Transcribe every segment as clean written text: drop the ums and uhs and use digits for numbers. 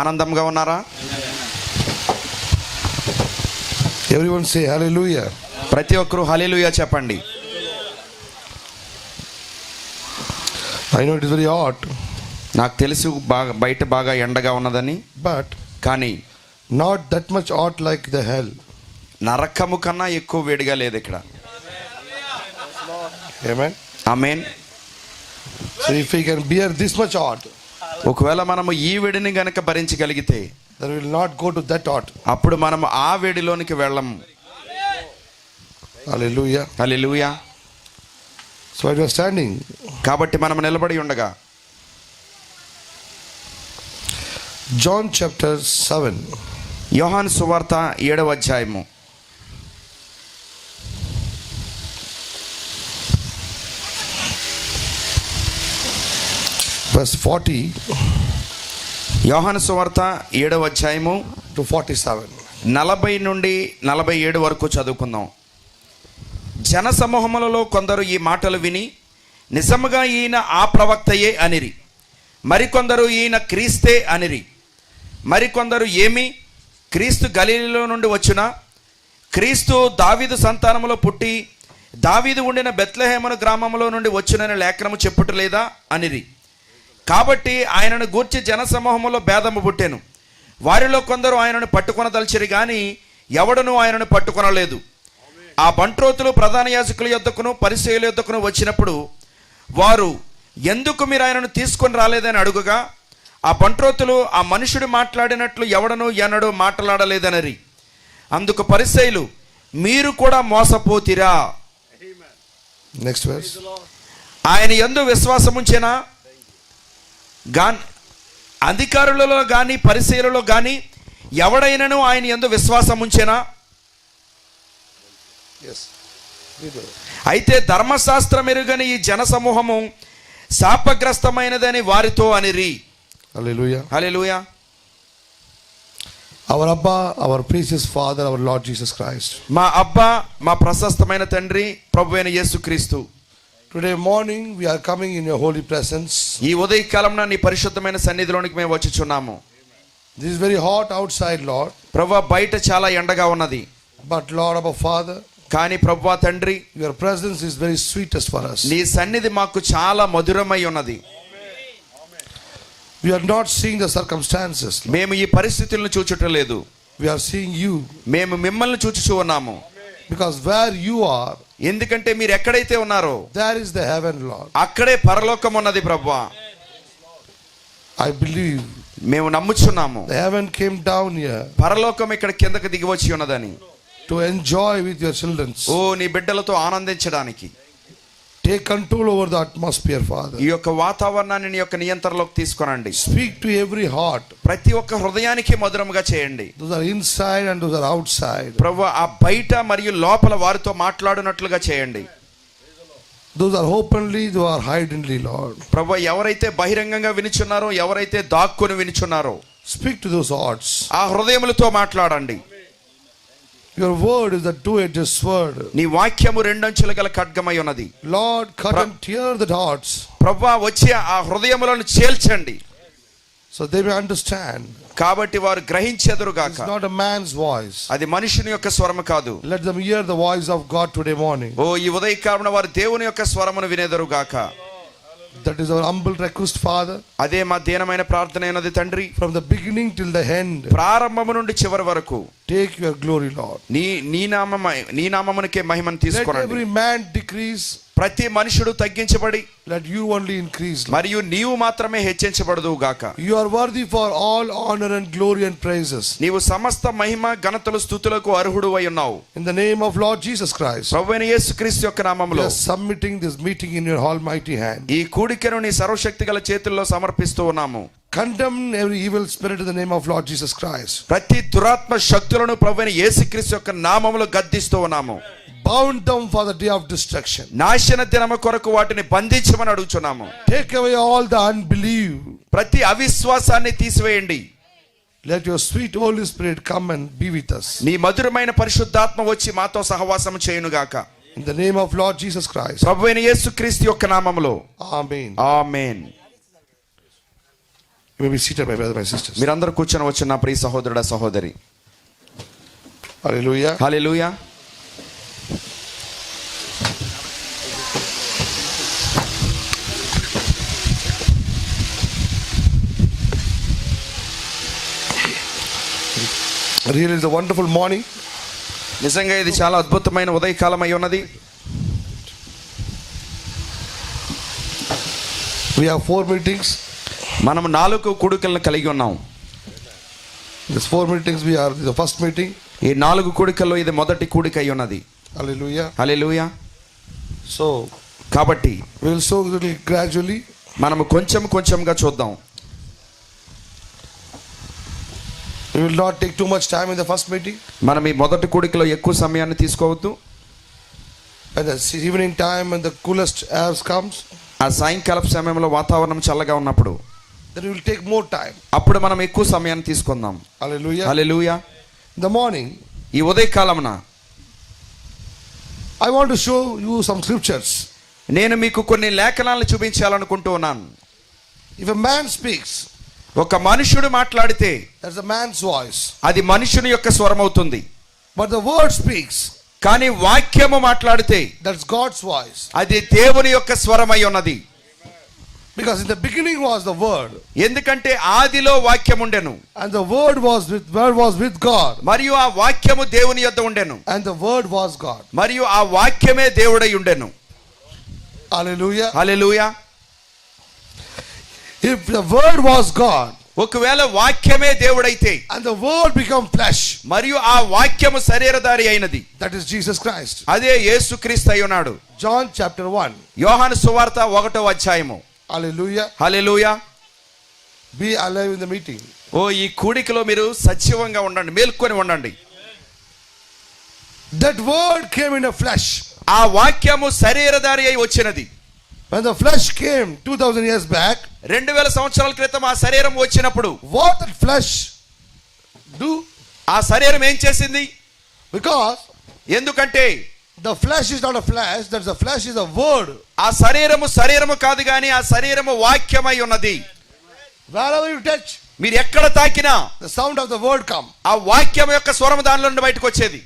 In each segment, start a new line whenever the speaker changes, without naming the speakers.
ఆనందంగా ఉన్నారా?
Everyone say hallelujah.
ప్రతి ఒక్కరూ హల్లెలూయా చెప్పండి.
I know it is very hot,
నాకు తెలుసు బయట బాగా ఎండగా ఉన్నదని,
but
కానీ
not that much hot like the hell.
నరకము కన్నా ఎక్కువ వేడిగా లేదు ఇక్కడ.
Amen.
Amen.
So if we can bear this much hot,
ఒకవేళ మనము ఈ వేడిని గనక భరించగలిగితే
then we will not go to that hot.
అప్పుడు మనం ఆ వేడిలోనికి వెళ్ళము.
Hallelujah.
Hallelujah.
So while we are standing,
కాబట్టి మనం నిలబడి ఉండగా
John chapter 7.
యోహాను సువార్త 7వ అధ్యాయము
Verse 40
యోహాను సువార్త 7వ అధ్యాయము
to 47.
40 నుండి 47 వరకు చదువుకుందాం. జన సమూహములలో కొందరు ఈ మాటలు విని నిజముగా ఈయన ఆ ప్రవక్తయే అనిరి, మరికొందరు ఈయన క్రీస్తే అనిరి. మరికొందరు ఏమి, క్రీస్తు గలిలీలో నుండి వచ్చునా? క్రీస్తు దావీదు సంతానములో పుట్టి దావీదు ఉండిన బెత్లెహేము గ్రామములో నుండి వచ్చునని లేఖనము చెప్పుటలేదా అనిరి. కాబట్టి ఆయనను గూర్చి జన సమూహములో భేదము పుట్టెను. వారిలో కొందరు ఆయనను పట్టుకొనదలిచిరి గాని ఎవడనూ ఆయనను పట్టుకొనలేదు. ఆ బంట్రోతులు ప్రధాన యాజకుల యొద్దకును పరిసయ్యుల యొద్దకును వచ్చినప్పుడు వారు, ఎందుకు మీరు ఆయనను తీసుకొని రాలేదని అడుగుగా, ఆ బంట్రోతులు ఆ మనుషుడు మాట్లాడినట్లు ఎవడనూ ఎన్నడూ మాట్లాడలేదనరి. అందుకు పరిసయ్యులు, మీరు కూడా మోసపోతిరా.
Next verse.
ఆయన యందు విశ్వాసముంచెనా? అధికారులలో కానీ పరిసయ్యులలో కానీ ఎవడైనను ఆయన యందు విశ్వాసముంచెనా?
Yes.
అయితే ధర్మశాస్త్రం ఎరుగని ఈ జన సమూహము శాపగ్రస్తమైనదని వారితో అనిరి.
Hallelujah.
Hallelujah.
Our Abba, our precious Father, our Lord Jesus Christ.
మా అబ్బా, మా ప్రశస్తమైన తండ్రి ప్రభువైన యేసుక్రీస్తు,
Today morning we are coming in your holy presence.
ఈ ఉదయకాలంన నీ పరిశుద్ధమైన సన్నిధిలోనికి మేము వచ్చుచున్నాము.
This is very hot outside, Lord.
ప్రభువా, బయట చాలా ఎండగా ఉన్నది.
But Lord, our Father,
కానీ ప్రభువా తండ్రి,
your presence is very sweetest for us.
నీ సన్నిధి మాకు చాలా మధురమై ఉన్నది.
We are not seeing the circumstances.
మేము ఈ పరిస్థితులను చూచుటలేదు,
We are seeing you.
మేము మిమ్మల్ని చూచుచూ ఉన్నాము.
Because where you are,
ఎందుకంటే మీరు ఎక్కడైతే ఉన్నారో
there is the heaven, Lord.
అక్కడే పరలోకం ఉన్నది ప్రభువా.
I believe
మేము నమ్ముచున్నాము
the heaven came down here
పరలోకం ఇక్కడ కిందకి దిగి వచ్చి ఉన్నదని.
to enjoy with your children.
ఓ నీ బిడ్డలతో ఆనందించడానికి.
Take control over the atmosphere, Father.
ఈ యొక్క వాతావరణాన్ని నీ యొక్క నియంత్రణలోకి తీసుకొనండి.
Speak to every heart.
ప్రతి ఒక్క హృదయానికి మధురముగా చేయండి.
Those are inside and those are outside.
ప్రభువా, ఆ బయట మరియు లోపల వారితో మాట్లాడునట్లుగా చేయండి.
Those are openly, those are hiddenly, Lord.
ప్రభువా, ఎవరైతే బహిరంగంగా వినుచున్నారో, ఎవరైతే దాక్కుని వినుచున్నారో,
Speak to those hearts.
ఆ హృదయములతో మాట్లాడండి.
Your word is a two-edged sword.
నీ వాక్యము రెండంచుల గల ఖడ్గమై ఉన్నది.
Lord, cut and tear the hearts
ప్రభువా, వచ్చి ఆ హృదయములను చేల్చండి,
so they may understand.
కాబట్టి వారు గ్రహించెదరుగాక.
It's not a man's voice.
అది మనుషుని యొక్క స్వరము కాదు.
Let them hear the voice of God today morning.
ఓ ఈ ఉదయకాలమున వారు దేవుని యొక్క స్వరమును వినేదరుగాక.
That is our humble request, Father.
అదే మా దీనమైన ప్రార్థన అయినది తండ్రి.
From the beginning till the end,
ప్రారంభము నుండి చివరి వరకు
take your glory, Lord.
నీ నామమునకే మహిమను
Let
తీసుకొనండి.
every man decrease,
ప్రతి మనుషుడు తగ్గించబడి
let you only increase, Lord.
మరియు నీవు మాత్రమే హెచ్చించబడదువు గాక.
You are worthy for all honor and glory and praises.
నీవు సమస్త మహిమ ఘనతలు స్తుతులకు అర్హుడువై ఉన్నావు.
In the name of Lord Jesus Christ,
ప్రభువైన యేసుక్రీస్తు యొక్క
we
నామములో
are submitting this meeting in your almighty hand.
ఈ కూడికను నీ సర్వశక్తి గల చేతుల్లో సమర్పిస్తూ ఉన్నాము.
Condemn every evil spirit in the name of Lord Jesus Christ.
ప్రతి దురాత్మ శక్తులను ప్రభువైన యేసుక్రీస్తు యొక్క నామములో గద్దిస్తూ ఉన్నాము.
Bound them for the day of destruction.
నాశన దినము కొరకు వాటిని బంధించమని అడుగుచున్నాము.
Take away all the unbelief.
ప్రతి అవిశ్వాసాన్ని తీసివేయండి.
Let your sweet Holy Spirit come and be with us.
నీ మధురమైన పరిశుద్ధాత్మ వచ్చి మాతో సహవాసం చేయునుగాక.
In the name of Lord Jesus Christ.
ప్రభువైన యేసుక్రీస్తు యొక్క నామములో
Amen.
Amen.
You may be seated, my brothers, my sisters.
మీరందరూ కూర్చొని వచ్చిన నా ప్రియ సహోదరుడా సహోదరి.
Hallelujah.
Hallelujah.
Really, it's a wonderful morning.
నిజంగా ఇది చాలా అద్భుతమైన ఉదయకాలం అయి ఉన్నది.
We have 4 meetings.
మనం 4 కూడికలను కలిగి ఉన్నాం.
These 4 meetings, we are the first meeting.
ఈ 4 కూడికల్లో ఇది మొదటి కూడిక అయి ఉన్నది.
Hallelujah.
హల్లెలూయా.
So,
కాబట్టి
we will sow a little gradually.
మనము కొంచెంగా చూద్దాం.
We will not take too much time in the first meeting.
మనం ఈ మొదటి కూడికలో ఎక్కువ సమయాన్ని తీసుకోవద్దు.
At the evening time when the coolest air comes,
ఆ సాయంకాలపు సమయంలో వాతావరణం చల్లగా ఉన్నప్పుడు
then we will take more time.
అప్పుడు మనం ఎక్కువ సమయాన్ని తీసుకుందాం.
Hallelujah.
Hallelujah.
In the morning,
ఈ ఉదయకాలమున
I want to show you some scriptures.
నేను మీకు కొన్ని లేఖనాలను చూపించాలనుకుంటూ ఉన్నాను.
If a man speaks,
ఒక మనుషుడు మాట్లాడితే
that's a man's voice.
అది మనుషుని యొక్క స్వరం అవుతుంది.
But the word speaks,
కానీ వాక్యము మాట్లాడితే
that's God's voice.
అది దేవుని యొక్క స్వరమై ఉన్నది.
Because in the beginning was the word,
ఎందుకంటే ఆదిలో వాక్యం ఉండెను,
and the word was with God,
మరియు ఆ వాక్యము దేవుని యొద్ద ఉండెను,
and the word was God.
మరియు ఆ వాక్యమే దేవుడై ఉండెను.
Hallelujah.
Hallelujah.
If the word was God,
ఒకవేళ వాక్యమే దేవుడైతే
and the word become flesh,
మరియు ఆ వాక్యము శరీరధారి అయినది,
that is Jesus Christ.
అదే యేసుక్రీస్తు అయి ఉన్నాడు.
John chapter 1.
యోహాను సువార్త 1వ అధ్యాయము.
Hallelujah.
Hallelujah.
Be alive in the meeting.
ఓ ఈ కూడికలో మీరు సజీవంగా ఉండండి, మేల్కొని ఉండండి.
That word came in a flesh.
ఆ వాక్యము శరీరధారి అయి వచ్చినది.
When the flesh came 2000 years back,
2000 సంవత్సరాల క్రితం ఆ శరీరం వచ్చినప్పుడు
what that flesh do?
ఆ శరీరం ఏం చేసింది?
Because
ఎందుకంటే
the flesh is not a flesh, that the flesh is a word.
ఆ శరీరము కాదు గాని ఆ శరీరము వాక్యమై ఉన్నది.
Wherever you touch,
మీరు ఎక్కడ తాకినా
the sound of the word come.
ఆ వాక్యం యొక్క స్వరం దానిలో నుండి బయటకు వచ్చేది.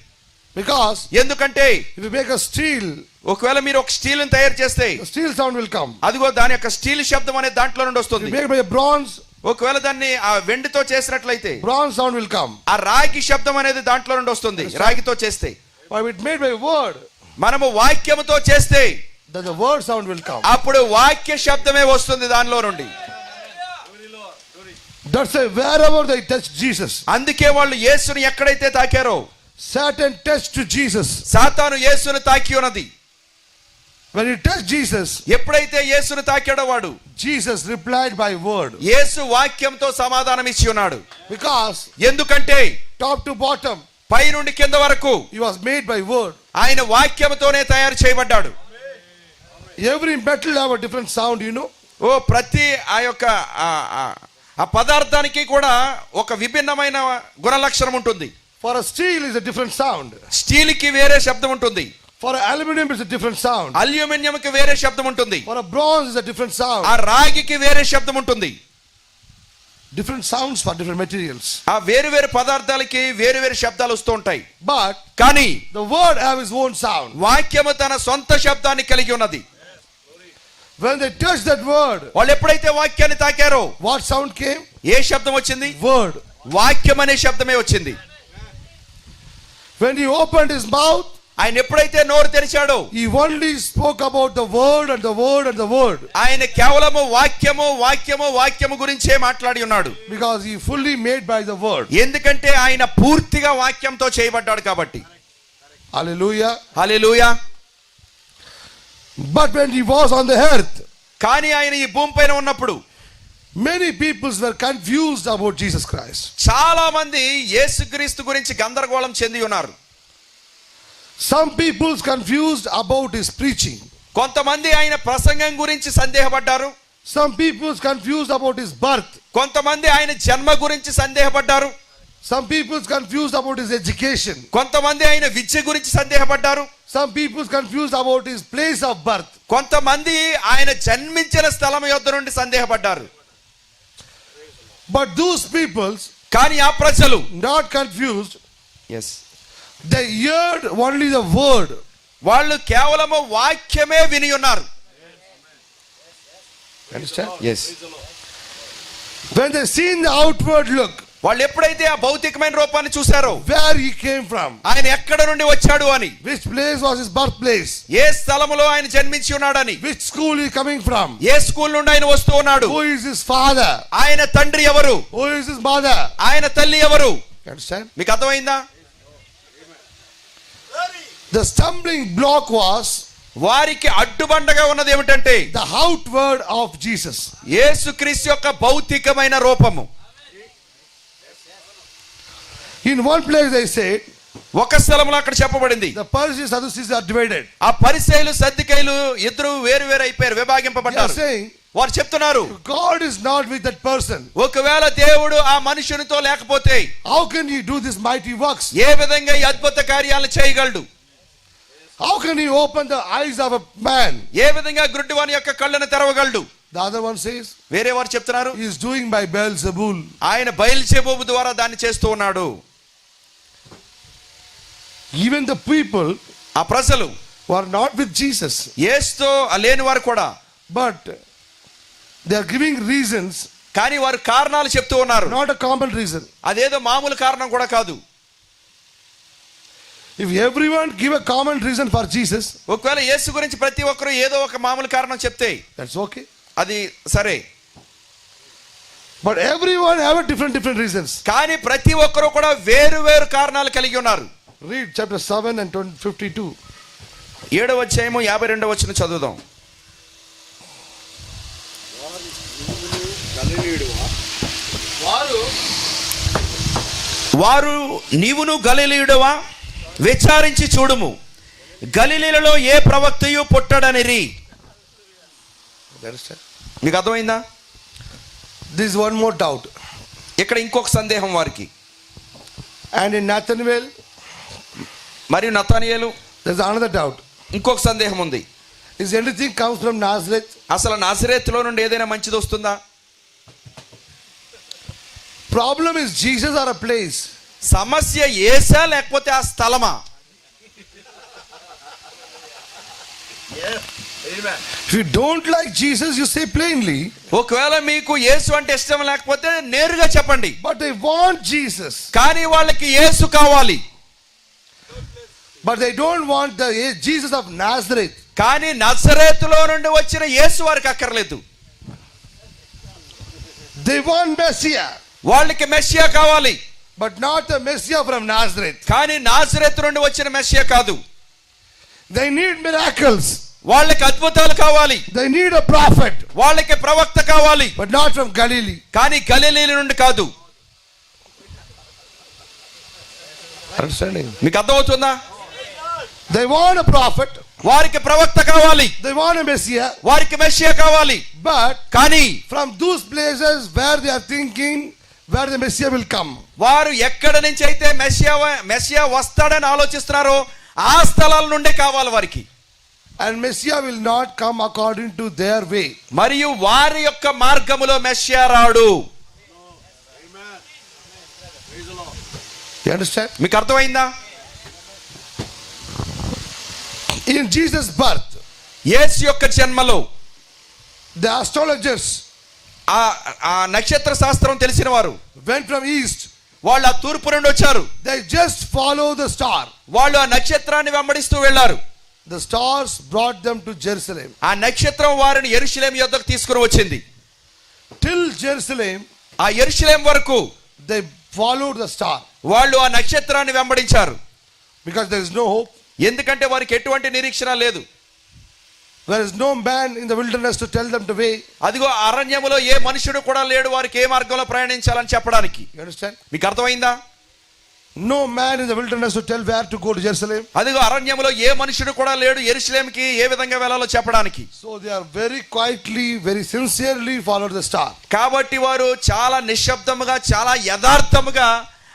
Because
ఎందుకంటే
if you make a steel,
ఒకవేళ మీరు ఒక స్టీల్ ని తయారు చేస్తే
the steel sound will come.
అదిగో దాని యొక్క స్టీల్ శబ్దం అనేది దాంట్లో నుండి
If
వస్తుంది.
you make it by bronze,
ఒకవేళ దాన్ని ఆ వెండితో చేసినట్లయితే
bronze sound will come.
ఆ రాగి శబ్దం అనేది దాంట్లో నుండి వస్తుంది, రాగితో చేస్తే.
But if it made by word,
మనము వాక్యముతో చేస్తే
then the word sound will come.
అప్పుడు వాక్య శబ్దమే వస్తుంది దానిలో నుండి.
That's why wherever they touch Jesus,
అందుకే వాళ్ళు యేసుని ఎక్కడైతే తాకారో
Satan touched to Jesus.
సాతాను యేసును తాకి ఉన్నది.
When he touched Jesus,
ఎప్పుడైతే యేసును తాకాడో వాడు
Jesus replied by word.
యేసు వాక్యంతో సమాధానం ఇచ్చి ఉన్నాడు.
Because
ఎందుకంటే
top to bottom,
పై నుండి కింద వరకు
he was made by word.
ఆయన వాక్యంతోనే తయారు చేయబడ్డాడు.
Every metal have a different sound, you know.
ఓ ప్రతి ఆ యొక్క ఆ పదార్థానికి కూడా ఒక విభిన్నమైన గుణ లక్షణం ఉంటుంది.
For a steel is a different sound.
Steel కి వేరే శబ్దం ఉంటుంది.
For aluminum is a different sound.
Aluminium కి వేరే శబ్దం ఉంటుంది.
For a bronze is a different sound.
ఆ రాగికి వేరే శబ్దం ఉంటుంది.
Different sounds for different materials.
ఆ వేరు పదార్థాలకి వేరు శబ్దాలు వస్తూ ఉంటాయి.
But
కానీ
the word have his own sound.
వాక్యము తన సొంత శబ్దాన్ని కలిగి ఉన్నది.
When they touched that word,
వాళ్ళు ఎప్పుడైతే వాక్యాన్ని తాకారో
what sound came?
ఏ శబ్దం వచ్చింది?
Word.
వాక్యం అనే శబ్దమే వచ్చింది.
When he opened his mouth,
ఆయన ఎప్పుడైతే నోరు తెరిచాడో
he only spoke about the word and the word and the word.
ఆయన కేవలము వాక్యము గురించే మాట్లాడి ఉన్నాడు.
Because he fully made by the word.
ఎందుకంటే ఆయన పూర్తిగా వాక్యంతో చేయబడ్డాడు కాబట్టి.
Hallelujah.
Hallelujah.
But when he was on the earth,
కానీ ఆయన ఈ భూమి పైన ఉన్నప్పుడు
many people were confused about Jesus Christ.
చాలా మంది యేసుక్రీస్తు గురించి గందరగోళం చెంది ఉన్నారు.
Some people confused about his preaching.
కొంతమంది ఆయన ప్రసంగం గురించి సందేహపడ్డారు.
Some people confused about his birth.
కొంతమంది ఆయన జన్మ గురించి సందేహపడ్డారు.
Some people confused about his education.
కొంతమంది ఆయన విద్య గురించి సందేహపడ్డారు.
Some people confused about his place of birth.
కొంతమంది ఆయన జన్మించిన స్థలం యొద్ద నుండి సందేహపడ్డారు.
But those peoples,
కానీ ఆ ప్రజలు
not confused,
yes
they heard only the word.
వాళ్ళు కేవలము వాక్యమే విని ఉన్నారు.
Understand?
Yes
When they seen the outward look,
వాళ్ళు ఎప్పుడైతే ఆ భౌతికమైన రూపాన్ని చూశారో,
where he came from,
ఆయన ఎక్కడ నుండి వచ్చాడు అని,
which place was his birthplace,
ఏ స్థలములో ఆయన జన్మించి ఉన్నాడని,
which school he coming from,
A school నుండి ఆయన వస్తూ ఉన్నాడు,
who is his father,
ఆయన తండ్రి ఎవరు,
who is his mother.
ఆయన తల్లి ఎవరు.
Understand?
మీకు అర్థమైందా?
The stumbling block was
వారికి అడ్డుబండగా ఉన్నది ఏమిటంటే
the outward of Jesus.
యేసుక్రీస్తు యొక్క భౌతికమైన రూపము.
In one place they said,
ఒక స్థలంలో అక్కడ చెప్పబడింది,
the Pharisees and Sadducees are divided.
ఆ పరిసయ్యులు సద్దుకయ్యులు ఇద్దరు వేరు వేరు అయిపోయారు,
They are
విభాగింపబడ్డారు.
saying,
వారు చెప్తున్నారు,
God is not with that person.
ఒకవేళ దేవుడు ఆ మనుషునితో లేకపోతే
How can he do these mighty works?
ఏ విధంగా ఈ అద్భుత కార్యాలను చేయగలడు?
How can he open the eyes of a man?
ఏ విధంగా గుడ్డివాని యొక్క కళ్ళను తెరవగలడు?
The other one says,
వేరే వారు చెప్తున్నారు,
he is doing by Beelzebul.
ఆయన బయల్జెబూబు ద్వారా దాన్ని చేస్తూ ఉన్నాడు.
Even the people
ఆ ప్రజలు
who are not with Jesus,
యేసుతో లేని వారు కూడా,
but they are giving reasons,
కానీ వారు కారణాలు చెప్తూ ఉన్నారు.
not a common reason.
అదేదో మామూలు కారణం కూడా కాదు.
If everyone give a common reason for Jesus,
ఒకవేళ యేసు గురించి ప్రతి ఒక్కరు ఏదో ఒక మామూలు కారణం చెప్తే
that's okay.
అది సరే,
But everyone have a different reasons.
కానీ ప్రతి ఒక్కరు కూడా వేరు వేరు కారణాలు కలిగి ఉన్నారు.
Read chapter 7 and 52.
7వ అధ్యాయము 52వ వచనం చదువుదాం. వారు నీవును గలిలయుడవా, విచారించి చూడుము, గలిలీలలో ఏ ప్రవక్తయు పుట్టడనిరి.
Understand?
మీకు అర్థమైందా?
There is one more doubt.
ఇక్కడ ఇంకొక సందేహం వారికి.
And in Nathanael,
మరియు Nathanael
there is another doubt.
ఇంకొక సందేహం ఉంది.
Is anything comes from Nazareth?
అసలు నాజరేతులో నుండి ఏదైనా మంచిది వస్తుందా?
Problem is Jesus or a place?
సమస్య యేసా లేకపోతే ఆ స్థలమా?
If you don't like Jesus, you say plainly.
ఒకవేళ మీకు యేసు అంటే ఇష్టం లేకపోతే నేరుగా చెప్పండి.
But they want Jesus.
కానీ వాళ్ళకి యేసు కావాలి.
But they don't want the Jesus of Nazareth.
కానీ నజరేతులో నుండి వచ్చిన యేసు వారికి అక్కర్లేదు.
They want Messiah.
వాళ్ళకి మెస్సియా కావాలి,
But not the Messiah from Nazareth.
కానీ నాజరేతు నుండి వచ్చిన మెస్సియా కాదు.
They need miracles.
వాళ్ళకి అద్భుతాలు కావాలి,
They need a prophet.
వాళ్ళకి ప్రవక్త కావాలి,
But not from Galilee.
కానీ గలిలీ నుండి కాదు.
Understanding?
మీకు అర్థమవుతుందా?
They want a prophet.
వారికి ప్రవక్త కావాలి,
They want a Messiah.
వారికి మెస్సియా కావాలి,
But
కానీ
from those places where they are thinking where the Messiah will come.
వారు ఎక్కడ నుంచి అయితే మెస్సియా వస్తాడని ఆలోచిస్తున్నారో ఆ స్థలాల నుండే కావాలి వారికి.
And Messiah will not come according to their way.
మరియు వారి యొక్క మార్గములో మెస్సియా రాడు.
You understand?
మీకు అర్థమైందా?
In Jesus' birth,
యేసు యొక్క జన్మలో
the astrologers
ఆ నక్షత్ర శాస్త్రం తెలిసిన వారు
went from east.
వాళ్ళు ఆ తూర్పు నుండి వచ్చారు.
They just follow the star.
వాళ్ళు ఆ నక్షత్రాన్ని వెంబడిస్తూ వెళ్ళారు.
The stars brought them to Jerusalem.
ఆ నక్షత్రం వారిని యెరూషలేము యొద్దకు తీసుకుని వచ్చింది.
Till Jerusalem,
ఆ యెరూషలేము వరకు
they followed the star.
వాళ్ళు ఆ నక్షత్రాన్ని వెంబడించారు.
Because there is no hope.
ఎందుకంటే వారికి ఎటువంటి నిరీక్షణ లేదు.
There is no man in the wilderness to tell them the way.
అదిగో అరణ్యములో ఏ మనుషుడు కూడా లేడు వారికి ఏ మార్గంలో ప్రయాణించాలని చెప్పడానికి.
You understand?
మీకు అర్థమైందా?
No man in the wilderness to tell where to go to Jerusalem.
అదిగో అరణ్యములో ఏ మనుషుడు కూడా లేడు యెరూషలేముకి ఏ విధంగా వెళ్ళాలో చెప్పడానికి.
So they are very quietly, very sincerely followed the star.
కాబట్టి వారు చాలా నిశ్శబ్దముగా చాలా యథార్థముగా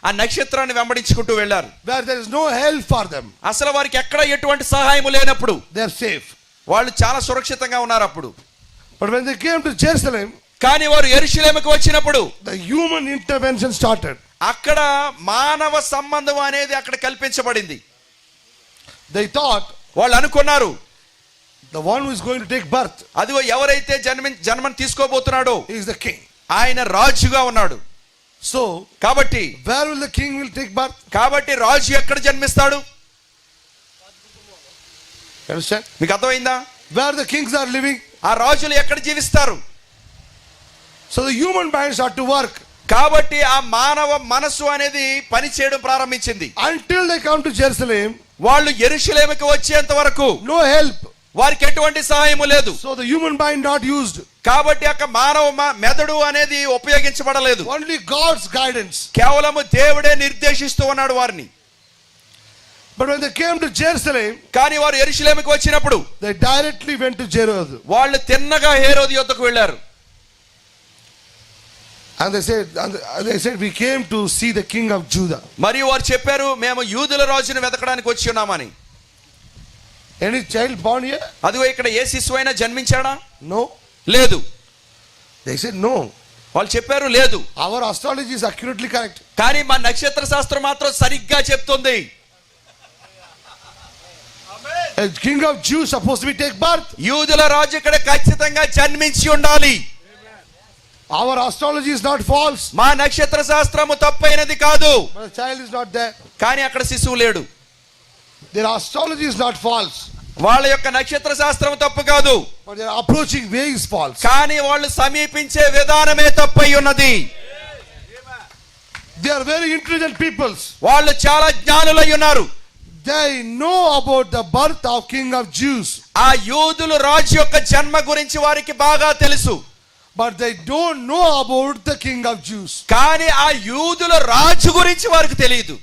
ఆ నక్షత్రాన్ని వెంబడించుకుంటూ వెళ్ళారు.
Where there is no help for them.
అసలు వారికి ఎక్కడ ఎటువంటి సహాయం లేనప్పుడు
They are safe.
వాళ్ళు చాలా సురక్షితంగా ఉన్నారు అప్పుడు.
But when they came to Jerusalem,
కానీ వారు యెరూషలేముకు వచ్చినప్పుడు
the human intervention started.
అక్కడ మానవ సంబంధం అనేది అక్కడ కల్పించబడింది.
They thought
వాళ్ళు అనుకున్నారు
the one who is going to take birth
అదిగో ఎవరైతే జన్మను తీసుకోబోతున్నాడో
is the king.
ఆయన రాజుగా ఉన్నాడు.
So
కాబట్టి
where will the king will take birth?
కాబట్టి రాజు ఎక్కడ జన్మిస్తాడు?
You understand?
మీకు అర్థమైందా?
Where the kings are living.
ఆ రాజులు ఎక్కడ జీవిస్తారు?
So the human mind started to work.
కాబట్టి ఆ మానవ మనసు అనేది పని చేయడం ప్రారంభించింది.
Until they come to Jerusalem,
వాళ్ళు యెరూషలేముకు వచ్చేంత వరకు
no help.
వారికి ఎటువంటి సహాయం లేదు.
So the human mind not used.
కాబట్టి అక్కడ మానవ మెదడు అనేది ఉపయోగించబడలేదు.
Only God's guidance.
కేవలము దేవుడే నిర్దేశిస్తూ ఉన్నాడు వారిని.
But when they came to Jerusalem,
కానీ వారు యెరూషలేముకు వచ్చినప్పుడు
they directly went to Jerusalem.
వాళ్ళు తిన్నగా హేరోదు యొద్దకు వెళ్ళారు.
And they said we came to see the king of Judah.
మరియు వారు చెప్పారు మేము యూదుల రాజును వెతకడానికి వచ్చి ఉన్నామని.
Any child born here?
అదిగో ఇక్కడ ఏ శిశువు అయినా జన్మించాడా?
No.
లేదు.
They said no.
వాళ్ళు చెప్పారు లేదు.
Our astrology is accurately correct.
కానీ మా నక్షత్ర శాస్త్రం మాత్రం సరిగ్గా చెప్తుంది.
A king of Jews supposed to be take birth.
యూదుల రాజు ఇక్కడ ఖచ్చితంగా జన్మించి ఉండాలి.
Our astrology is not false.
మా నక్షత్ర శాస్త్రము తప్పైనది కాదు.
But the child is not there.
కానీ అక్కడ శిశువు లేడు.
Their astrology is not false.
వాళ్ళ యొక్క నక్షత్ర శాస్త్రం తప్పు కాదు.
But their approaching way is false.
కానీ వాళ్ళు సమీపించే విధానమే తప్పై ఉన్నది.
They are very intelligent peoples.
వాళ్ళు చాలా జ్ఞానులై ఉన్నారు.
They know about the birth of king of Jews.
ఆ యూదులు రాజు యొక్క జన్మ గురించి వారికి బాగా తెలుసు.
But they don't know about the king of Jews.
కానీ ఆ యూదుల రాజు గురించి వారికి తెలియదు.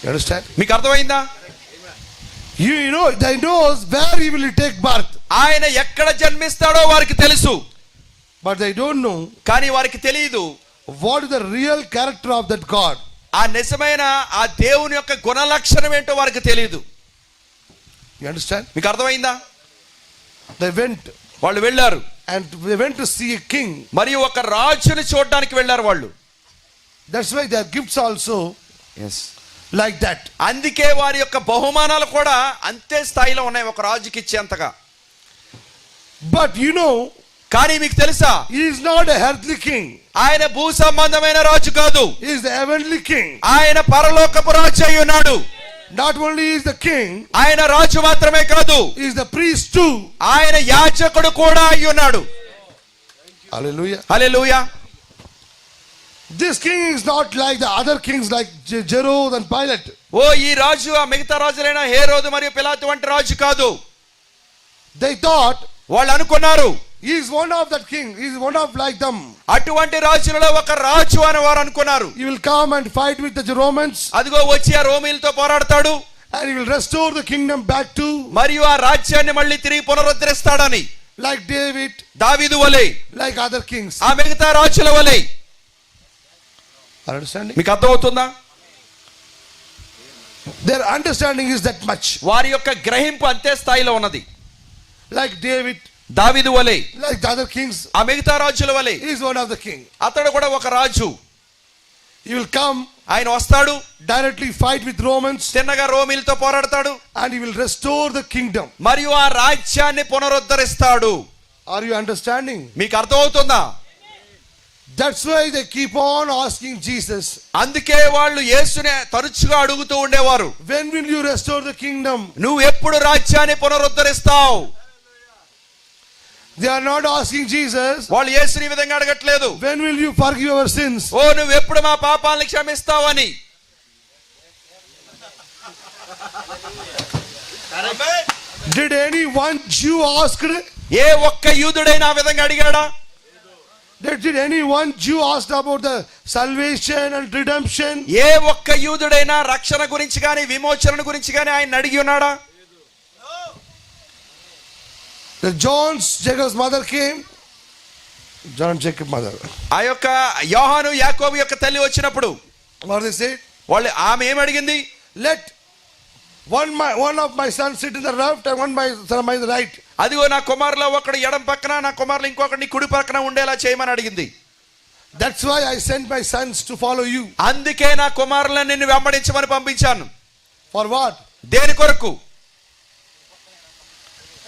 You understand?
మీకు అర్థమైందా?
You know, they knows where he will take birth.
ఆయన ఎక్కడ జన్మిస్తాడో వారికి తెలుసు.
But they don't know
కానీ వారికి తెలియదు
what is the real character of that God.
ఆ నిజమైన ఆ దేవుని యొక్క గుణ లక్షణం ఏంటో వారికి తెలియదు.
You understand?
మీకు అర్థమైందా?
They went
వాళ్ళు వెళ్ళారు
and they went to see a king.
మరియు ఒక రాజుని చూడడానికి వెళ్ళారు వాళ్ళు.
That's why their gifts also like that.
అందుకే వారి యొక్క బహుమానాలు కూడా అంతే స్థాయిలో ఉన్నాయి ఒక రాజుకి ఇచ్చేంతగా.
But you know,
కానీ మీకు తెలుసా
he is not a earthly king.
ఆయన భూ సంబంధమైన రాజు కాదు.
He is the heavenly king.
ఆయన పరలోకపు రాజు అయి ఉన్నాడు.
Not only is the king,
ఆయన రాజు మాత్రమే కాదు,
he is the priest too.
ఆయన యాజకుడు కూడా అయి ఉన్నాడు.
Hallelujah.
Hallelujah.
This king is not like the other kings like Herod and Pilate.
ఓ ఈ రాజు ఆ మిగతా రాజులైన హేరోదు మరియు పిలాతు వంటి రాజు కాదు.
They thought
వాళ్ళు అనుకున్నారు
he is one of that king. He is one of like them.
అటువంటి రాజులలో ఒక రాజు అని వారు అనుకున్నారు.
He will come and fight with the Romans.
అదిగో వచ్చి ఆ రోమీలతో పోరాడతాడు.
And he will restore the kingdom back to.
మరియు ఆ రాజ్యాన్ని మళ్ళీ తిరిగి పునరుద్ధరిస్తాడని.
Like David.
దావీదు వలె.
Like other kings.
ఆ మిగతా రాజుల వలె.
Understanding?
మీకు అర్థమవుతుందా?
Their understanding is that much.
వారి యొక్క గ్రహింపు అంతే స్థాయిలో ఉన్నది.
Like David.
దావీదు వలె.
Like the other kings.
ఆ మిగతా రాజుల వలె.
He is one of the king.
అతడు కూడా ఒక రాజు.
He will come.
ఆయన వస్తాడు.
Directly fight with Romans.
తిన్నగా రోమీలతో పోరాడతాడు.
And he will restore the kingdom.
మరియు ఆ రాజ్యాన్ని పునరుద్ధరిస్తాడు.
Are you understanding?
మీకు అర్థమవుతుందా?
That's why they keep on asking Jesus.
అందుకే వాళ్ళు యేసునే తరచుగా అడుగుతూ ఉండేవారు.
When will you restore the kingdom?
నువ్వు ఎప్పుడు రాజ్యాన్ని పునరుద్ధరిస్తావు?
They are not asking Jesus.
వాళ్ళు యేసుని ఈ విధంగా అడగట్లేదు.
When will you forgive our sins?
ఓ నువ్వు ఎప్పుడు మా పాపాలను క్షమిస్తావని.
Did any one Jew ask?
ఏ ఒక్క యూదుడైనా ఆ విధంగా అడిగాడా?
Did any one Jew asked about the salvation and redemption?
ఏ ఒక్క యూదుడైనా రక్షణ గురించి గాని విమోచన గురించి గాని ఆయన అడిగి ఉన్నాడా?
The Jacob's mother came. John Jacob's mother.
ఆ యొక్క యోహాను యాకోబు యొక్క తల్లి వచ్చినప్పుడు
What they said?
వాళ్ళు ఆమె ఏం అడిగింది?
Let one of my sons sit in the left and one my son on the right.
అదిగో నా కుమారులో ఒకడు ఎడం పక్కన, నా కుమారులు ఇంకొకటి కుడి పక్కన ఉండేలా చేయమని అడిగింది.
That's why I sent my sons to follow you.
అందుకే నా కుమారులను నిన్ను వెంబడించమని పంపించాను.
For what?
దేని కొరకు?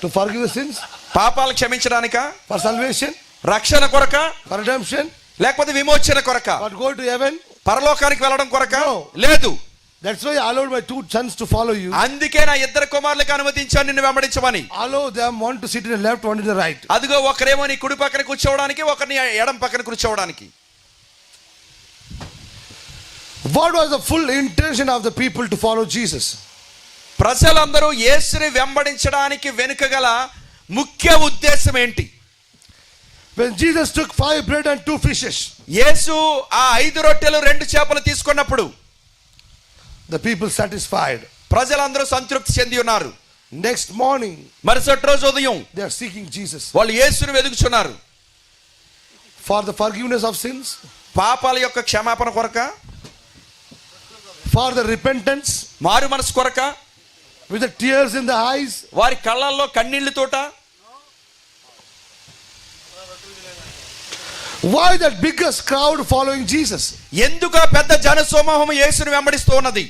To forgive the sins?
పాపాలు క్షమించడానికా?
For salvation?
రక్షణ కొరకా?
For redemption?
లేకపోతే విమోచన కొరకా?
For go to heaven?
పరలోకానికి వెళ్ళడం కొరకా?
No.
లేదు.
That's why I allowed my 2 sons to follow you.
అందుకే నా ఇద్దరు కుమారులకు అనుమతించాను నిన్ను వెంబడించమని.
Allow them one to sit in the left, one in the right.
అదిగో ఒకరేమో నీ కుడి పక్కన కూర్చోవడానికి, ఒకరిని ఎడం పక్కన కూర్చోవడానికి.
What was the full intention of the people to follow Jesus?
ప్రజలందరూ యేసుని వెంబడించడానికి వెనుక గల ముఖ్య ఉద్దేశం ఏంటి?
When Jesus took 5 bread and 2 fishes,
యేసు ఆ 5 రొట్టెలు 2 చేపలు తీసుకున్నప్పుడు
the people satisfied.
ప్రజలందరూ సంతృప్తి చెంది ఉన్నారు.
Next morning,
మరుసటి రోజు ఉదయం
they are seeking Jesus.
వాళ్ళు యేసుని వెతుకుచున్నారు.
For the forgiveness of sins,
పాపాల యొక్క క్షమాపణ కొరక,
for the repentance,
మారు మనసు కొరక,
with the tears in the eyes.
వారి కళ్ళల్లో కన్నీళ్లతోట.
Why that biggest crowd following Jesus?
ఎందుకు పెద్ద జన సమూహం యేసుని వెంబడిస్తూ ఉన్నది?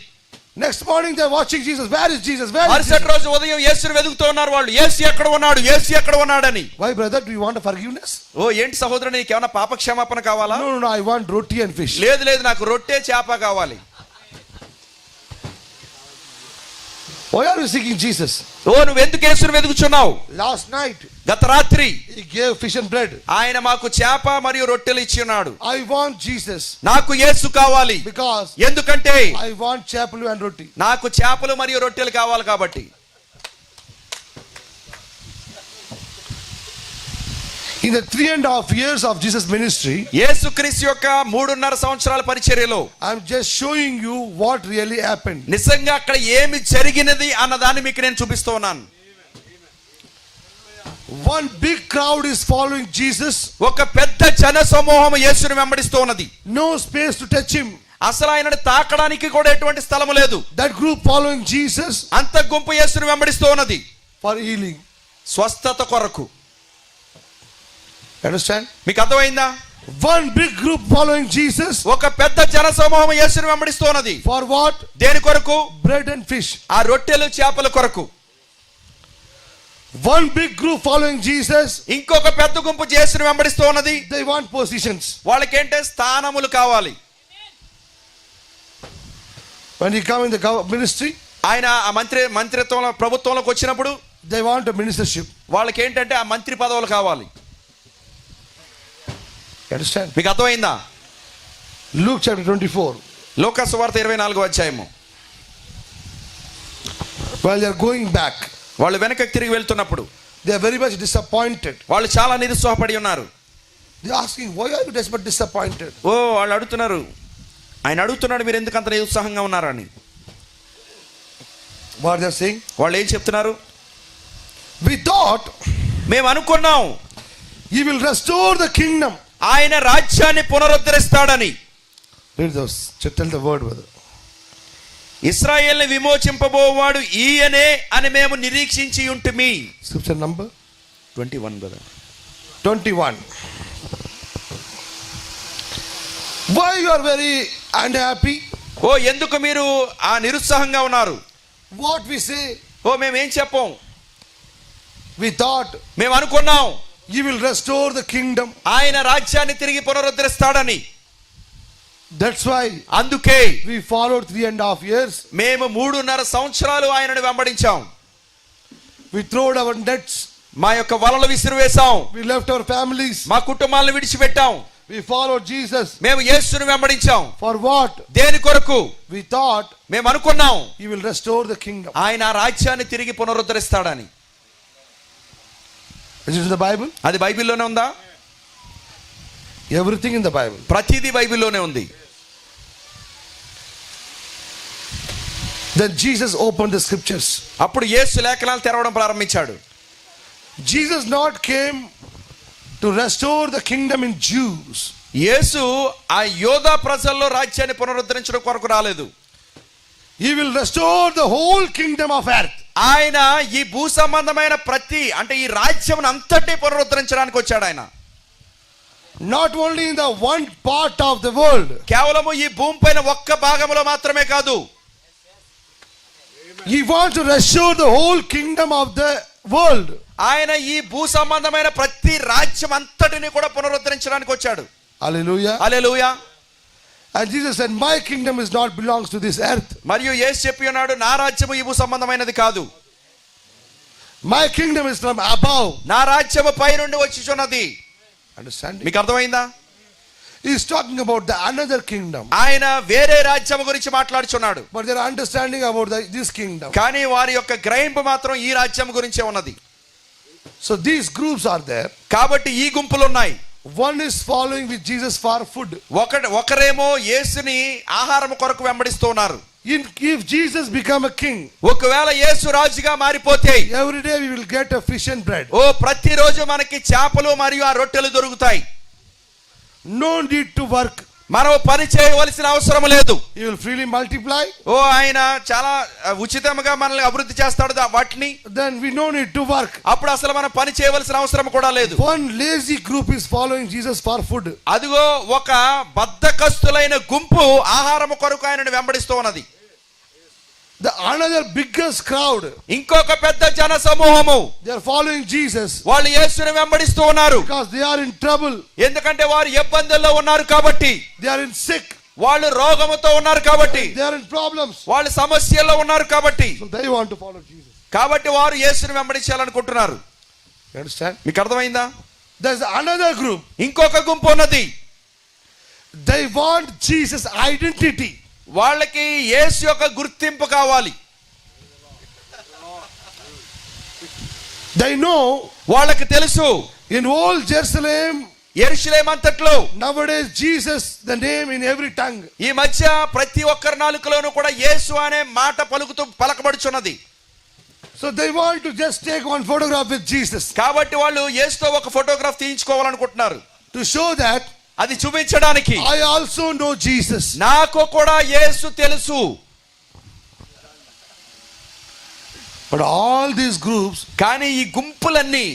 Next morning they are watching Jesus. Where is Jesus? Where is
మరుసటి
Jesus?
రోజు ఉదయం యేసుని వెతుకుతూ ఉన్నారు వాళ్ళు. యేసు ఎక్కడ ఉన్నాడు, యేసు ఎక్కడ ఉన్నాడని.
Why, brother, do you want a forgiveness?
ఓ ఏంటి సహోదరుడు, నీకు ఏమైనా పాప క్షమాపణ కావాలా?
No, I want roti and fish.
లేదు లేదు, నాకు రొట్టె చేప కావాలి.
Why are you seeking Jesus?
ఓ నువ్వు ఎందుకు యేసుని వెతుకుచున్నావు?
Last night
గత రాత్రి
he gave fish and bread.
ఆయన మాకు చేప మరియు రొట్టెలు ఇచ్చి ఉన్నాడు.
I want Jesus
నాకు యేసు కావాలి.
because
ఎందుకంటే
I want chapel and roti.
నాకు చేపలు మరియు రొట్టెలు కావాలి కాబట్టి.
In the 3.5 years of Jesus ministry,
యేసుక్రీస్తు యొక్క 3.5 సంవత్సరాల పరిచర్యలో
I'm just showing you what really happened.
నిజంగా అక్కడ ఏమి జరిగినది అన్నదాన్ని మీకు నేను చూపిస్తూ ఉన్నాను.
One big crowd is following Jesus.
ఒక పెద్ద జన సమూహం యేసుని వెంబడిస్తూ ఉన్నది.
No space to touch him.
అసలు ఆయనను తాకడానికి కూడా ఎటువంటి స్థలము లేదు.
That group following Jesus
అంత గుంపు యేసుని వెంబడిస్తూ ఉన్నది
for healing.
స్వస్థత కొరకు.
Understand?
మీకు అర్థమైందా?
One big group following Jesus
ఒక పెద్ద జన సమూహం యేసుని వెంబడిస్తూ ఉన్నది.
for what?
దేని కొరకు?
Bread and fish.
ఆ రొట్టెలు చేపల కొరకు.
One big group following Jesus,
ఇంకొక పెద్ద గుంపు యేసుని వెంబడిస్తూ ఉన్నది.
they want positions.
వాళ్ళకేంటే స్థానములు కావాలి.
When he come in the ministry,
ఆయన ఆ మంత్రిత్వంలో ప్రభుత్వంలోకి వచ్చినప్పుడు
they want a ministership.
వాళ్ళకేంటంటే ఆ మంత్రి పదవులు కావాలి.
You understand?
మీకు అర్థమైందా?
Luke chapter 24.
లూకా సువార్త 24వ అధ్యాయము.
While they are going back,
వాళ్ళు వెనకకి తిరిగి వెళ్తున్నప్పుడు
they are very much disappointed.
వాళ్ళు చాలా నిరుత్సాహపడి ఉన్నారు.
They are asking, why are you disappointed?
ఓ వాళ్ళు అడుగుతున్నారు, ఆయన అడుగుతున్నాడు మీరు ఎందుకు అంత నిరుత్సాహంగా ఉన్నారని.
What they are saying?
వాళ్ళు ఏం చెప్తున్నారు?
We thought
మేము అనుకున్నాం
he will restore the kingdom.
ఆయన రాజ్యాన్ని పునరుద్ధరిస్తాడని.
Read those. Tell the word, brother.
ఇశ్రాయేల్ని విమోచింపబోవాడు ఈయనే అని మేము నిరీక్షించి ఉంటిమి.
Scripture number
21 కదా.
21. Why you are very unhappy?
ఓ ఎందుకు మీరు ఆ నిరుత్సాహంగా ఉన్నారు?
What we say?
ఓ మేమేం చెప్పం.
We thought
మేము అనుకున్నాం
he will restore the kingdom.
ఆయన రాజ్యాన్ని తిరిగి పునరుద్ధరిస్తాడని.
That's why
అందుకే
we followed 3.5 years.
మేము 3.5 సంవత్సరాలు ఆయనను వెంబడించాం.
We throwed our nets.
మా యొక్క వలలు విసిరివేశాం.
We left our families.
మా కుటుంబాలను విడిచిపెట్టాం.
We followed Jesus.
మేము యేసును వెంబడించాం.
For what?
దేని కొరకు?
We thought
మేము అనుకున్నాం
he will restore the kingdom.
ఆయన ఆ రాజ్యాన్ని తిరిగి పునరుద్ధరిస్తాడని.
Is it in the Bible?
అది బైబిల్లోనే ఉందా?
Everything in the Bible.
ప్రతిదీ బైబిల్లోనే ఉంది.
Then Jesus opened the scriptures.
అప్పుడు యేసు లేఖనాలు తెరవడం ప్రారంభించాడు.
Jesus not came to restore the kingdom in Jews.
యేసు ఆ యోధా ప్రజల్లో రాజ్యాన్ని పునరుద్ధరించడం కొరకు రాలేదు.
He will restore the whole kingdom of earth.
ఆయన ఈ భూ సంబంధమైన ప్రతి అంటే ఈ రాజ్యం అంతటి పునరుద్ధరించడానికి వచ్చాడు ఆయన.
Not only in the one part of the world.
కేవలము ఈ భూమి పైన ఒక్క భాగంలో మాత్రమే కాదు.
He wants to restore the whole kingdom of the world.
ఆయన ఈ భూ సంబంధమైన ప్రతి రాజ్యం అంతటిని కూడా పునరుద్ధరించడానికి వచ్చాడు.
Hallelujah.
Hallelujah.
And Jesus said, my kingdom is not belongs to this earth.
మరియు యేసు చెప్పి ఉన్నాడు, నా రాజ్యము ఈ భూ సంబంధమైనది కాదు.
My kingdom is from above.
నా రాజ్యము పై నుండి వచ్చుచున్నది.
Understand?
మీకు అర్థమైందా?
He's talking about the another kingdom.
ఆయన వేరే రాజ్యం గురించి మాట్లాడుచున్నాడు.
But they're understanding about this kingdom.
కానీ వారి యొక్క గ్రహింపు మాత్రం ఈ రాజ్యం గురించే ఉన్నది.
So these groups are there.
కాబట్టి ఈ గుంపులు ఉన్నాయి.
One is following with Jesus for food.
ఒకరేమో యేసుని ఆహారం కొరకు వెంబడిస్తూ ఉన్నారు.
If Jesus become a king,
ఒకవేళ యేసు రాజుగా మారిపోతే
every day we will get a fish and bread.
ప్రతిరోజు మనకి చేపలు మరియు ఆ రొట్టెలు దొరుకుతాయి.
No need to work.
మనం పని చేయవలసిన అవసరం లేదు.
He will freely multiply.
ఆయన చాలా ఉచితంగా మనల్ని అభివృద్ధి చేస్తాడు వాటిని.
Then we no need to work.
అప్పుడు అసలు మనం పని చేయవలసిన అవసరం కూడా లేదు.
One lazy group is following Jesus for food.
అదిగో ఒక బద్ధకస్తులైన గుంపు ఆహారం కొరకు ఆయనను వెంబడిస్తూ ఉన్నది.
The another biggest crowd,
ఇంకొక పెద్ద జన సమూహము,
they are following Jesus.
వాళ్ళు యేసుని వెంబడిస్తూ ఉన్నారు.
Because they are in trouble.
ఎందుకంటే వారు ఇబ్బందుల్లో ఉన్నారు కాబట్టి.
They are in sick.
వాళ్ళు రోగముతో ఉన్నారు కాబట్టి.
They are in problems.
వాళ్ళు సమస్యల్లో ఉన్నారు కాబట్టి.
So they want to follow Jesus.
కాబట్టి వారు యేసుని వెంబడించాలనుకుంటున్నారు.
You understand?
మీకు అర్థమైందా?
There's another group.
ఇంకొక గుంపు ఉన్నది.
They want Jesus' identity.
వాళ్ళకి యేసు యొక్క గుర్తింపు కావాలి.
They know,
వాళ్ళకి తెలుసు,
in old Jerusalem,
యెరూషలేము అంతట్లో
nowadays Jesus, the name in every tongue.
ఈ మధ్య ప్రతి ఒక్కరి నాలుకలోనూ కూడా యేసు అనే మాట పలకబడుచున్నది.
So they want to just take one photograph with Jesus.
కాబట్టి వాళ్ళు యేసుతో ఒక ఫోటోగ్రాఫ్ తీయించుకోవాలనుకుంటున్నారు.
To show that
అది చూపించడానికి,
I also know Jesus.
నాకు కూడా యేసు తెలుసు.
But all these groups,
కానీ ఈ గుంపులన్నీ,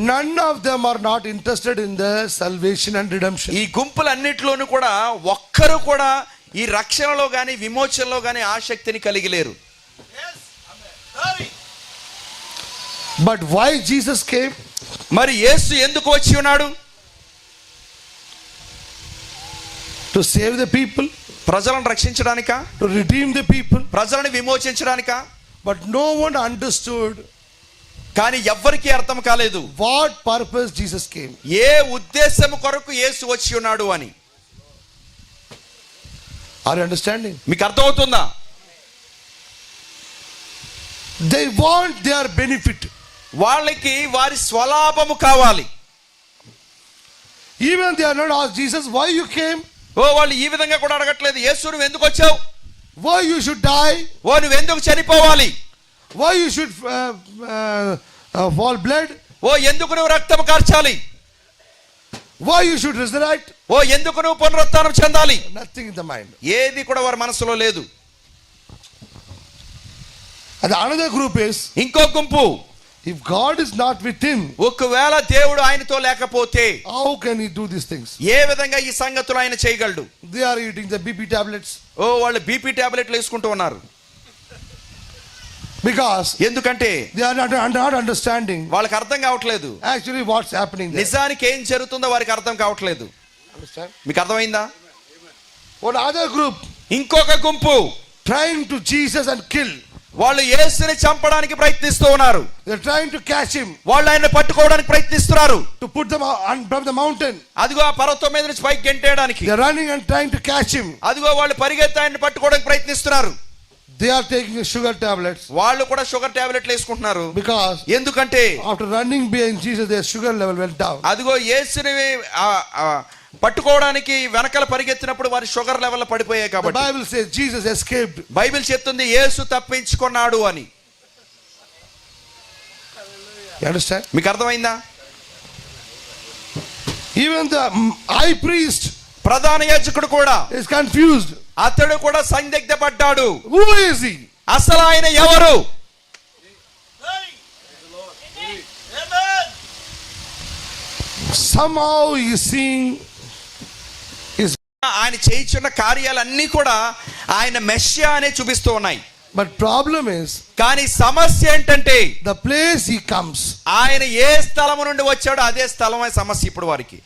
none of them are not interested in the salvation and redemption.
ఈ గుంపులన్నిటిలోనూ కూడా ఒక్కరు కూడా ఈ రక్షణలో గాని విమోచనలో గాని ఆసక్తిని కలిగి లేరు.
But why Jesus came?
మరి యేసు ఎందుకు వచ్చి ఉన్నాడు?
To save the people,
ప్రజలను రక్షించడానికా?
to redeem the people.
ప్రజలను విమోచించడానికా?
But no one understood
కానీ ఎవ్వరికీ అర్థం కాలేదు
what purpose Jesus came.
ఏ ఉద్దేశం కొరకు యేసు వచ్చి ఉన్నాడు అని.
Are you understanding?
మీకు అర్థమవుతుందా?
They want their benefit.
వాళ్ళకి వారి స్వలాభము కావాలి.
Even they are not asked Jesus, why you came?
వాళ్ళు ఈ విధంగా కూడా అడగట్లేదు, యేసు నువ్వు ఎందుకు వచ్చావు?
Why you should die?
నువ్వు ఎందుకు చనిపోవాలి?
Why you should fall blood?
ఎందుకు నువ్వు రక్తం కార్చాలి?
Why you should resurrect?
ఎందుకు నువ్వు పునరుత్థానం చెందాలి?
Nothing in the mind.
ఏది కూడా వారి మనసులో లేదు.
And the another group is,
ఇంకో గుంపు,
if God is not with him,
ఒకవేళ దేవుడు ఆయనతో లేకపోతే
how can he do these things?
ఏ విధంగా ఈ సంగతులు ఆయన చేయగలడు?
They are eating the BP tablets.
వాళ్ళు బీపీ టాబ్లెట్లు వేసుకుంటూ ఉన్నారు.
Because
ఎందుకంటే
they are not understanding
వాళ్ళకి అర్థం కావట్లేదు
actually what's happening there.
నిజానికి ఏం జరుగుతుందో వారికి అర్థం కావట్లేదు.
Understand?
మీకు అర్థమైందా?
One other group
ఇంకొక గుంపు
trying to Jesus and kill.
వాళ్ళు యేసుని చంపడానికి ప్రయత్నిస్తూ ఉన్నారు.
They're trying to catch him.
వాళ్ళు ఆయన పట్టుకోవడానికి ప్రయత్నిస్తున్నారు.
To put them from the mountain.
అదిగో ఆ పర్వతం మీద నుంచి పైకి గెంటేయడానికి.
They're running and trying to catch him.
అదిగో వాళ్ళు పరిగెత్తి ఆయన్ని పట్టుకోవడానికి ప్రయత్నిస్తున్నారు.
They are taking sugar tablets.
వాళ్ళు కూడా షుగర్ టాబ్లెట్లు వేసుకుంటున్నారు.
Because
ఎందుకంటే
after running behind Jesus, their sugar level went down.
అదిగో యేసుని పట్టుకోవడానికి వెనకాల పరిగెత్తినప్పుడు వారి షుగర్ లెవెల్ పడిపోయాయి
The
కాబట్టి.
Bible says Jesus escaped.
Bible చెప్తుంది యేసు తప్పించుకున్నాడు అని.
You understand?
మీకు అర్థమైందా?
Even the high priest
ప్రధాన యాజకుడు కూడా
is confused.
అతడు కూడా సందిగ్ధపడ్డాడు.
Who is he?
అసలు ఆయన ఎవరు?
somehow he is seeing his.
ఆయన చేయించున్న కార్యాలన్నీ కూడా ఆయన మెస్సియా అనే చూపిస్తూ ఉన్నాయి.
But problem is,
కానీ సమస్య ఏంటంటే
the place he comes,
ఆయన ఏ స్థలము నుండి వచ్చాడో అదే స్థలమే సమస్య ఇప్పుడు వారికి.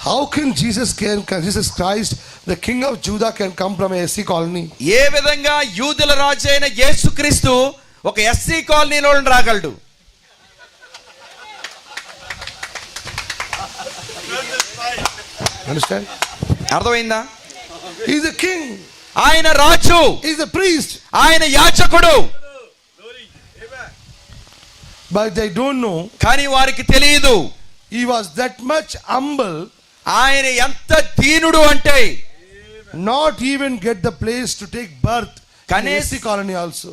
how can Jesus Christ, the King of Judah, can come from a SC colony?
ఏ విధంగా యూదుల రాజు అయిన యేసుక్రీస్తు ఒక ఎస్సీ కాలనీలో రాగలడు?
Understand?
అర్థమైందా?
He is a king.
ఆయన రాజు,
He is a priest.
ఆయన యాజకుడు.
But they don't know
కానీ వారికి తెలియదు
he was that much humble,
ఆయన ఎంత దీనుడు అంటే
not even get the place to take birth in
Kanes-
SC colony also.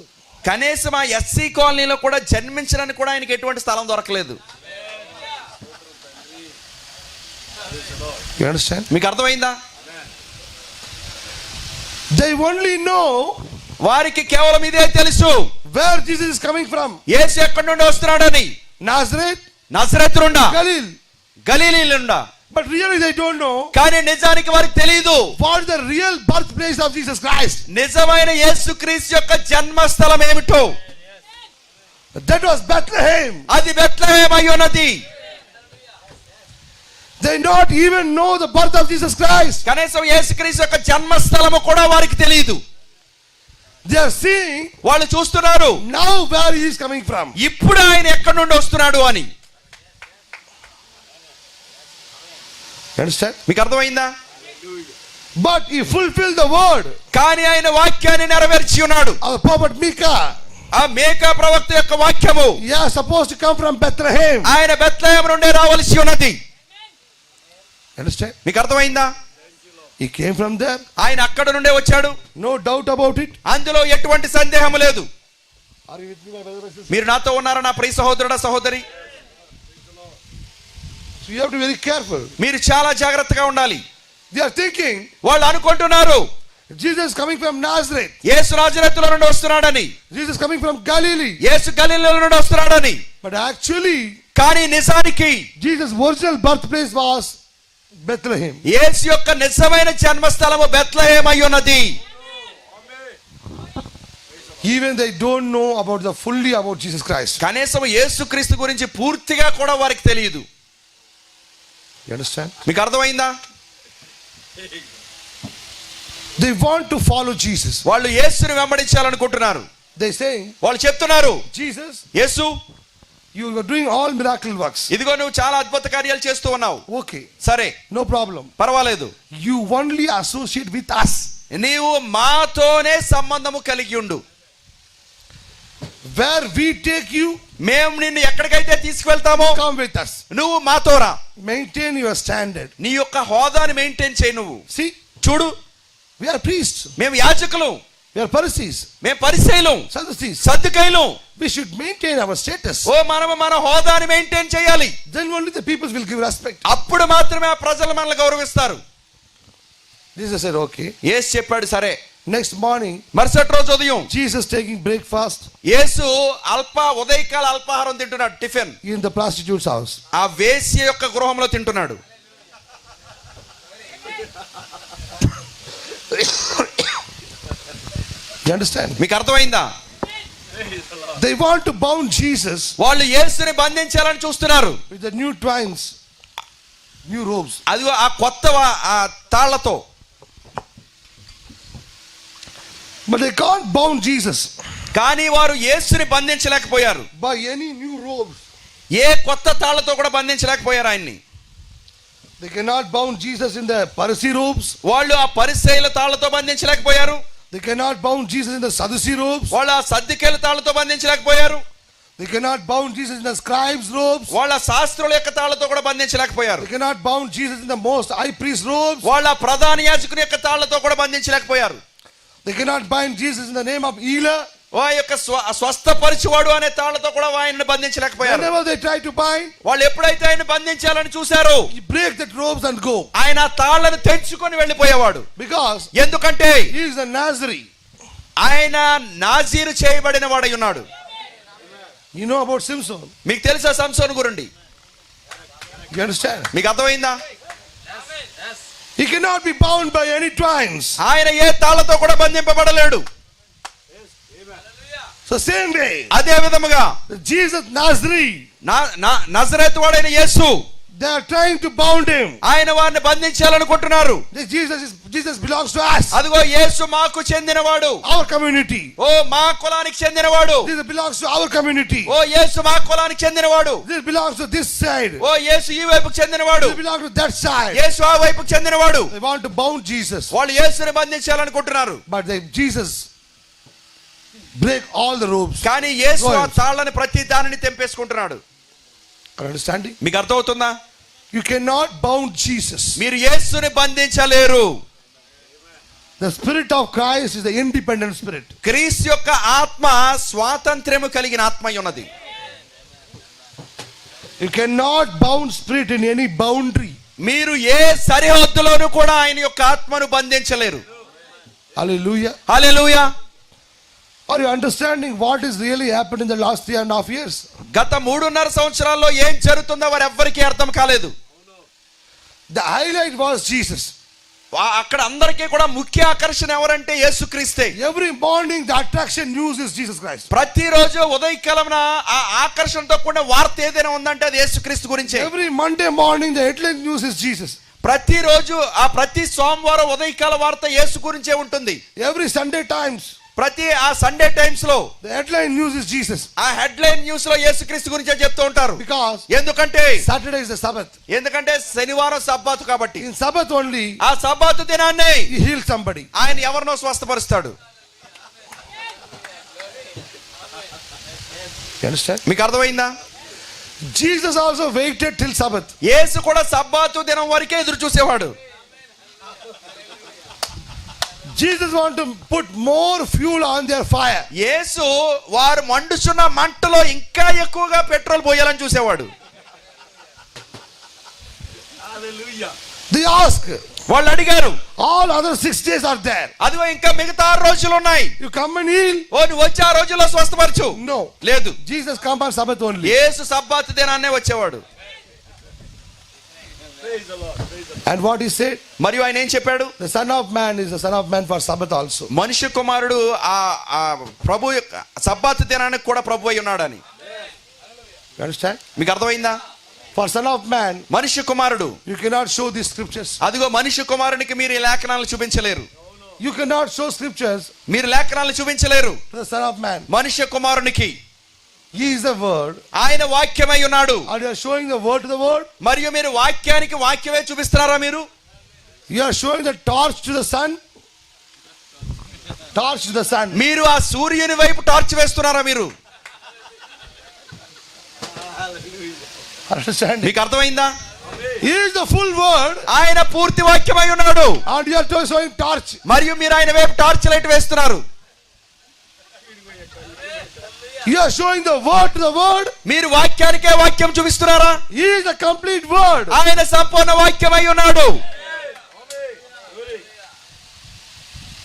కనీసం ఆ ఎస్సీ కాలనీలో కూడా జన్మించడానికి కూడా ఆయనకి ఎటువంటి స్థలం దొరకలేదు.
You understand?
మీకు అర్థమైందా?
They only know
వారికి కేవలం ఇదే తెలుసు,
where Jesus is coming from.
యేసు ఎక్కడి నుండి వస్తున్నాడని.
Nazareth,
Nazareth నుండా,
Galilee.
గలీలీ నుండా.
But really they don't know
కానీ నిజానికి వారికి తెలియదు
what is the real birthplace of Jesus Christ.
నిజమైన యేసుక్రీస్తు యొక్క జన్మస్థలం ఏమిటో.
That was Bethlehem.
అది బెత్లెహేం అయి ఉన్నది.
They not even know the birth of Jesus Christ.
కనీసం యేసుక్రీస్తు యొక్క జన్మస్థలము కూడా వారికి తెలియదు.
They are seeing
వాళ్ళు చూస్తున్నారు
now where he is coming from.
ఇప్పుడు ఆయన ఎక్కడి నుండి వస్తున్నాడు అని.
You understand?
మీకు అర్థమైందా?
But he fulfilled the word
కానీ ఆయన వాక్యాన్ని నెరవేర్చి ఉన్నాడు.
of the prophet Micah.
ఆ మేకా ప్రవక్త యొక్క వాక్యము
He is supposed to come from Bethlehem.
ఆయన బెత్లెహేం నుండే రావాల్సి ఉన్నది.
You understand?
మీకు అర్థమైందా?
He came from there.
ఆయన అక్కడ నుండే వచ్చాడు,
No doubt about it.
అందులో ఎటువంటి సందేహం లేదు.
Are you with me, my brother and sister?
మీరు నాతో ఉన్నారా నా ప్రియ సహోదరుడా సహోదరి?
So you have to be very careful.
మీరు చాలా జాగ్రత్తగా ఉండాలి.
They are thinking
వాళ్ళు అనుకుంటున్నారు
Jesus is coming from Nazareth.
యేసు నాజరేతుల నుండి వస్తున్నాడని,
Jesus is coming from Galilee.
యేసు గలిలయ నుండి వస్తున్నాడని.
But actually,
కానీ నిజానికి
Jesus' original birthplace was Bethlehem.
యేసు యొక్క నిజమైన జన్మస్థలము బెత్లెహేం అయి ఉన్నది.
Even they don't know about the fully about Jesus Christ.
కనీసం యేసుక్రీస్తు గురించి పూర్తిగా కూడా వారికి తెలియదు.
You understand?
మీకు అర్థమైందా?
They want to follow Jesus.
వాళ్ళు యేసుని వెంబడించాలనుకుంటున్నారు.
They say,
వాళ్ళు చెప్తున్నారు,
Jesus,
Yesu
you are doing all miracle works.
ఇదిగో నువ్వు చాలా అద్భుత కార్యాలు చేస్తూ ఉన్నావు.
Okay,
సరే,
no problem.
పర్వాలేదు.
You only associate with us.
నీవు మాతోనే సంబంధము కలిగి ఉండు.
Where we take you,
మేము నిన్ను ఎక్కడికైతే తీసుకువెళ్తామో
come with us.
నువ్వు మాతో రా.
Maintain your standard.
నీ యొక్క హోదాని మెయింటైన్ చేయి. నువ్వు
See,
చూడు,
we are priests.
మేము యాజకులు,
We are Pharisees.
మేము పరిసయ్యులం,
Sadducees.
సద్దుకయ్యులం.
We should maintain our status.
ఓ మనము మన హోదాని మెయింటైన్ చేయాలి.
Then only the people will give respect.
అప్పుడు మాత్రమే ఆ ప్రజలు మనల్ని గౌరవిస్తారు.
Jesus said, okay.
యేసు చెప్పాడు సరే.
Next morning,
మరుసటి రోజు ఉదయం
Jesus taking breakfast
యేసు ఉదయకాల అల్పాహారం తింటున్నాడు, tiffin.
in the prostitute's house.
ఆ వేశ్య యొక్క గృహంలో తింటున్నాడు.
You understand?
మీకు అర్థమైందా?
They want to bound Jesus
వాళ్ళు యేసుని బంధించాలని చూస్తున్నారు
with the new twines, new robes.
అది ఆ కొత్త ఆ తాళ్లతో.
But they can't bound Jesus
కానీ వారు యేసుని బంధించలేకపోయారు.
by any new robes.
ఏ కొత్త తాళ్లతో కూడా బంధించలేకపోయారు ఆయన్ని.
They cannot bound Jesus in the Pharisee robes.
వాళ్ళు ఆ పరిసయ్యుల తాళ్లతో బంధించలేకపోయారు.
They cannot bound Jesus in the Sadducee robes.
వాళ్ళు ఆ సద్దుకయ్యుల తాళ్లతో బంధించలేకపోయారు.
They cannot bound Jesus in the scribes robes.
వాళ్ళ శాస్త్రుల యొక్క తాళ్లతో కూడా బంధించలేకపోయారు.
They cannot bound Jesus in the most high priest robes.
వాళ్ళ ప్రధాన యాజకుని యొక్క తాళ్లతో కూడా బంధించలేకపోయారు.
They cannot bind Jesus in the name of Healer.
ఆ యొక్క స్వస్థపరిచేవాడు అనే తాళ్లతో కూడా ఆయన్ని బంధించలేకపోయారు.
Whenever they try to bind,
వాళ్ళు ఎప్పుడైతే ఆయన బంధించాలని చూశారో
he break that robes and go.
ఆయన ఆ తాళ్లను తెంచుకొని వెళ్ళిపోయేవాడు.
Because
ఎందుకంటే
he is a Nazarene.
ఆయన నాజీరు చేయబడిన వాడై ఉన్నాడు.
You know about Samson.
మీకు తెలుసా సంసోను గురించి?
You understand?
మీకు అర్థమైందా?
He cannot be bound by any twines.
ఆయన ఏ తాళ్లతో కూడా బంధింపబడలేడు.
So same way,
అదే విధముగా
Jesus Nazarene,
నజరేతు వాడైన యేసు,
they are trying to bound him.
ఆయన వారిని బంధించాలనుకుంటున్నారు.
Jesus belongs to us.
అదిగో యేసు మాకు చెందినవాడు,
Our community.
ఓ మా కులానికి చెందినవాడు,
Jesus belongs to our community.
ఓ యేసు మా కులానికి చెందినవాడు,
This belongs to this side.
ఓ యేసు ఈ వైపుకి చెందినవాడు,
This belongs to that side.
యేసు ఆ వైపుకి చెందినవాడు.
They want to bound Jesus,
వాళ్ళు యేసుని బంధించాలనుకుంటున్నారు.
but Jesus break all the ropes.
కానీ యేసు ఆ తాళ్ళని ప్రతి దానిని తెంపేసుకుంటున్నాడు.
Are you understanding?
మీకు అర్థమవుతుందా?
You cannot bound Jesus.
మీరు యేసుని బంధించలేరు.
The spirit of Christ is the independent spirit.
క్రీస్తు యొక్క ఆత్మ స్వాతంత్ర్యము కలిగిన ఆత్మ ఉన్నది.
You cannot bound spirit in any boundary.
మీరు ఏ సరిహద్దులోనూ కూడా ఆయన యొక్క ఆత్మను బంధించలేరు.
Hallelujah.
Hallelujah.
Are you understanding what is really happened in the last 3.5 years?
గత 3.5 సంవత్సరాల్లో ఏం జరుగుతుందో వారు ఎవ్వరికీ అర్థం కాలేదు.
The highlight was Jesus.
అక్కడ అందరికీ కూడా ముఖ్య ఆకర్షణ ఎవరంటే యేసుక్రీస్తే.
Every morning the attraction news is Jesus Christ.
ప్రతిరోజు ఉదయకాలమున ఆ ఆకర్షణతో కూడిన వార్త ఏదైనా ఉందంటే అది యేసుక్రీస్తు గురించే.
Every Monday morning the headline news is Jesus.
ప్రతిరోజు ప్రతి సోమవారం ఉదయకాల వార్త యేసు గురించే ఉంటుంది.
Every Sunday Times
ప్రతి ఆ సండే టైమ్స్ లో
the headline news is Jesus.
ఆ హెడ్లైన్ న్యూస్ లో యేసుక్రీస్తు గురించే చెప్తూ ఉంటారు.
Because
ఎందుకంటే
Saturday is the Sabbath.
ఎందుకంటే శనివారం సబ్బాతు కాబట్టి.
In Sabbath only
ఆ సబ్బాతు దినాన్ని
he heals somebody.
ఆయన ఎవరినో స్వస్థపరుస్తాడు.
You understand?
మీకు అర్థమైందా?
Jesus also waited till Sabbath.
యేసు కూడా సబ్బాతు దినం వరకే ఎదురు చూసేవాడు.
Jesus want to put more fuel on their fire.
యేసు వారు మండుచున్న మంటలో ఇంకా ఎక్కువగా పెట్రోల్ పోయాలని చూసేవాడు.
They ask,
వాళ్ళు అడిగారు,
all other 6 days are there.
అదిగో ఇంకా మిగతా 6 రోజులు ఉన్నాయి,
You come and heal.
ఓ నువ్వు వచ్చి ఆ రోజుల్లో స్వస్థపరచు.
No.
లేదు,
Jesus come on Sabbath only.
యేసు సబ్బాతు దినాన్నే వచ్చేవాడు.
And what he said?
మరియు ఆయన ఏం చెప్పాడు?
The Son of Man is the Son of Man for Sabbath also.
మనుష్య కుమారుడు ఆ ప్రభు సబ్బాతు దినానికి కూడా ప్రభు అయి ఉన్నాడని.
You understand?
మీకు అర్థమైందా?
For Son of Man,
మనుష్య కుమారుడు,
you cannot show these scriptures.
అదిగో మనుష్య కుమారునికి మీరు ఈ లేఖనాలను చూపించలేరు.
You cannot show scriptures
మీరు లేఖనాలను చూపించలేరు
to the Son of Man.
మనుష్య కుమారునికి.
He is the Word.
ఆయన వాక్యమై ఉన్నాడు.
And you are showing the Word to the Word.
మరియు మీరు వాక్యానికి వాక్యమే చూపిస్తున్నారా? మీరు
You are showing the torch to the sun. Torch to the sun.
మీరు ఆ సూర్యుని వైపు టార్చ్ వేస్తున్నారా? మీరు
Understand?
మీకు అర్థమైందా?
He is the full Word.
ఆయన పూర్తి వాక్యమై ఉన్నాడు.
And you are showing torch.
మరియు మీరు ఆయన వైపు టార్చ్ లైట్ వేస్తున్నారు.
You are showing the Word to the Word.
మీరు వాక్యానికే వాక్యం చూపిస్తున్నారా?
He is the complete Word.
ఆయన సంపూర్ణ వాక్యమై ఉన్నాడు.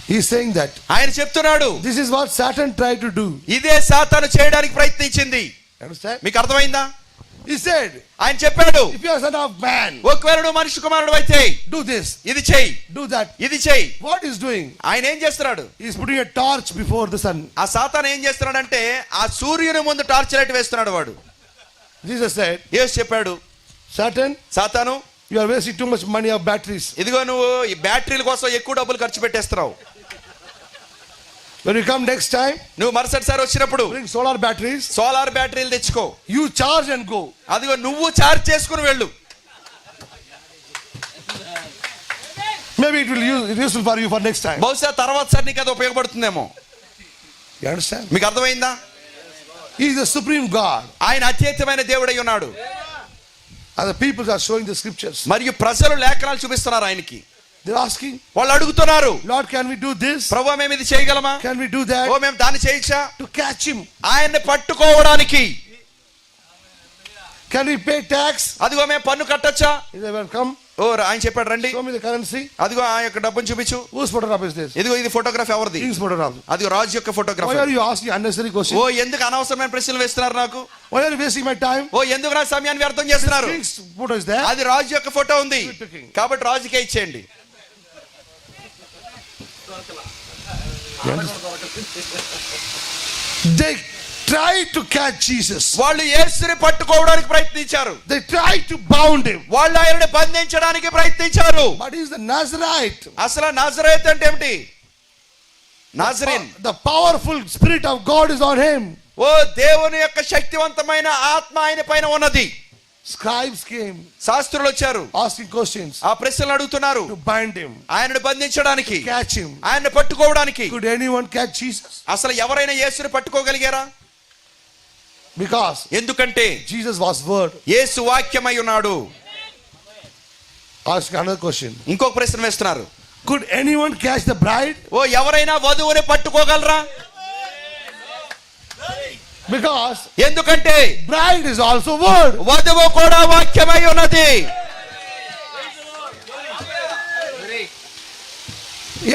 He is saying that.
ఆయన చెప్తున్నాడు,
This is what Satan tried to do.
ఇదే సాతాను చేయడానికి ప్రయత్నించింది.
Understand?
మీకు అర్థమైందా?
He said,
ఆయన చెప్పాడు,
if you are Son of Man,
ఒకవేళ నువ్వు మనిషి కుమారుడు అయితే
do this,
ఇది చెయ్యి,
do that.
ఇది చెయ్యి.
What he is doing?
ఆయన ఏం చేస్తున్నాడు?
He is putting a torch before the sun.
ఆ సాతాను ఏం చేస్తున్నాడంటే ఆ సూర్యుని ముందు టార్చ్ లైట్ వేస్తున్నాడు వాడు.
Jesus said,
యేసు చెప్పాడు,
Satan,
సాతాను,
you are wasting too much money of batteries.
ఇదిగో నువ్వు ఈ బ్యాటరీల కోసం ఎక్కువ డబ్బులు ఖర్చు పెట్టేస్తున్నావు.
When you come next time,
నువ్వు మరుసటిసారి వచ్చినప్పుడు
bring solar batteries.
సోలార్ బ్యాటరీలు తెచ్చుకో.
You charge and go.
అదిగో నువ్వు చార్జ్ చేసుకుని వెళ్ళు.
Maybe it will be useful for you for next time.
బహుశా తర్వాత సార్ నీకు అది ఉపయోగపడుతుందేమో.
You understand?
మీకు అర్థమైందా?
He is the supreme God.
ఆయన అత్యధికమైన దేవుడై ఉన్నాడు.
And the people are showing the scriptures.
మరియు ప్రజలు లేఖనాలు చూపిస్తున్నారు ఆయనకి.
They are asking,
వాళ్ళు అడుగుతున్నారు,
Lord, can we do this?
ప్రభువా మేము ఇది చేయగలమా?
Can we do
oh
that?
మేము దాన్ని చేయొచ్చా?
To catch him.
ఆయన్ని పట్టుకోవడానికి.
Can we pay tax?
అదిగో మేము పన్ను కట్టొచ్చా?
He said, well, come.
ఓ ఆయన చెప్పాడు రండి,
Show me the currency.
అదిగో ఆ యొక్క డబ్బుని చూపించు.
Whose photograph is this?
ఇదిగో ఇది ఫోటోగ్రాఫ్ ఎవరిది?
King's photograph.
అదిగో రాజు యొక్క photograph.
Why are you asking unnecessary
ఓ
questions?
ఎందుకు అనవసరమైన ప్రశ్నలు వేస్తున్నారు నాకు?
Why are you wasting my time?
ఓ ఎందుకు నా సమయాన్ని వ్యర్థం చేస్తున్నారు?
King's photo is there.
అది రాజు యొక్క ఫోటో ఉంది
Give it to king.
కాబట్టి రాజుకే ఇచ్చేయండి.
They tried to catch Jesus.
వాళ్ళు యేసుని పట్టుకోవడానికి ప్రయత్నించారు.
They tried to bound him.
వాళ్ళు ఆయనని బంధించడానికి ప్రయత్నించారు.
But he is the Nazarite.
అసలు నజరేత్ అంటే ఏమిటి? నాజరీన్.
The powerful spirit of God is on him.
ఓ దేవుని యొక్క శక్తివంతమైన ఆత్మ ఆయన పైన ఉన్నది.
Scribes came
శాస్త్రులు వచ్చారు,
asking questions
ఆ ప్రశ్నలు అడుగుతున్నారు.
to bind him,
ఆయనను బంధించడానికి,
catch him.
ఆయనను పట్టుకోవడానికి.
Could anyone catch Jesus?
అసలు ఎవరైనా యేసుని పట్టుకోగలిగారా?
Because
ఎందుకంటే
Jesus was word.
యేసు వాక్యమై ఉన్నాడు.
Ask another question.
ఇంకొక ప్రశ్న వేస్తున్నారు.
Could anyone catch the bride?
ఓ ఎవరైనా వధువుని పట్టుకోగలరా?
Because
ఎందుకంటే
bride is also word.
వధువు కూడా వాక్యమై ఉన్నది.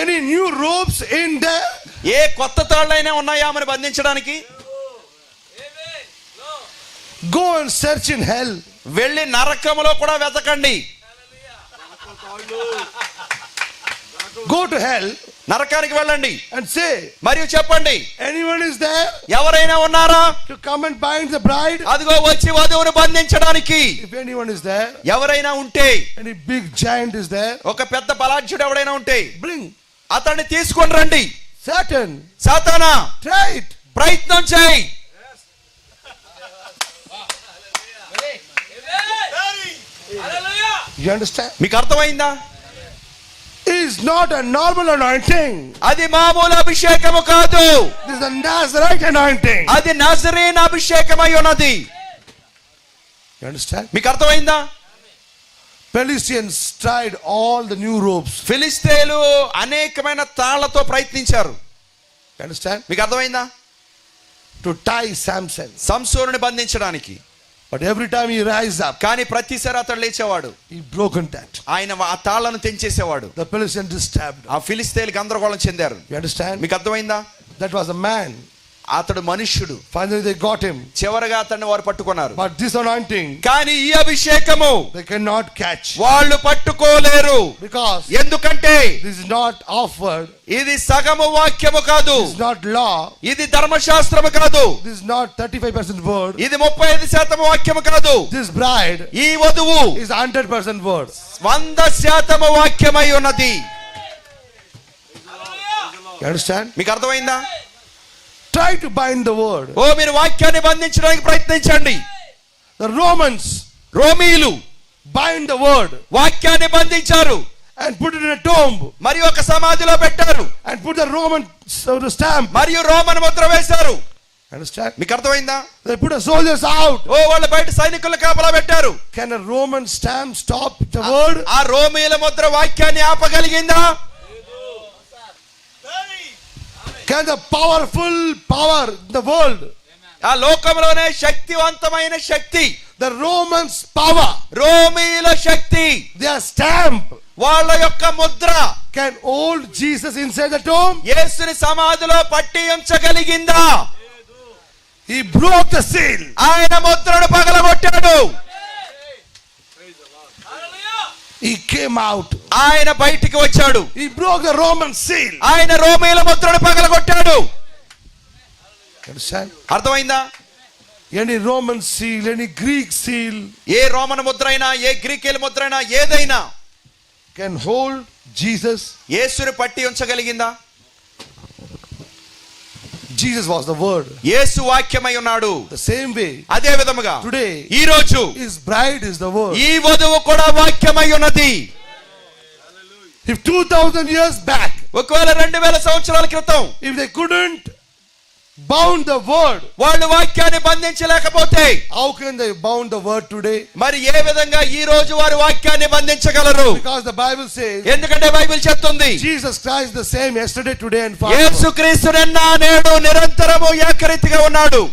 Any new ropes in there?
ఏ కొత్త తాళ్ళైనా ఉన్నాయా ఆమెను బంధించడానికి?
Go and search in hell.
వెళ్ళి నరకములో కూడా వెతకండి.
Go to hell
నరకానికి వెళ్ళండి
and say,
మరియు చెప్పండి,
anyone is there
ఎవరైనా ఉన్నారా
to come and bind the bride?
అదిగో వచ్చి వధువును బంధించడానికి?
If anyone is there,
ఎవరైనా ఉంటే,
any big giant is there,
ఒక పెద్ద బలాఢ్యుడు ఎవడైనా ఉంటే
bring.
అతన్ని తీసుకొని రండి.
Satan,
సాతానా
try it.
ప్రయత్నం చేయి.
You understand?
మీకు అర్థమైందా?
It is not a normal anointing.
అది మామూలు అభిషేకము కాదు,
This is a Nazarite anointing.
అది నజరేన్ అభిషేకమై ఉన్నది.
You understand?
మీకు అర్థమైందా?
Philistines tried all the new ropes.
ఫిలిస్తీయులు అనేకమైన తాళ్లతో ప్రయత్నించారు.
You understand?
మీకు అర్థమైందా?
To tie Samson.
సంసోనుని బంధించడానికి.
But every time he rise up,
కానీ ప్రతిసారి అతడు లేచేవాడు,
he broken that.
ఆయన ఆ తాళ్లను తెంచేసేవాడు.
The Philistines disturbed.
ఆ ఫిలిస్తీయులు గందరగోళం చెందారు.
You understand?
మీకు అర్థమైందా?
That was a man.
అతడు మనుష్యుడు.
Finally they got him.
చివరగా అతన్ని వారు పట్టుకున్నారు.
But this anointing,
కానీ ఈ అభిషేకము
they cannot catch.
వాళ్ళు పట్టుకోలేరు.
Because
ఎందుకంటే
this is not offered.
ఇది సగము వాక్యము కాదు,
This is not law.
ఇది ధర్మశాస్త్రము కాదు,
This is not 35% word.
ఇది 35% వాక్యము కాదు.
This bride
ఈ వధువు
is 100% word.
100% వాక్యమై ఉన్నది.
You understand?
మీకు అర్థమైందా?
Try to bind the word.
ఓ మీరు వాక్యాన్ని బంధించడానికి ప్రయత్నించండి.
The Romans
రోమీయులు
bind the word
వాక్యాన్ని బంధించారు,
and put it in a tomb
మరియు ఒక సమాధిలో పెట్టారు,
and put the Roman stamp.
మరియు రోమన్ ముద్ర వేశారు.
Understand?
మీకు అర్థమైందా?
They put the soldiers out.
ఓ వాళ్ళ బయట సైనికులు కాపలా పెట్టారు.
Can a Roman stamp stop the word?
ఆ రోమీయుల ముద్ర వాక్యాన్ని ఆపగలిగిందా?
Can the powerful power in the world,
ఆ లోకంలోనే శక్తివంతమైన శక్తి,
the Romans power,
రోమీయుల Shakti,
their stamp,
వాళ్ళ యొక్క Mudra
can hold Jesus inside the tomb?
యేసుని సమాధిలో పట్టి ఉంచగలిగిందా?
He broke the seal.
ఆయన ముద్రను పగలగొట్టాడు.
He came out.
ఆయన బయటికి వచ్చాడు.
He broke the Roman seal.
ఆయన రోమీయుల ముద్రను పగలగొట్టాడు.
Understand?
అర్థమైందా?
Any Roman seal, any Greek seal
ఏ రోమన్ ముద్ర అయినా, ఏ గ్రీకుల ముద్ర అయినా, ఏదైనా
can hold Jesus.
యేసుని పట్టి ఉంచగలిగిందా?
Jesus was the word.
యేసు వాక్యమై ఉన్నాడు.
The same way
అదే విధముగా
today
ఈ రోజు
his bride is the word.
ఈ వధువు కూడా వాక్యమై ఉన్నది.
If 2000 years back,
ఒకవేళ 2000 సంవత్సరాల క్రితం
if they couldn't bound the word,
వాళ్ళు వాక్యాన్ని బంధించలేకపోతే
how can they bound the word today?
మరి ఏ విధంగా ఈ రోజు వారు వాక్యాన్ని బంధించగలరు?
Because the Bible says
ఎందుకంటే బైబిల్ చెప్తుంది,
Jesus Christ the same yesterday, today and forever.
యేసుక్రీస్తు నిన్న నేడు నిరంతరము ఏకరీతిగా ఉన్నాడు.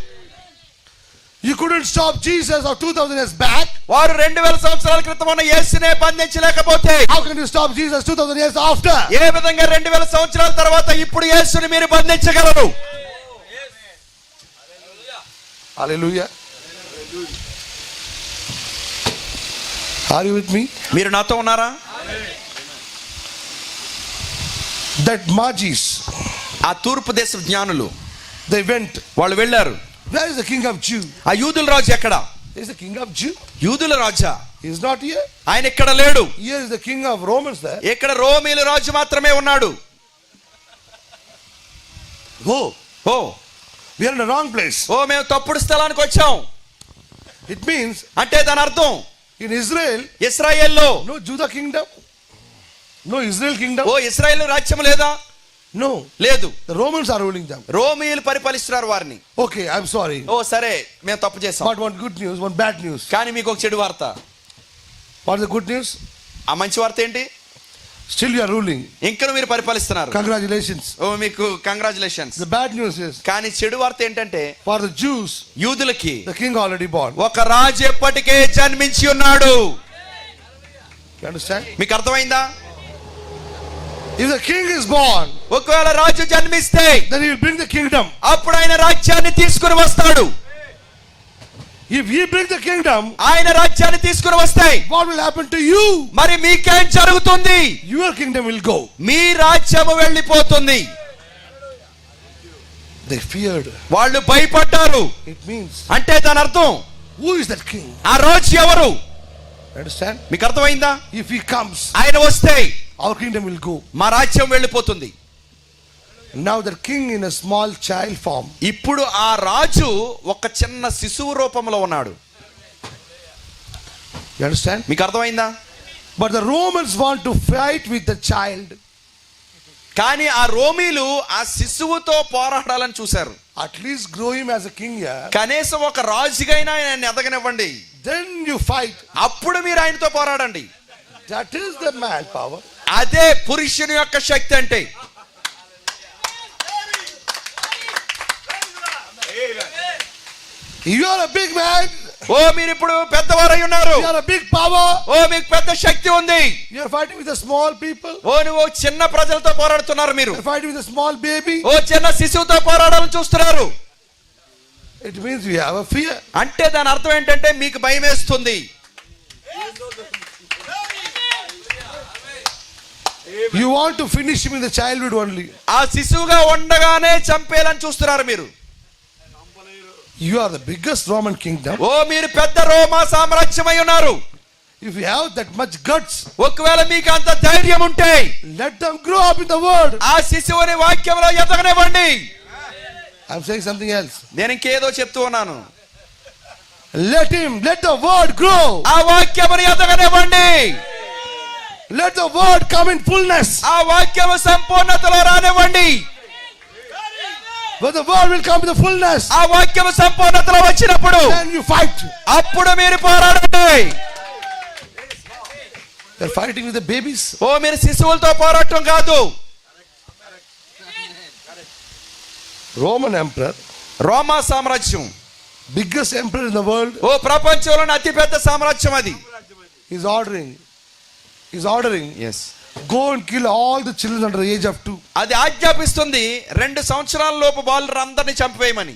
You couldn't stop Jesus of 2000 years back.
వారు 2000 సంవత్సరాల క్రితం ఉన్న యేసునే బంధించలేకపోతే
How can you stop Jesus 2000 years after?
ఏ విధంగా 2000 సంవత్సరాల తర్వాత ఇప్పుడు యేసుని మీరు బంధించగలరు?
Hallelujah. Are you with me?
మీరు నాతో ఉన్నారా?
That Magis,
ఆ తూర్పు దేశ జ్ఞానులు
they went.
వాళ్ళు వెళ్ళారు.
Where is the king of Jew?
ఆ యూదుల రాజు ఎక్కడ?
Is the king of Jew?
యూదుల రాజా?
He is not here.
ఆయన ఇక్కడ లేడు.
Here is the king of Romans there.
ఇక్కడ రోమీల రాజు మాత్రమే ఉన్నాడు.
Oh,
oh
we are in the wrong place.
ఓ మేము తప్పుడు స్థలానికి వచ్చాం.
It means
అంటే దాని అర్థం
in Israel,
ఇశ్రాయేల్లో
no Judah kingdom, no Israel kingdom.
ఓ ఇశ్రాయేలు రాజ్యం లేదా?
No,
లేదు.
the Romans are ruling them.
రోమీయులు పరిపాలిస్తున్నారు వారిని.
Okay, I'm sorry.
ఓ సరే మేము తప్పు చేసాం.
But one good news, one bad news.
కానీ మీకు ఒక చెడు వార్త.
What is the good news?
ఆ మంచి వార్త ఏంటి?
Still you are ruling.
ఇంకా మీరు పరిపాలిస్తున్నారు.
Congratulations.
ఓ మీకు congratulations.
The bad news is
కానీ చెడు వార్త ఏంటంటే
for the Jews,
యూదులకి
the king already born.
ఒక రాజు ఎప్పటికే జన్మించి ఉన్నాడు.
You understand?
మీకు అర్థమైందా?
If the king is born,
ఒకవేళ రాజు జన్మిస్తే
then he will bring the kingdom.
అప్పుడు ఆయన రాజ్యాన్ని తీసుకుని వస్తాడు.
If he brings the kingdom,
ఆయన రాజ్యాన్ని తీసుకుని వస్తే
what will happen to you?
మరి మీకేం జరుగుతుంది?
Your kingdom will go.
మీ రాజ్యము వెళ్ళిపోతుంది.
They feared.
వాళ్ళు భయపడ్డారు.
It means,
అంటే దాని అర్థం
who is that king?
ఆ రాజు ఎవరు?
Understand?
మీకు అర్థమైందా?
If he comes,
ఆయన వస్తే
our kingdom will go.
మా రాజ్యం వెళ్ళిపోతుంది.
Now the king in a small child form.
ఇప్పుడు ఆ రాజు ఒక చిన్న శిశువు రూపంలో ఉన్నాడు.
You understand?
మీకు అర్థమైందా?
But the Romans want to fight with the child.
కానీ ఆ రోమీలు ఆ శిశువుతో పోరాడాలని చూశారు.
At least grow him as a king here.
కనీసం ఒక రాజుగైనా ఆయన ఎదగనివ్వండి.
Then you fight.
అప్పుడు మీరు ఆయనతో పోరాడండి.
That is the man power.
అదే పురుషుని యొక్క శక్తి అంటే.
You are a big man.
ఓ మీరు ఇప్పుడు పెద్దవారై ఉన్నారు.
You are a big power.
ఓ మీకు పెద్ద శక్తి ఉంది.
You are fighting with the small people.
ఓ నువ్వు చిన్న ప్రజలతో పోరాడుతున్నారు మీరు.
You are fighting with a small baby.
ఓ చిన్న శిశువుతో పోరాడాలని చూస్తున్నారు.
It means you have a fear.
అంటే దాని అర్థం ఏంటంటే మీకు భయం వేస్తుంది.
You want to finish him in the childhood only.
ఆ శిశువుగా ఉండగానే చంపేయాలని చూస్తున్నారు మీరు.
You are the biggest Roman kingdom.
ఓ మీరు పెద్ద రోమా సామ్రాజ్యమై ఉన్నారు.
If you have that much guts,
ఒకవేళ మీకు అంత ధైర్యం ఉంటే
let them grow up in the word.
ఆ శిశువుని వాక్యంలో ఎదగనివ్వండి.
I'm saying something else.
నేను ఇంకేదో చెప్తూ ఉన్నాను.
Let the word grow.
ఆ వాక్యముని ఎదగనివ్వండి.
Let the word come in fullness.
ఆ వాక్యము సంపూర్ణతలో రానివ్వండి.
When the word will come in the fullness,
ఆ వాక్యము సంపూర్ణతలో వచ్చినప్పుడు
then you fight.
అప్పుడు మీరు పోరాడండి.
They're fighting with the babies.
ఓ మీరు శిశువులతో పోరాటం కాదు.
Roman emperor,
రోమా సామ్రాజ్యం
biggest emperor in the world,
ఓ ప్రపంచంలోని అతిపెద్ద సామ్రాజ్యం అది.
is ordering,
yes,
go and kill all the children under the age of 2.
అది ఆజ్ఞాపిస్తుంది 2 సంవత్సరాల లోపు బాలురందరినీ చంపేయమని.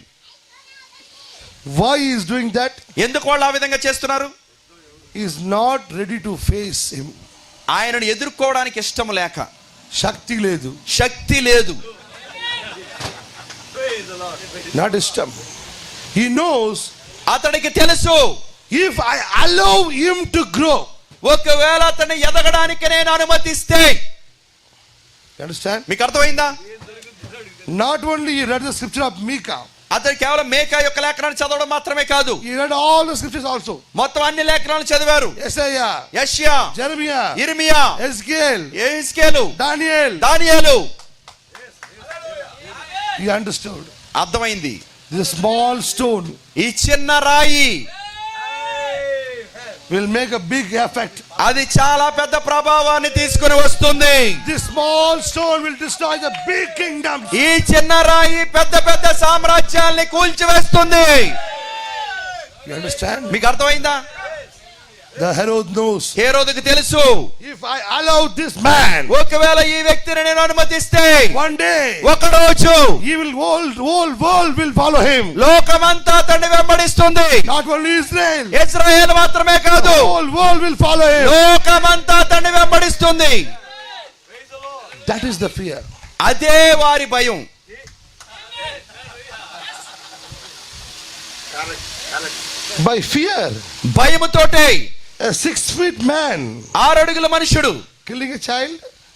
Why he is doing that?
ఎందుకు వాళ్ళు ఆ విధంగా చేస్తున్నారు?
He is not ready to face him.
ఆయనను ఎదుర్కోవడానికి ఇష్టం లేక.
శక్తి లేదు.
శక్తి లేదు.
Not ishtam. He knows,
అతడికి తెలుసు
if I allow him to grow.
ఒకవేళ అతన్ని ఎదగడానికి నేను అనుమతిస్తే.
You understand?
మీకు అర్థమైందా?
Not only he read the scripture of Micah,
అతడు కేవలం మేకా యొక్క లేఖనాన్ని చదవడం మాత్రమే కాదు,
he read all the scriptures also.
మొత్తం అన్ని లేఖనాలను చదివారు.
Isaiah,
యెషయా,
Jeremiah,
ఇర్మియా,
Ezekiel,
యెహెజ్కేలు,
Daniel.
దానియేలు.
He understood.
అర్థమైంది.
The small stone
ఈ చిన్న రాయి
will make a big effect.
అది చాలా పెద్ద ప్రభావాన్ని తీసుకుని వస్తుంది.
This small stone will destroy the big kingdoms.
ఈ చిన్న రాయి పెద్ద పెద్ద సామ్రాజ్యాల్ని కూల్చివేస్తుంది.
You understand?
మీకు అర్థమైందా?
The Herod knows.
హేరోదుకు తెలుసు,
If I allow this man,
ఒకవేళ ఈ వ్యక్తిని నేను అనుమతిస్తే
one day,
ఒక రోజు
he will whole world will follow him.
లోకమంతా అతన్ని వెంబడిస్తుంది.
Not only Israel.
ఇశ్రాయేలు మాత్రమే
The
కాదు,
whole world will follow him.
లోకమంతా అతన్ని వెంబడిస్తుంది.
That is the fear.
అదే వారి భయం.
By fear,
భయముతోటే
a 6 feet man
6 అడుగుల మనుషుడు
killing a child.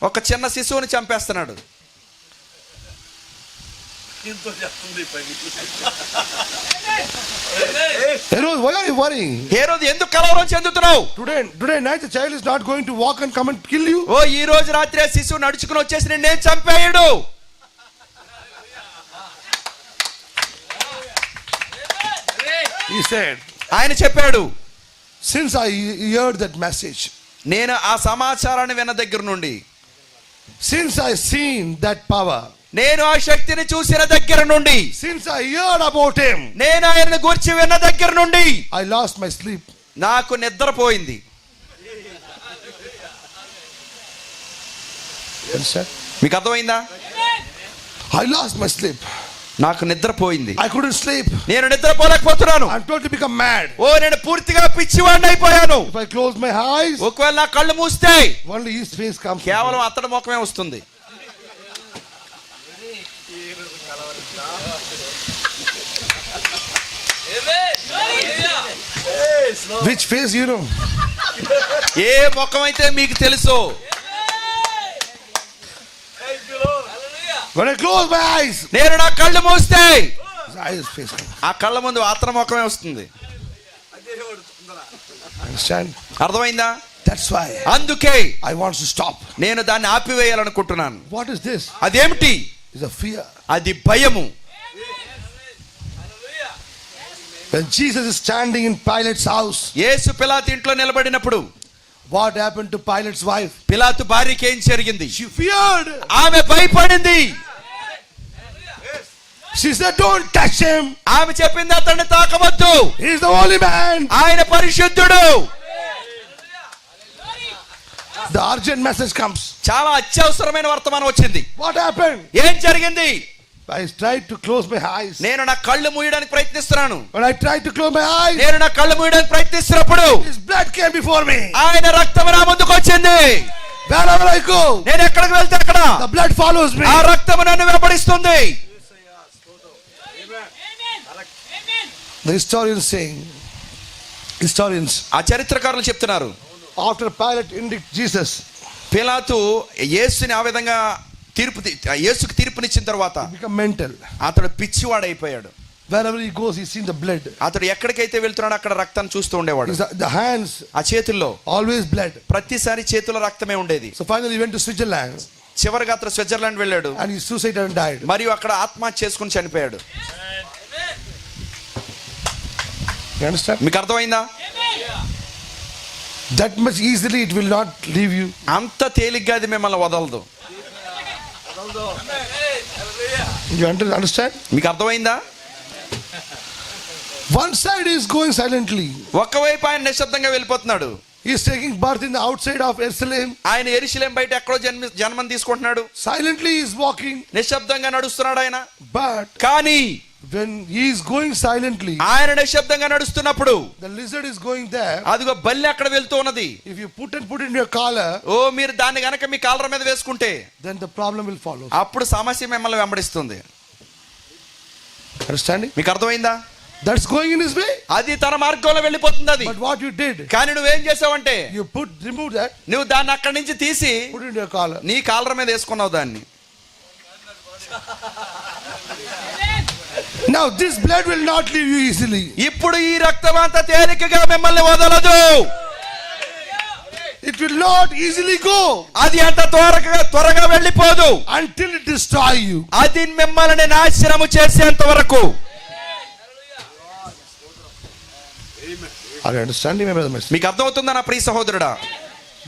ఒక చిన్న శిశువుని చంపేస్తున్నాడు.
Herod, why are you worrying?
హేరోదు ఎందుకు కలవరం చెందుతున్నావు?
Today night the child is not going to walk and come and kill you.
ఓ ఈ రోజు రాత్రి ఆ శిశువు నడుచుకుని వచ్చేసి నేను చంపేయడు.
He said,
ఆయన చెప్పాడు,
since I heard that message,
నేను ఆ సమాచారాన్ని విన్న దగ్గర నుండి,
since I seen that power,
నేను ఆ శక్తిని చూసిన దగ్గర నుండి,
since I heard about him,
నేను ఆయనను గూర్చి విన్న దగ్గర నుండి
I lost my sleep.
నాకు నిద్రపోయింది.
Understand?
మీకు అర్థమైందా?
I lost my sleep.
నాకు నిద్రపోయింది.
I couldn't sleep.
నేను నిద్రపోలేకపోతున్నాను.
I'm told to become mad.
ఓ నేను పూర్తిగా పిచ్చివాడిని అయిపోయాను.
If I close my eyes,
ఒకవేళ నా కళ్ళు మూస్తే
only his face comes.
కేవలం అతడి ముఖమే వస్తుంది.
Which face you know?
ఏ ముఖం అయితే మీకు తెలుసో.
When I close my eyes,
నేను నా కళ్ళు మూస్తే
his eyes face comes.
ఆ కళ్ళ ముందు అతని ముఖమే వస్తుంది.
Understand?
అర్థమైందా?
That's why
అందుకే
I want to stop.
నేను దాన్ని ఆపివేయాలనుకుంటున్నాను.
What is this?
అదేమిటి?
It's a fear.
అది భయము.
When Jesus is standing in Pilate's house,
యేసు పిలాతు ఇంట్లో నిలబడినప్పుడు
what happened to Pilate's wife?
పిలాతు భార్యకి ఏం జరిగింది?
She feared.
ఆమె భయపడింది.
She said, "Don't touch him.
ఆమె చెప్పింది అతన్ని తాకవద్దు,
He's the holy man."
ఆయన పరిశుద్ధుడు.
The urgent message comes.
చాలా అత్యవసరమైన వర్తమానం వచ్చింది.
What happened?
ఏం జరిగింది?
I tried to close my eyes.
నేను నా కళ్ళు మూయడానికి ప్రయత్నిస్తున్నాను.
When I tried to close my eyes,
నేను నా కళ్ళు మూయడానికి ప్రయత్నిస్తున్నప్పుడు
his blood came before me.
ఆయన రక్తం నా ముందుకు వచ్చింది.
Wherever I go,
నేను ఎక్కడికి వెళ్తే అక్కడ
the blood follows me.
ఆ రక్తం నన్ను వెంబడిస్తుంది.
The historians,
ఆ చరిత్రకారులు చెప్తున్నారు,
after Pilate indicted Jesus,
పిలాతు యేసుని ఆ విధంగా యేసుకు తీర్పునిచ్చిన తర్వాత
become mental.
అతడు పిచ్చివాడైపోయాడు.
Wherever he goes, he's seen the blood.
అతడు ఎక్కడికైతే వెళ్తున్నాడో అక్కడ రక్తాన్ని చూస్తూ ఉండేవాడు.
The hands,
ఆ చేతుల్లో
always blood.
ప్రతిసారి చేతుల్లో రక్తమే ఉండేది.
So finally he went to Switzerland
చివరిగా అతను స్విట్జర్లాండ్ వెళ్ళాడు.
and he suicided and died.
మరియు అక్కడ ఆత్మహత్య చేసుకుని చనిపోయాడు.
You understand?
మీకు అర్థమైందా?
That much easily it will not leave you.
అంత తేలిగ్గా అది మిమ్మల్ని వదలదు.
You understand?
మీకు అర్థమైందా?
One side is going silently.
ఒకవైపు ఆయన నిశ్శబ్దంగా వెళ్ళిపోతున్నాడు.
He is taking birth in the outside of Jerusalem.
ఆయన యెరూషలేం బయట ఎక్కడో జన్మం తీసుకుంటున్నాడు.
Silently he is walking.
నిశ్శబ్దంగా నడుస్తున్నాడు ఆయన.
But
కానీ
when he is going silently,
ఆయన నిశ్శబ్దంగా నడుస్తున్నప్పుడు
the lizard is going there.
అదిగో బల్లి అక్కడ వెళ్తూ ఉన్నది.
If you put in your collar,
ఓ మీరు దాన్ని గనక మీ కాలర్ మీద వేసుకుంటే
then the problem will follow.
అప్పుడు సమస్య మిమ్మల్ని వెంబడిస్తుంది.
Understanding?
మీకు అర్థమైందా?
That's going in his way.
అది తన మార్గంలో వెళ్ళిపోతుంది అది.
But what you did,
కానీ నువ్వేం చేసావంటే
you remove that,
నువ్వు దాన్ని అక్కడి నుంచి తీసి
put it in your collar.
నీ కాలర్ మీద వేసుకున్నావు దాన్ని.
Now this blood will not leave you easily.
ఇప్పుడు ఈ రక్తం అంత తేలికగా మిమ్మల్ని వదలదు.
It will not easily go
అది అంత త్వరగా వెళ్ళిపోదు
until it destroy you.
అది మిమ్మల్ని నాశనము చేసేంత వరకు.
Are you understanding, my brother?
మీకు అర్థమవుతుందా నా ప్రియ సహోదరుడా?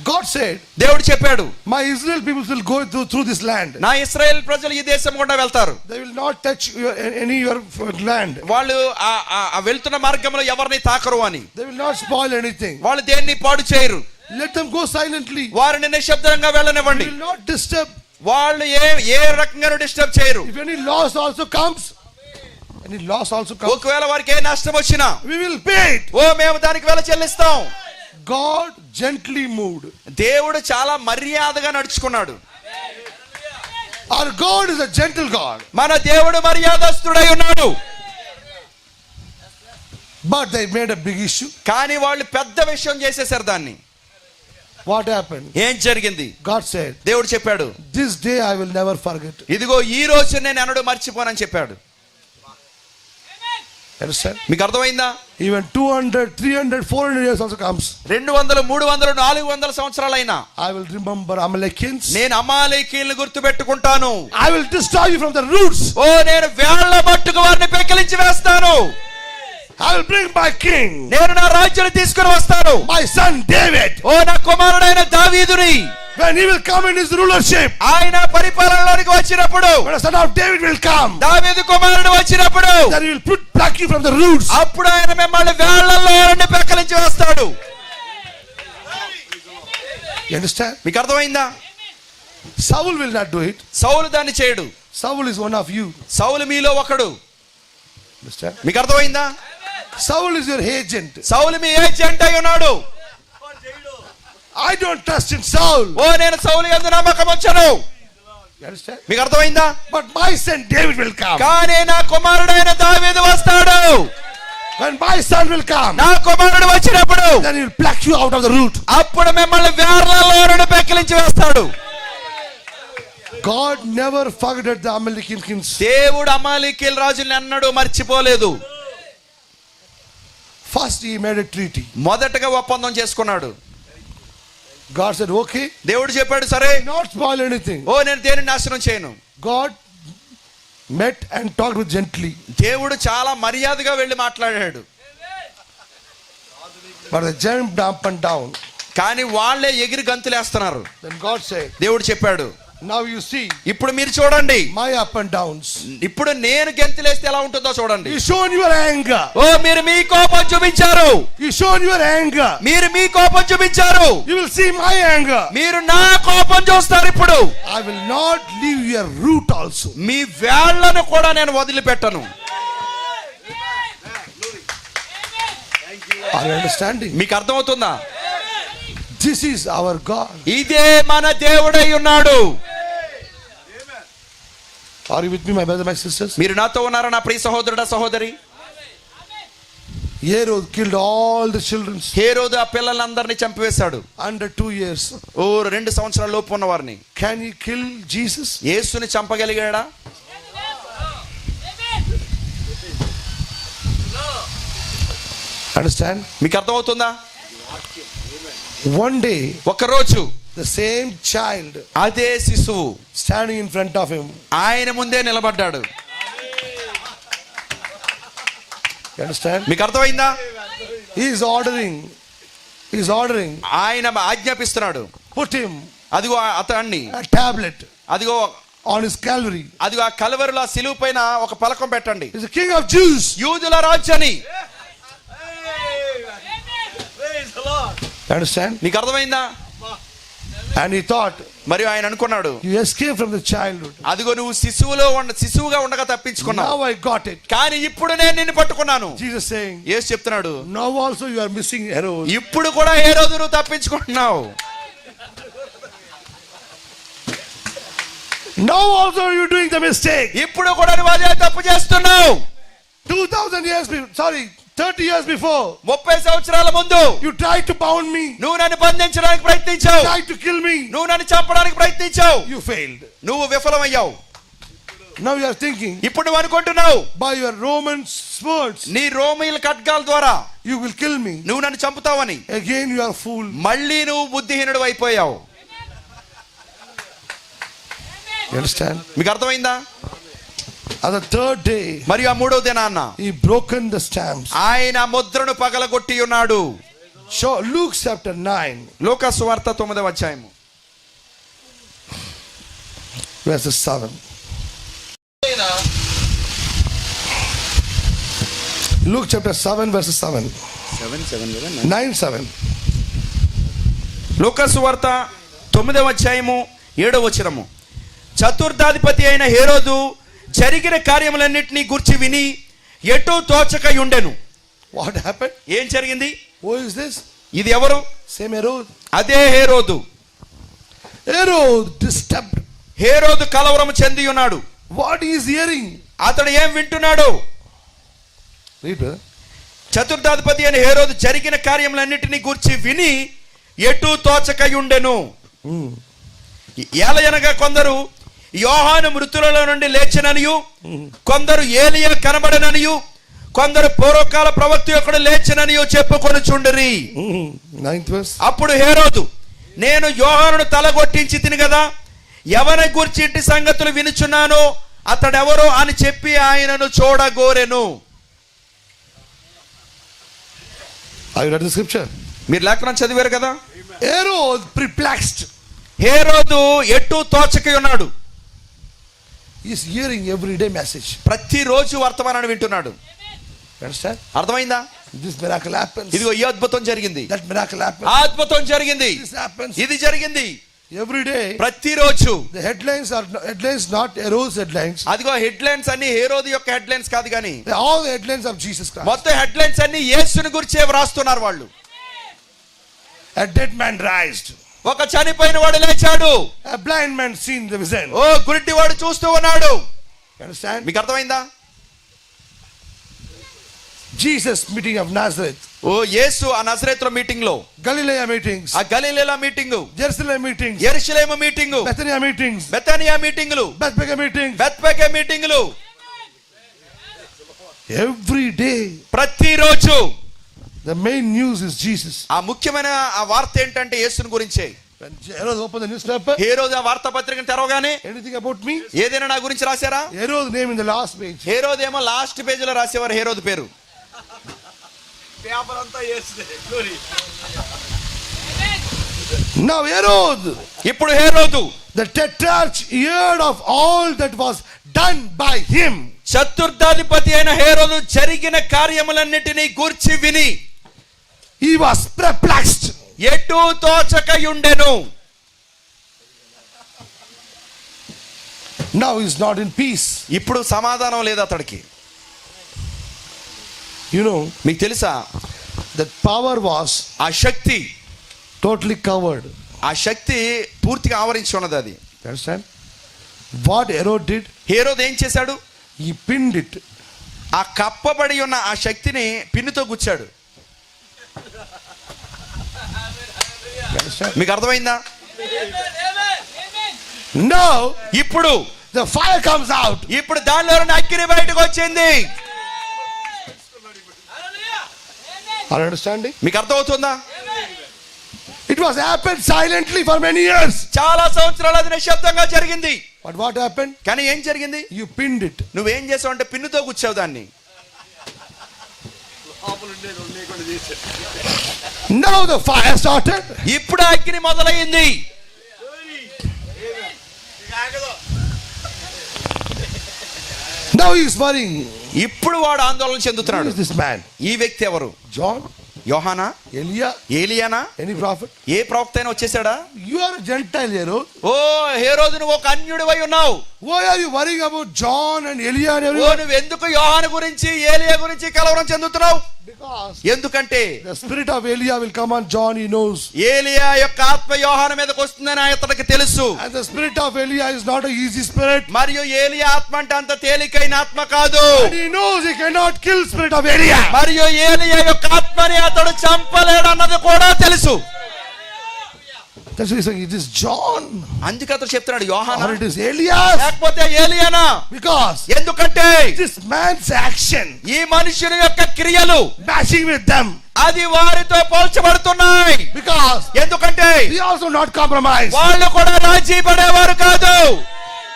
God said,
దేవుడు చెప్పాడు,
my Israel people will go through this land.
నా ఇశ్రాయేల్ ప్రజలు ఈ దేశం గుండా వెళ్తారు.
They will not touch any your land.
వాళ్ళు ఆ వెళ్తున్న మార్గంలో ఎవరిని తాకరు అని.
They will not spoil anything.
వాళ్ళు దేన్ని పాడు చేయరు.
Let them go silently.
వారిని నిశ్శబ్దంగా వెళ్ళనివ్వండి.
They will not disturb.
వాళ్ళు ఏ రకంగా డిస్టర్బ్ చేయరు.
If any loss also comes,
ఒకవేళ వారికి ఏ నష్టం వచ్చినా,
we will pay it.
మేము దానికి వెల చెల్లిస్తాం.
God gently moved.
దేవుడు చాలా మర్యాదగా నడుచుకున్నాడు.
Our God is a gentle God.
మన దేవుడు మర్యాదస్తుడై ఉన్నాడు.
But they made a big issue.
కానీ వాళ్ళు పెద్ద విషయం చేసేసారు దాన్ని.
What happened?
ఏం జరిగింది?
God said,
దేవుడు చెప్పాడు,
this day I will never forget.
ఇదిగో ఈ రోజు నేను ఎన్నడూ మర్చిపోనని చెప్పాడు.
Understand?
మీకు అర్థమైందా?
Even 200, 300, 400 years also comes.
200, 300, 400 సంవత్సరాలైనా
I will remember Amalekins.
నేను అమాలేకీయులను గుర్తుపెట్టుకుంటాను.
I will destroy you from the roots.
నేను వేళ్ల మట్టుకు వారిని పెకిలించి వేస్తాను.
I will bring my king.
నేను నా రాజ్యాన్ని తీసుకుని వస్తాను.
My son David.
నా కుమారుడైన దావీదుని.
When he will come in his rulership.
ఆయన పరిపాలనలోకి వచ్చినప్పుడు.
When the son of David will come.
దావీదు కుమారుడు వచ్చినప్పుడు.
Then he will pluck you from the roots.
అప్పుడు ఆయన మిమ్మల్ని వేళ్లలో నుండి పెకిలించి వేస్తాడు.
You understand?
మీకు అర్థమైందా?
Saul will not do it.
సౌలు దాన్ని చేయడు.
Saul is one of you.
సౌలు మీలో ఒకడు.
Understand?
మీకు అర్థమైందా?
Saul is your agent.
Saul me agent అయి ఉన్నాడు.
I don't trust in Saul.
నేను సౌలు యందు నమ్మకం ఉంచను.
You understand?
మీకు అర్థమైందా?
But my son David will come.
కానీ నా కుమారుడైన దావీదు వస్తాడు.
When my son will come,
నా కుమారుడు వచ్చినప్పుడు
then he will pluck you out of the root.
అప్పుడు మిమ్మల్ని వేర్లలో నుండి పెకిలించి వేస్తాడు.
God never forgot the Amalekite kings.
దేవుడు అమాలేకీయుల రాజుల్ని అన్నడు మర్చిపోలేదు.
First he made a treaty.
మొదటగా ఒప్పందం చేసుకున్నాడు.
God said, okay.
దేవుడు చెప్పాడు, సరే,
Not spoil anything.
నేను దేనిని నాశనం చేయను.
God met and talked with gently.
దేవుడు చాలా మర్యాదగా వెళ్ళి మాట్లాడాడు.
But they jumped up and down.
కానీ వాళ్ళే ఎగిరి గంతులేస్తున్నారు.
Then God said,
దేవుడు చెప్పాడు,
now you see,
ఇప్పుడు మీరు చూడండి,
my up and downs.
ఇప్పుడు నేను గంతులేస్తే ఎలా ఉంటుందో చూడండి.
You shown your anger.
మీరు మీ కోపం చూపించారు.
You shown your anger.
మీరు మీ కోపం చూపించారు.
You will see my anger.
మీరు నా కోపం చూస్తారు. ఇప్పుడు
I will not leave your root also.
మీ వేళ్లను కూడా నేను వదిలిపెట్టను.
Are you understanding?
మీకు అర్థమవుతుందా?
This is our God.
ఇదే మన దేవుడై ఉన్నాడు.
Are you with me, my brothers, my sisters?
మీరు నాతో ఉన్నారా నా ప్రియ సహోదరుడా సహోదరి?
Herod killed all the children
హేరోదు ఆ పిల్లలందరినీ చంపివేశాడు.
under 2 years.
2 సంవత్సరాల లోపు ఉన్న వారిని.
Can he kill Jesus?
యేసుని చంపగలిగాడా?
Understand?
మీకు అర్థమవుతుందా?
One day,
ఒక రోజు
the same child
అదే శిశువు
standing in front of him.
ఆయన ముందే నిలబడ్డాడు.
You understand?
మీకు అర్థమైందా?
He is ordering.
ఆయన ఆజ్ఞాపిస్తున్నాడు.
Put him
అదిగో అతన్ని,
a tablet
అదిగో
on his Calvary.
అదిగో ఆ కల్వరిలో శిలువ పైన ఒక పలకం పెట్టండి.
He's the king of Jews.
యూదుల రాజు అని.
You understand?
నీకు అర్థమైందా?
And he thought,
మరియు ఆయన అనుకున్నాడు,
you escaped from the childhood.
అదిగో నువ్వు శిశువుగా ఉండగా తప్పించుకున్నావు.
Now I got it.
కానీ ఇప్పుడు నేను నిన్ను పట్టుకున్నాను.
Jesus saying,
యేసు చెప్తున్నాడు,
now also you are missing Herod.
ఇప్పుడు కూడా ఏ రోజు నువ్వు తప్పించుకుంటున్నావు.
Now also you are doing the mistake.
ఇప్పుడు కూడా నువ్వు అదే తప్పు చేస్తున్నావు.
2000 years before, sorry, 30 years before,
30 సంవత్సరాల ముందు
you tried to bound me.
నువ్వు నన్ను బంధించడానికి ప్రయత్నించావు.
Tried to kill me.
నువ్వు నన్ను చంపడానికి ప్రయత్నించావు.
You failed.
నువ్వు విఫలమయ్యావు.
Now you are thinking,
ఇప్పుడు నువ్వు అనుకుంటున్నావు,
by your Roman swords,
నీ రోమీయుల ఖడ్గాల ద్వారా
you will kill me.
నువ్వు నన్ను చంపుతావని.
Again you are fool.
మళ్ళీ నువ్వు బుద్ధిహీనుడు అయిపోయావు.
You understand?
మీకు అర్థమైందా?
On the third day,
మరియు ఆ 3వ దినాన్న
he broken the stamps.
ఆయన ముద్రను పగలగొట్టి ఉన్నాడు.
Show Luke chapter 9,
లూకా సువార్త 9వ అధ్యాయము
verses 7. Luke chapter 7, verses 7. 9:7.
లూకా సువార్త 9వ అధ్యాయము 7వ వచనము. చతుర్థాధిపతి అయిన హేరోదు జరిగిన కార్యములన్నిటినీ గూర్చి విని ఎటు తోచకయుండెను.
What happened?
ఏం జరిగింది?
Who is this?
ఇది ఎవరు?
Same Herod.
అదే హేరోదు.
Herod disturbed.
హేరోదు కలవరము చెంది ఉన్నాడు.
What he is hearing?
అతడు ఏం వింటున్నాడు?
Read, brother.
చతుర్థాధిపతి అయిన హేరోదు జరిగిన కార్యములన్నిటినీ గూర్చి విని ఎటు తోచకయుండెను. ఏలయనగా కొందరు యోహాను మృతులలో నుండి లేచిననియు, కొందరు ఏలియా కనబడననియు, కొందరు పూర్వకాల ప్రవక్త ఒకడు లేచిననియు చెప్పుకొనుచుండిరి.
9th verse.
అప్పుడు హేరోదు, నేను యోహానును తలగొట్టించి తిని కదా, ఎవరి గూర్చి ఇంటి సంగతులు వినుచున్నానో అతడెవరో అని చెప్పి ఆయనను చూడగోరెను.
Have you read the scripture?
మీరు లేఖనం చదివారు కదా.
Herod perplexed.
హేరోదు ఎటు తోచకి ఉన్నాడు.
He is hearing everyday message.
ప్రతిరోజు వర్తమానాన్ని వింటున్నాడు.
You understand?
అర్థమైందా?
This miracle happens.
ఇదిగో ఈ అద్భుతం జరిగింది,
That miracle happens.
ఆ అద్భుతం జరిగింది,
This happens
ఇది జరిగింది.
every day.
ప్రతిరోజు
The headlines are headlines, not Herod's headlines.
అదిగో హెడ్లైన్స్ అన్ని హేరోదు యొక్క హెడ్లైన్స్ కాదు కానీ
They are all the headlines of Jesus Christ.
మొత్తం హెడ్లైన్స్ అన్ని యేసుని గురించే వ్రాస్తున్నారు వాళ్ళు.
A dead man raised.
ఒక చనిపోయిన వాడు లేచాడు.
A blind man seen the vision.
ఓ గురిటి వాడు చూస్తూ ఉన్నాడు.
You understand?
మీకు అర్థమైందా?
Jesus meeting of Nazareth.
ఓ యేసు ఆ నజరేతులో మీటింగ్ లో,
Galilee meetings.
ఆ గలిలేల మీటింగ్,
Jerusalem meetings.
యెరూషలేము మీటింగ్,
Bethania meetings.
బెతానియా మీటింగులు,
Bethpage meetings.
బెత్పగే మీటింగులు.
Every day.
ప్రతిరోజు
The main news is Jesus.
ఆ ముఖ్యమైన ఆ వార్త ఏంటంటే యేసుని గురించే.
When Herod opened the newspaper,
హేరోదు ఆ వార్తాపత్రికను తెరవగానే
anything about me?
ఏదైనా నా గురించి రాశారా?
Herod's name in the last page.
హేరోదు ఏమో లాస్ట్ పేజ్ లో రాసేవారు హేరోదు పేరు.
Now Herod,
ఇప్పుడు హేరోదు
the tetrarch, heard of all that was done by him.
చతుర్థాధిపతి అయిన హేరోదు జరిగిన కార్యములన్నిటినీ గూర్చి విని
He was perplexed.
ఎటు తోచకయుండెను.
Now he is not in peace.
ఇప్పుడు సమాధానం లేదు అతడికి.
You know,
మీకు తెలుసా,
that power was
ఆ శక్తి,
totally covered.
ఆ శక్తి పూర్తిగా ఆవరించి ఉన్నది. అది
You understand? What Herod did,
హేరోదు ఏం చేశాడు?
he pinned it.
ఆ కప్పబడి ఉన్న ఆ శక్తిని పిన్నుతో గుచ్చాడు.
You understand?
మీకు అర్థమైందా?
Now
ఇప్పుడు
the fire comes out.
ఇప్పుడు దానిలో ఉన్న అగ్ని బయటకు వచ్చింది.
Are you understanding?
మీకు అర్థమవుతుందా?
It was happened silently for many years.
చాలా సంవత్సరాలు అది నిశ్శబ్దంగా జరిగింది.
But what happened?
కానీ ఏం జరిగింది?
You pinned it.
నువ్వేం చేసావు అంటే పిన్నుతో గుచ్చావు దాన్ని.
Now the fire started.
ఇప్పుడు అగ్ని మొదలైంది.
Now he is worrying.
ఇప్పుడు వాడు ఆందోళన
Who
చెందుతున్నాడు.
is this man?
ఈ వ్యక్తి ఎవరు?
John?
యోహానా?
Elijah?
ఏలియానా?
Any prophet?
ఏ ప్రవక్త అయినా వచ్చేసాడా?
You are a Gentile, Herod.
ఓ హేరోదు, నువ్వు ఒక అన్యుడివై ఉన్నావు.
Why are you worrying about John and Elijah and
oh
everyone?
నువ్వు ఎందుకు యోహాను గురించి ఏలియా గురించి కలవరం చెందుతున్నావు?
Because
ఎందుకంటే
the spirit of Elijah will come on John, he knows.
ఏలియా యొక్క ఆత్మ యోహాను మీదకి వస్తుందని అతనికి తెలుసు.
And the spirit of Elijah is not an easy spirit.
మరియు ఏలియా ఆత్మ అంటే అంత తేలికైన ఆత్మ కాదు.
And he knows he cannot kill spirit of Elijah.
మరియు ఏలియా యొక్క ఆత్మని అతడు చంపలేడు అన్నది కూడా తెలుసు.
That's why he's saying, it is John
అందుకే అతడు చెప్తున్నాడు యోహానా
or it is Elias.
లేకపోతే ఏలియానా.
Because
ఎందుకంటే
this man's action
ఈ మనుషుని యొక్క క్రియలు
matching with them.
అది వారితో పోల్చబడుతున్నాయి.
Because
ఎందుకంటే
they also not compromised.
వాళ్ళు కూడా రాజీ పడేవారు కాదు.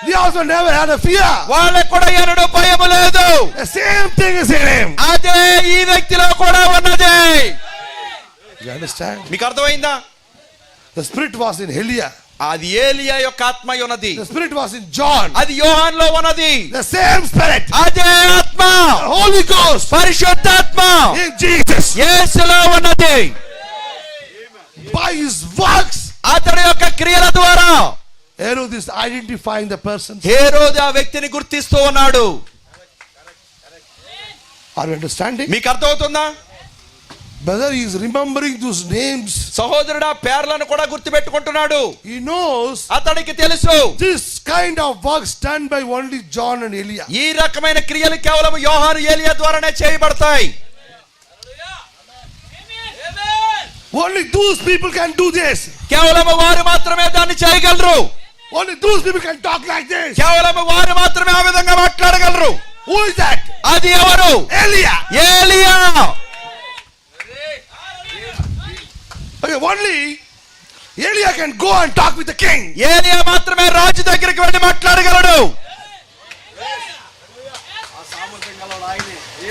They also never had a fear.
వాళ్ళకు కూడా ఎన్నడూ భయము లేదు.
The same thing is in him.
అదే ఈ వ్యక్తిలో కూడా ఉన్నది.
You understand?
మీకు అర్థమైందా?
The spirit was in Elia.
అది ఏలియా యొక్క ఆత్మ అయి ఉన్నది.
The spirit was in John.
అది యోహానులో ఉన్నది.
The same spirit.
అదే ఆత్మ,
The Holy Ghost.
పరిశుద్ధాత్మ
In Jesus.
యేసులో ఉన్నది.
By his works.
అతడి యొక్క క్రియల ద్వారా
Herod is identifying the person.
హేరోదు ఆ వ్యక్తిని గుర్తిస్తూ ఉన్నాడు.
Are you understanding?
మీకు అర్థమవుతుందా?
Brother, he is remembering those names.
సహోదరుడు ఆ పేర్లను కూడా గుర్తుపెట్టుకుంటున్నాడు.
He knows
అతడికి తెలుసు
this kind of works done by only John and Elia.
ఈ రకమైన క్రియలు కేవలం యోహాను ఏలియా ద్వారానే చేయబడతాయి.
Only those people can do this.
కేవలం వారు మాత్రమే దాన్ని చేయగలరు.
Only those people can talk like this.
కేవలం వారు మాత్రమే ఆ విధంగా మాట్లాడగలరు.
Who is that?
అది ఎవరు?
Elia.
ఏలియా.
Okay, only Elia can go and talk with the king.
ఏలియా మాత్రమే రాజు దగ్గరికి వెళ్ళి మాట్లాడగలడు.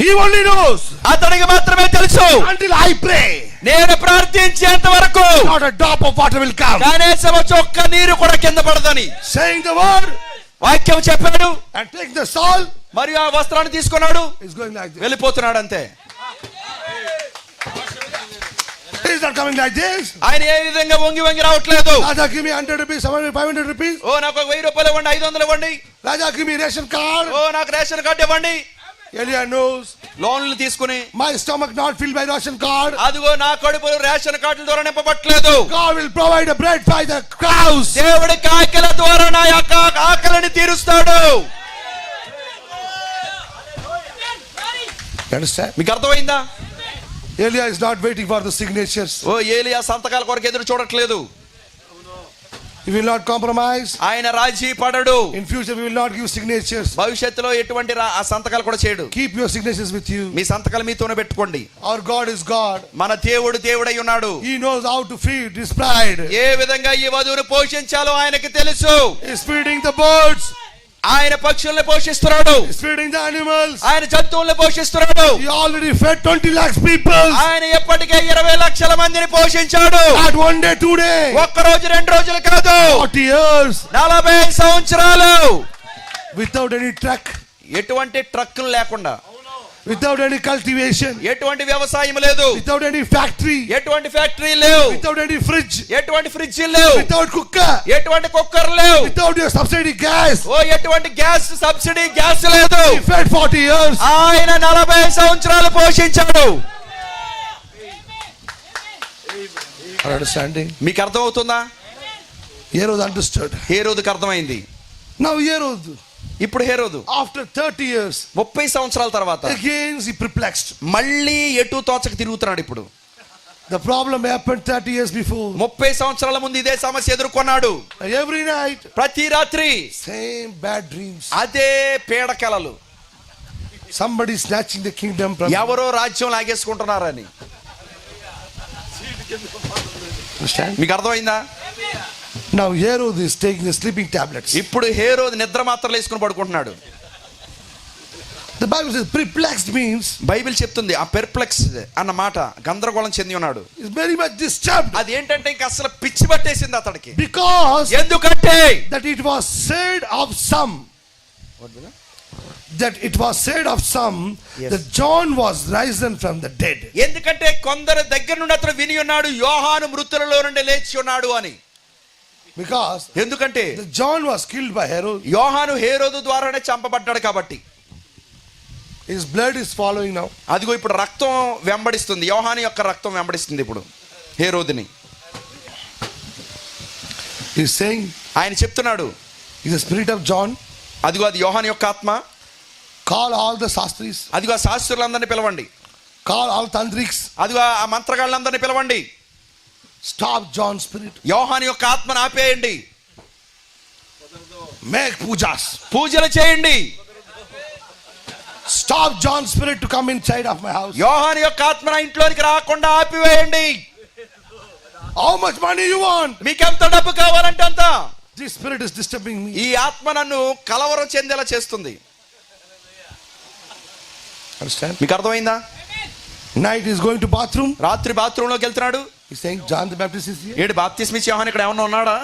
He only knows.
అతనికి మాత్రమే తెలుసు.
Until I pray,
నేను ప్రార్థించేంత వరకు
not a drop of water will come.
కనీసం చొక్క నీరు కూడా కింద పడదని
Saying the word
వాక్యం చెప్పాడు.
and take the salt.
మరియు ఆ వస్త్రాన్ని తీసుకున్నాడు,
He's going like this.
వెళ్ళిపోతున్నాడు అంతే.
He's not coming like this.
ఆయన ఏ విధంగా వంగి వంగి రావట్లేదు.
Raja, give me 100 rupees, 500 rupees.
ఓ నాకు 1000 రూపాయలు ఇవ్వండి, 500 ఇవ్వండి.
Raja, give me ration card.
ఓ నాకు రేషన్ కార్డు ఇవ్వండి.
Elia knows
లోన్లు తీసుకుని
my stomach not filled by ration card.
అదిగో నా కడుపులు రేషన్ కార్డుల ద్వారా నింపబట్టలేదు.
God will provide a bread by the cows.
దేవుడి కాకిల ద్వారా నా యొక్క ఆకలిని తీరుస్తాడు.
You understand?
మీకు అర్థమైందా?
Elia is not waiting for the signatures.
ఓ ఏలియా సంతకాల కొరకు ఎదురు చూడట్లేదు.
He will not compromise.
ఆయన రాజీ పడడు.
In future, we will not give signatures.
భవిష్యత్తులో ఎటువంటి ఆ సంతకాలు కూడా చేయడు.
Keep your signatures with you.
మీ సంతకాలు మీతోనే పెట్టుకోండి.
Our God is God.
మన దేవుడు దేవుడై ఉన్నాడు.
He knows how to feed his pride.
ఏ విధంగా ఈ వధువును పోషించాలో ఆయనకి తెలుసు.
He is feeding the birds.
ఆయన పక్షుల్ని పోషిస్తున్నాడు.
He is feeding the animals.
ఆయన జంతువుల్ని పోషిస్తున్నాడు.
He already fed 20 lakhs people.
ఆయన ఎప్పటికే 20 లక్షల మందిని పోషించాడు.
Not one day, 2 days.
ఒక్క రోజు 2 రోజులు కాదు,
40 years.
40 సంవత్సరాలు.
Without any truck.
ఎటువంటి ట్రక్కులు లేకుండా,
Without any cultivation.
ఎటువంటి వ్యవసాయం లేదు,
Without any factory.
ఎటువంటి ఫ్యాక్టరీ లేవు,
Without any fridge.
ఎటువంటి ఫ్రిడ్జ్ లేవు,
Without cooker.
ఎటువంటి కుక్కర్ లేవు,
Without your subsidy gas.
ఓ ఎటువంటి గ్యాస్ సబ్సిడీ గ్యాస్ లేదు.
He fed 40 years.
ఆయన 40 సంవత్సరాలు పోషించాడు.
Are understanding?
మీకు అర్థం అవుతుందా?
Herod understood.
హేరోదుకు అర్థమైంది.
Now Herod,
ఇప్పుడు హేరోదు
after 30 years,
30 సంవత్సరాల తర్వాత
again he perplexed.
మళ్ళీ ఎటు తోచక తిరుగుతున్నాడు. ఇప్పుడు
The problem happened 30 years before.
30 సంవత్సరాల ముందు ఇదే సమస్య ఎదుర్కొన్నాడు.
Every night,
ప్రతి రాత్రి
same bad dreams.
అదే పీడకలలు.
Somebody snatching the kingdom from him.
ఎవరో రాజ్యం లాగేసుకుంటున్నారని.
Understand?
మీకు అర్థమైందా?
Now Herod is taking the sleeping tablets.
ఇప్పుడు హేరోదు నిద్ర మాత్రలు వేసుకుని పడుకుంటున్నాడు.
The Bible says perplexed means
Bible చెప్తుంది ఆ పెర్ప్లెక్స్ అన్న మాట గందరగోళం చెంది ఉన్నాడు.
is very much disturbed.
అది ఏంటంటే ఇంకా అసలు పిచ్చి పట్టేసింది అతడికి.
Because
ఎందుకంటే
that it was said of some. That it was said of some
Yes.
that John was risen from the dead.
ఎందుకంటే కొందరు దగ్గర నుండి అతను విని ఉన్నాడు యోహాను మృతులలో నుండి లేచి ఉన్నాడు అని.
Because
ఎందుకంటే
the John was killed by Herod.
యోహాను హేరోదు ద్వారానే చంపబడ్డాడు కాబట్టి.
His blood is following now.
అదిగో ఇప్పుడు రక్తం వెంబడిస్తుంది. యోహాను యొక్క రక్తం వెంబడిస్తుంది ఇప్పుడు హేరోదుని.
He is saying,
ఆయన చెప్తున్నాడు,
is the spirit of John.
అదిగో అది యోహాను యొక్క ఆత్మ.
Call all the Shastris.
అదిగో ఆ శాస్త్రులందరినీ పిలవండి.
Call all Tantrics.
అదిగో ఆ మంత్రగాళ్ళందరినీ పిలవండి.
Stop John's spirit.
యోహాను యొక్క ఆత్మను ఆపేయండి.
Make pujas.
పూజలు చేయండి.
Stop John's spirit to come inside of my house.
యోహాను యొక్క ఆత్మ నా ఇంట్లోనికి రాకుండా ఆపివేయండి.
How much money you want?
మీకెంత డబ్బు కావాలంటే అంత.
This spirit is disturbing me.
ఈ ఆత్మ నన్ను కలవరం చెందేలా చేస్తుంది.
Understand?
మీకు అర్థమైందా?
Night he's going to bathroom.
రాత్రి బాత్రూంలోకి వెళ్తున్నాడు.
He's saying John the Baptist is here.
ఏడు బాప్తిస్మిచ్చే యోహాను ఇక్కడ ఏమన్నా ఉన్నాడా?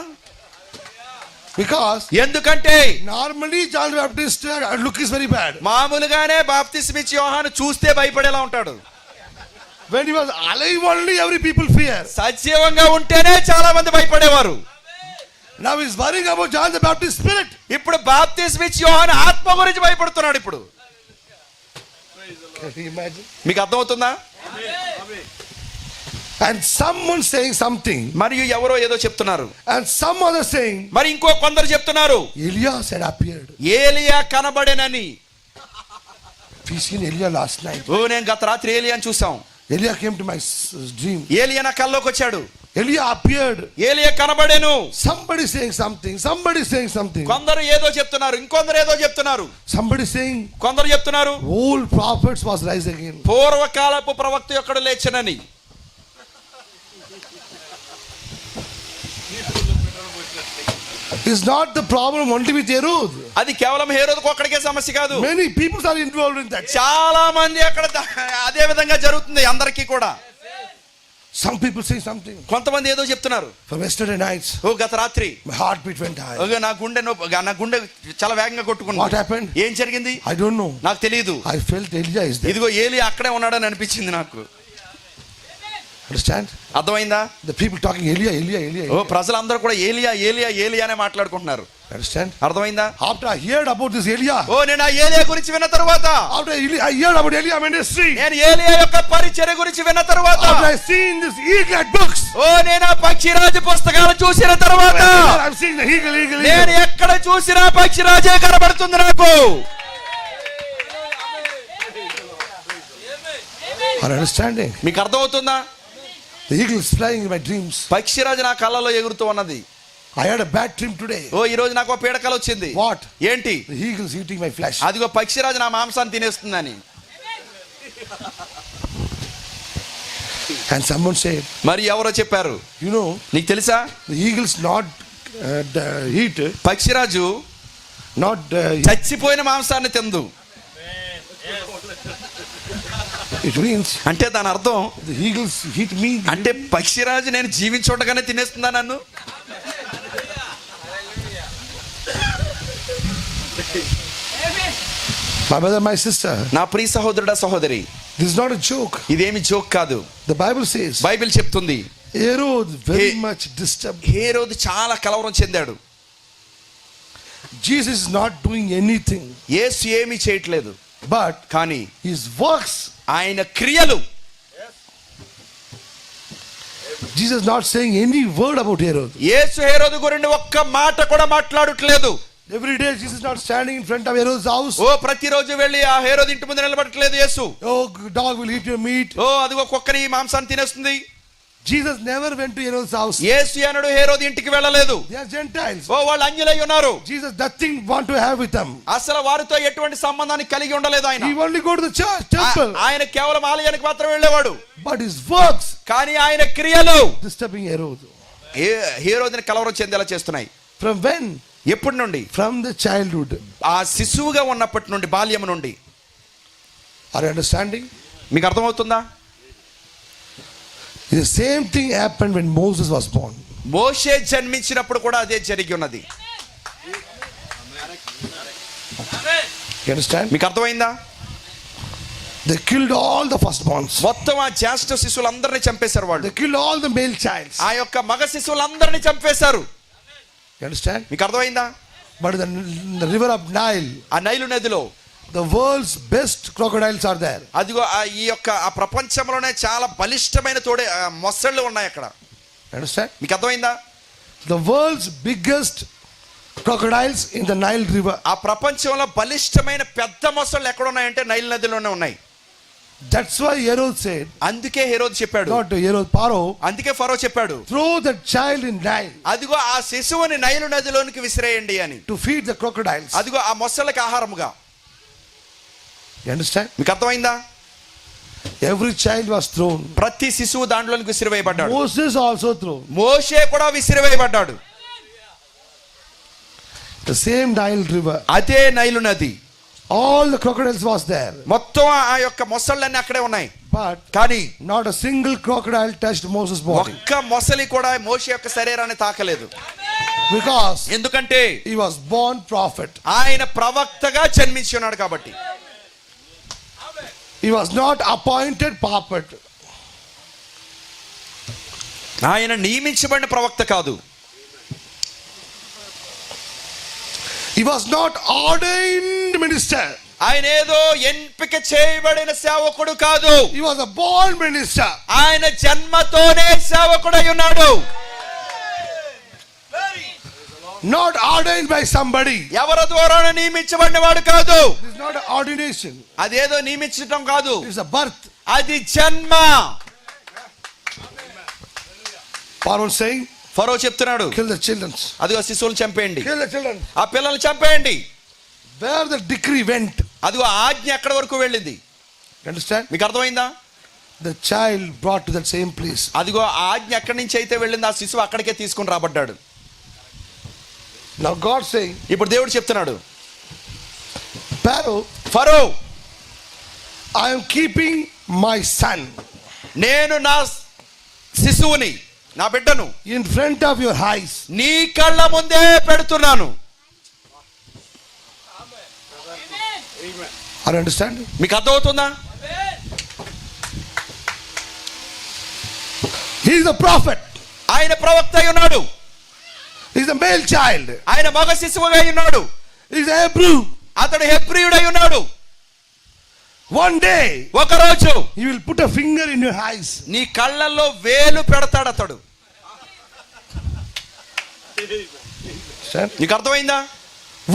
Because
ఎందుకంటే
normally John the Baptist look is very bad.
మామూలుగానే బాప్తిస్మిచ్చే యోహాను చూస్తే భయపడేలా ఉంటాడు.
When he was alive only every people fear.
సజీవంగా ఉంటేనే చాలా మంది భయపడేవారు.
Now he's worrying about John the Baptist spirit.
ఇప్పుడు బాప్తిస్మిచ్చే యోహాను ఆత్మ గురించి భయపడుతున్నాడు. ఇప్పుడు
Can you imagine?
మీకు అర్థమవుతుందా?
And someone saying something.
మరియు ఎవరో ఏదో చెప్తున్నారు.
And some other saying.
మరి ఇంకో కొందరు చెప్తున్నారు
Elias had appeared.
ఏలియా కనబడేనని.
We seen Elias last night.
ఓ నేను గత రాత్రి ఏలియాని చూసాం.
Elias came to my dream.
ఏలియా నా కల్లోకి వచ్చాడు.
Elias appeared.
ఏలియా కనబడేను.
Somebody saying something. Somebody saying something.
కొందరు ఏదో చెప్తున్నారు, ఇంకొందరు ఏదో చెప్తున్నారు.
Somebody saying.
కొందరు చెప్తున్నారు
Old prophets was rise again.
పూర్వకాలపు ప్రవక్త యొక్కడు లేచనని.
It's not the problem only with Herod.
అది కేవలం హేరోదుకు ఒక్కడికే సమస్య కాదు.
Many people are involved in that.
చాలా మంది అక్కడ అదే విధంగా జరుగుతుంది అందరికీ కూడా.
Some people say something.
కొంతమంది ఏదో చెప్తున్నారు.
From yesterday nights,
ఓ గత రాత్రి
my heartbeat went high.
నా గుండె చాలా వేగంగా కొట్టుకుంది.
What happened?
ఏం జరిగింది?
I don't know.
నాకు తెలియదు.
I felt Elias is there.
ఇదిగో ఏలియా అక్కడే ఉన్నాడని అనిపించింది నాకు.
Understand?
అర్థమైందా?
The people talking Elias, Elias, Elias.
ఓ ప్రజలందరూ కూడా ఏలియా ఏలియా ఏలియా అనే మాట్లాడుకుంటున్నారు.
Understand?
అర్థమైందా?
After I heard about this Elias,
ఓ నేను ఆ ఏలియా గురించి విన్న తరువాత,
after I heard about Elias ministry,
నేను ఏలియా యొక్క పరిచర్య గురించి విన్న తరువాత,
after I seen this eagle books,
ఓ నేను ఆ పక్షిరాజు పుస్తకాలు చూసిన తరువాత,
I'm seeing the eagle.
నేను ఎక్కడ చూసినా పక్షిరాజే కనబడుతుంది నాకు.
Are you understanding?
మీకు అర్థమవుతుందా?
The eagle is flying in my dreams.
పక్షిరాజు నా కళ్ళలో ఎగురుతూ ఉన్నది.
I had a bad dream today.
ఓ ఈ రోజు నాకు పీడకల వచ్చింది.
What?
ఏంటి?
The eagle is eating my flesh.
అదిగో పక్షిరాజు నా మాంసాన్ని తినేస్తుందని.
And someone said,
మరి ఎవరో చెప్పారు,
you know,
నీకు తెలుసా?
the eagle's not eat,
పక్షిరాజు
not
చచ్చిపోయిన మాంసాన్ని తిందు.
it means
అంటే దాని అర్థం
the eagles eat me.
అంటే పక్షిరాజు నేను జీవించుండగానే తినేస్తుందా నన్ను?
My brother, my sister,
నా ప్రియ సహోదరుడా సహోదరి,
this is not a joke.
ఇదేమి జోక్ కాదు.
The Bible says
బైబిల్ చెప్తుంది
Herod very much disturbed.
హేరోదు చాలా కలవరం చెందాడు.
Jesus is not doing anything,
యేసు ఏమీ చేయట్లేదు,
but
కానీ
his works.
ఆయన క్రియలు.
Jesus is not saying any word about Herod.
యేసు హేరోదు గురించి ఒక్క మాట కూడా మాట్లాడట్లేదు.
Every day Jesus is not standing in front of Herod's house.
ఓ ప్రతిరోజు వెళ్ళి ఆ హేరోదు ఇంటి ముందు నిలబడట్లేదు యేసు.
Oh, dog will eat your meat.
ఓ అదిగో కుక్కని మాంసాన్ని తినేస్తుంది.
Jesus never went to Herod's house.
యేసు అనడు హేరోదు ఇంటికి వెళ్ళలేదు.
They are Gentiles.
ఓ వాళ్ళు అన్యులై ఉన్నారు.
Jesus nothing want to have with them.
అసలు వారితో ఎటువంటి సంబంధాన్ని కలిగి ఉండలేదు ఆయన.
He only go to the church, temple.
ఆయన కేవలం ఆలయానికి మాత్రం వెళ్ళేవాడు.
But his works
కానీ ఆయన క్రియలు
disturbing Herod.
హేరోదుని కలవరం చెందేలా చేస్తున్నాయి.
From when?
ఎప్పటి నుండి?
From the childhood.
ఆ శిశువుగా ఉన్నప్పటి నుండి, బాల్యం నుండి.
Are you understanding?
మీకు అర్థమవుతుందా?
The same thing happened when Moses was born.
మోషే జన్మించినప్పుడు కూడా అదే జరిగి ఉన్నది.
You understand?
మీకు అర్థమైందా?
They killed all the firstborns.
మొత్తం ఆ జ్యేష్ఠ శిశువులందరినీ చంపేశారు వాళ్ళు.
They killed all the male childs.
ఆ యొక్క మగ శిశువులందరినీ చంపేశారు.
You understand?
మీకు అర్థమైందా?
But in the river of Nile,
ఆ నైలు నదిలో
the world's best crocodiles are there.
అదిగో ఈ యొక్క ఆ ప్రపంచంలోనే చాలా బలిష్టమైన మొసళ్ళు ఉన్నాయి అక్కడ.
You understand?
మీకు అర్థమైందా?
The world's biggest crocodiles in the Nile river.
ఆ ప్రపంచంలో బలిష్టమైన పెద్ద మొసళ్ళు ఎక్కడ ఉన్నాయంటే నైల్ నదిలోనే ఉన్నాయి.
That's why Herod said,
అందుకే హేరోదు చెప్పాడు,
not Herod, Pharaoh,
అందుకే ఫరో చెప్పాడు,
throw that child in Nile
అదిగో ఆ శిశువుని నైలు నదిలోనికి విసిరేయండి అని.
to feed the crocodiles.
అదిగో ఆ మొసళ్ళకి ఆహారముగా.
You understand?
మీకు అర్థమైందా?
Every child was thrown.
ప్రతి శిశువు దాంట్లోనికి విసిరివేయబడ్డాడు.
Moses also thrown.
మోషే కూడా విసిరివేయబడ్డాడు.
The same Nile river.
అదే నైలు నది.
All the crocodiles was there.
మొత్తం ఆ యొక్క మొసళ్ళన్నీ అక్కడే ఉన్నాయి.
But
కానీ
not a single crocodile touched Moses' body.
ఒక్క మొసలి కూడా మోషే యొక్క శరీరాన్ని తాకలేదు.
Because
ఎందుకంటే
he was born prophet.
ఆయన ప్రవక్తగా జన్మించి ఉన్నాడు కాబట్టి.
He was not appointed prophet.
ఆయన నియమించబడిన ప్రవక్త కాదు.
He was not ordained minister.
ఆయన ఏదో ఎంపిక చేయబడిన సేవకుడు కాదు.
He was a born minister.
ఆయన జన్మతోనే సేవకుడై ఉన్నాడు.
Not ordained by somebody.
ఎవరి ద్వారా నియమించబడిన వాడు కాదు.
It is not an ordination.
అదేదో నియమించడం కాదు.
It is a birth.
అది జన్మ.
Pharaoh saying,
ఫరో చెప్తున్నాడు,
kill the children.
అదిగో శిశువులను చంపేయండి,
Kill the children.
ఆ పిల్లల్ని చంపేయండి.
Where the decree went.
అదిగో ఆజ్ఞ ఎక్కడి వరకు వెళ్ళింది?
You understand?
మీకు అర్థమైందా?
The child brought to that same place.
అదిగో ఆ ఆజ్ఞ ఎక్కడి నుంచి అయితే వెళ్ళింది, ఆ శిశువు అక్కడికే తీసుకుని రాబడ్డాడు.
Now God saying,
ఇప్పుడు దేవుడు చెప్తున్నాడు,
Pharaoh,
Pharaoh,
I am keeping my son
నేను నా శిశువుని, నా బిడ్డను
in front of your eyes.
నీ కళ్ళ ముందే పెడుతున్నాను.
Are you understanding?
మీకు అర్థమవుతుందా?
He is a prophet.
ఆయన ప్రవక్త అయి ఉన్నాడు.
He is a male child.
ఆయన మగ శిశువుగా అయి ఉన్నాడు.
He is a Hebrew.
అతడు హెబ్రీయుడై ఉన్నాడు.
One day
ఒకరోజు
he will put a finger in your eyes.
నీ కళ్ళల్లో వేలు పెడతాడు అతడు.
Understand?
నీకు అర్థమైందా?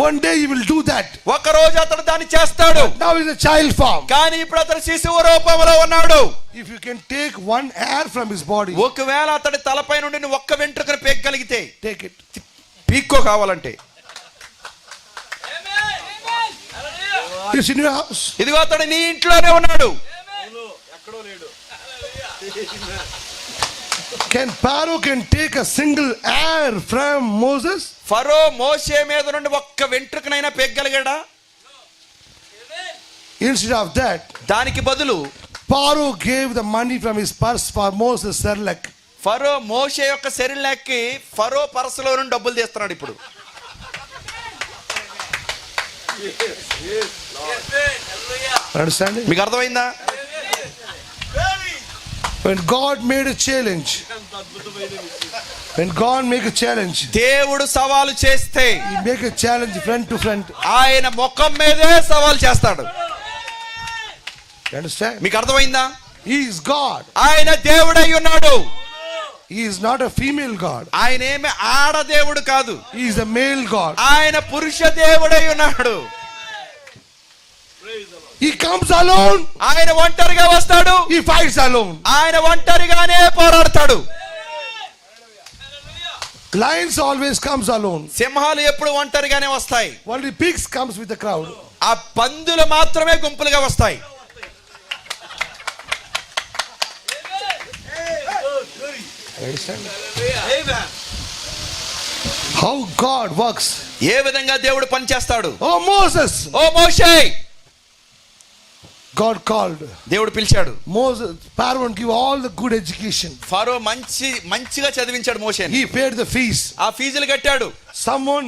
One day he will do that.
ఒకరోజు అతడు దాన్ని చేస్తాడు.
Now he is a child form.
కానీ ఇప్పుడు అతడు శిశువు రూపంలో ఉన్నాడు.
If you can take one hair from his body,
ఒకవేళ అతడి తలపై నుండి నువ్వు ఒక్క వెంట్రుకను పీక్కగలిగితే,
take it.
పీక్కో కావాలంటే,
He's in your house.
ఇదిగో అతడు నీ ఇంట్లోనే ఉన్నాడు.
Can Pharaoh can take a single hair from Moses?
ఫరో మోషే మీద నుండి ఒక్క వెంట్రుకనైనా పీక్కగలిగాడా?
Instead of that,
దానికి బదులు
Pharaoh gave the money from his purse for Moses' Serlek.
ఫరో మోషే యొక్క శరీరానికి ఫరో పరసలో నుండి డబ్బులు తీస్తున్నాడు ఇప్పుడు.
Understand it?
మీకు అర్థమైందా?
When God made a challenge, when God make a challenge,
దేవుడు సవాలు చేస్తే
He make a challenge front to front.
ఆయన ముఖం మీదే సవాలు చేస్తాడు.
You understand?
మీకు అర్థమైందా?
He is God.
ఆయన దేవుడై ఉన్నాడు.
He is not a female God.
ఆయన ఏమి ఆడ దేవుడు కాదు.
He is a male God.
ఆయన పురుష దేవుడై ఉన్నాడు.
He comes alone.
ఆయన ఒంటరిగా వస్తాడు.
He fights alone.
ఆయన ఒంటరిగానే పోరాడతాడు.
Lions always comes alone.
సింహాలు ఎప్పుడు ఒంటరిగానే వస్తాయి.
Only pigs comes with the crowd.
ఆ పందులు మాత్రమే గుంపులుగా వస్తాయి.
Understand? How God works.
ఏ విధంగా దేవుడు పనిచేస్తాడు?
Oh Moses.
ఓ మోషే,
God called
దేవుడు పిలిచాడు.
Moses. Pharaoh give all the good education.
ఫరో మంచిగా చదివించాడు మోషేని.
He paid the fees.
ఆ ఫీజులు కట్టాడు.
Someone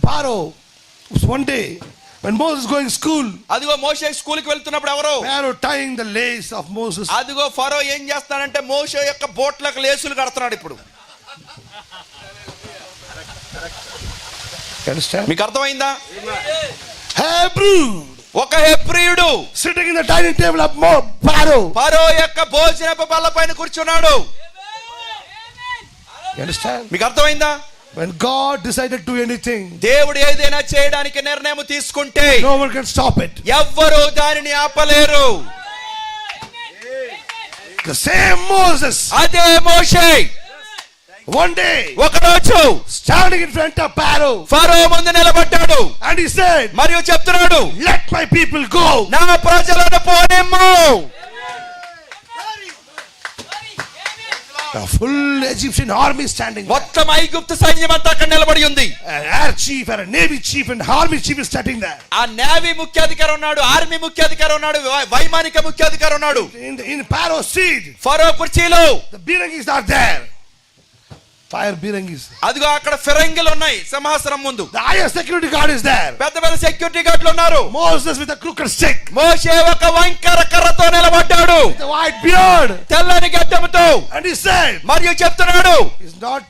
Pharaoh one day when Moses going school,
అదిగో మోషే స్కూల్కి వెళ్తున్నప్పుడు ఎవరో
Pharaoh tying the lace of Moses.
అదిగో ఫరో ఏం చేస్తాడంటే మోషే యొక్క బోట్లకు లేసులు కడతాడు ఇప్పుడు.
Understand?
మీకు అర్థమైందా?
Hebrew
ఒక హెబ్రీయుడు
sitting in the dining table of Pharaoh.
ఫరో యొక్క భోజనపు బల్ల పైన కూర్చున్నాడు.
You understand?
మీకు అర్థమైందా?
When God decided to do anything,
దేవుడు ఏదైనా చేయడానికి నిర్ణయం తీసుకుంటే
no one can stop it.
ఎవ్వరూ దానిని ఆపలేరు.
The same Moses,
అదే మోషే
one day
ఒకరోజు
standing in front of Pharaoh,
ఫరో ముందు నిలబడ్డాడు.
and he said,
మరియు చెప్తున్నాడు,
let my people go.
నా ప్రజలను పోనిమ్ము.
The full Egyptian army standing there.
మొత్తం ఐగుప్తు సైన్యం అంతా అక్కడ నిలబడి ఉంది.
An air chief and a navy chief and army chief is standing there.
ఆ నేవీ ముఖ్యాధికారి ఉన్నాడు, ఆర్మీ ముఖ్యాధికారి ఉన్నాడు, వైమానిక ముఖ్యాధికారి ఉన్నాడు.
In Pharaoh's seat,
ఫరో కుర్చీలో
the Birangis are there. Fire Birangis.
అదిగో అక్కడ ఫిరంగిలు ఉన్నాయి సింహాసనం ముందు.
The highest security guard is there.
పెద్ద పెద్ద సెక్యూరిటీ గార్డులు ఉన్నారు.
Moses with a crooked stick.
మోషే ఒక వంకర కర్రతో నిలబడ్డాడు,
The white beard.
తెల్లని గడ్డముతో.
And he said,
మరియు చెప్తున్నాడు,
he's not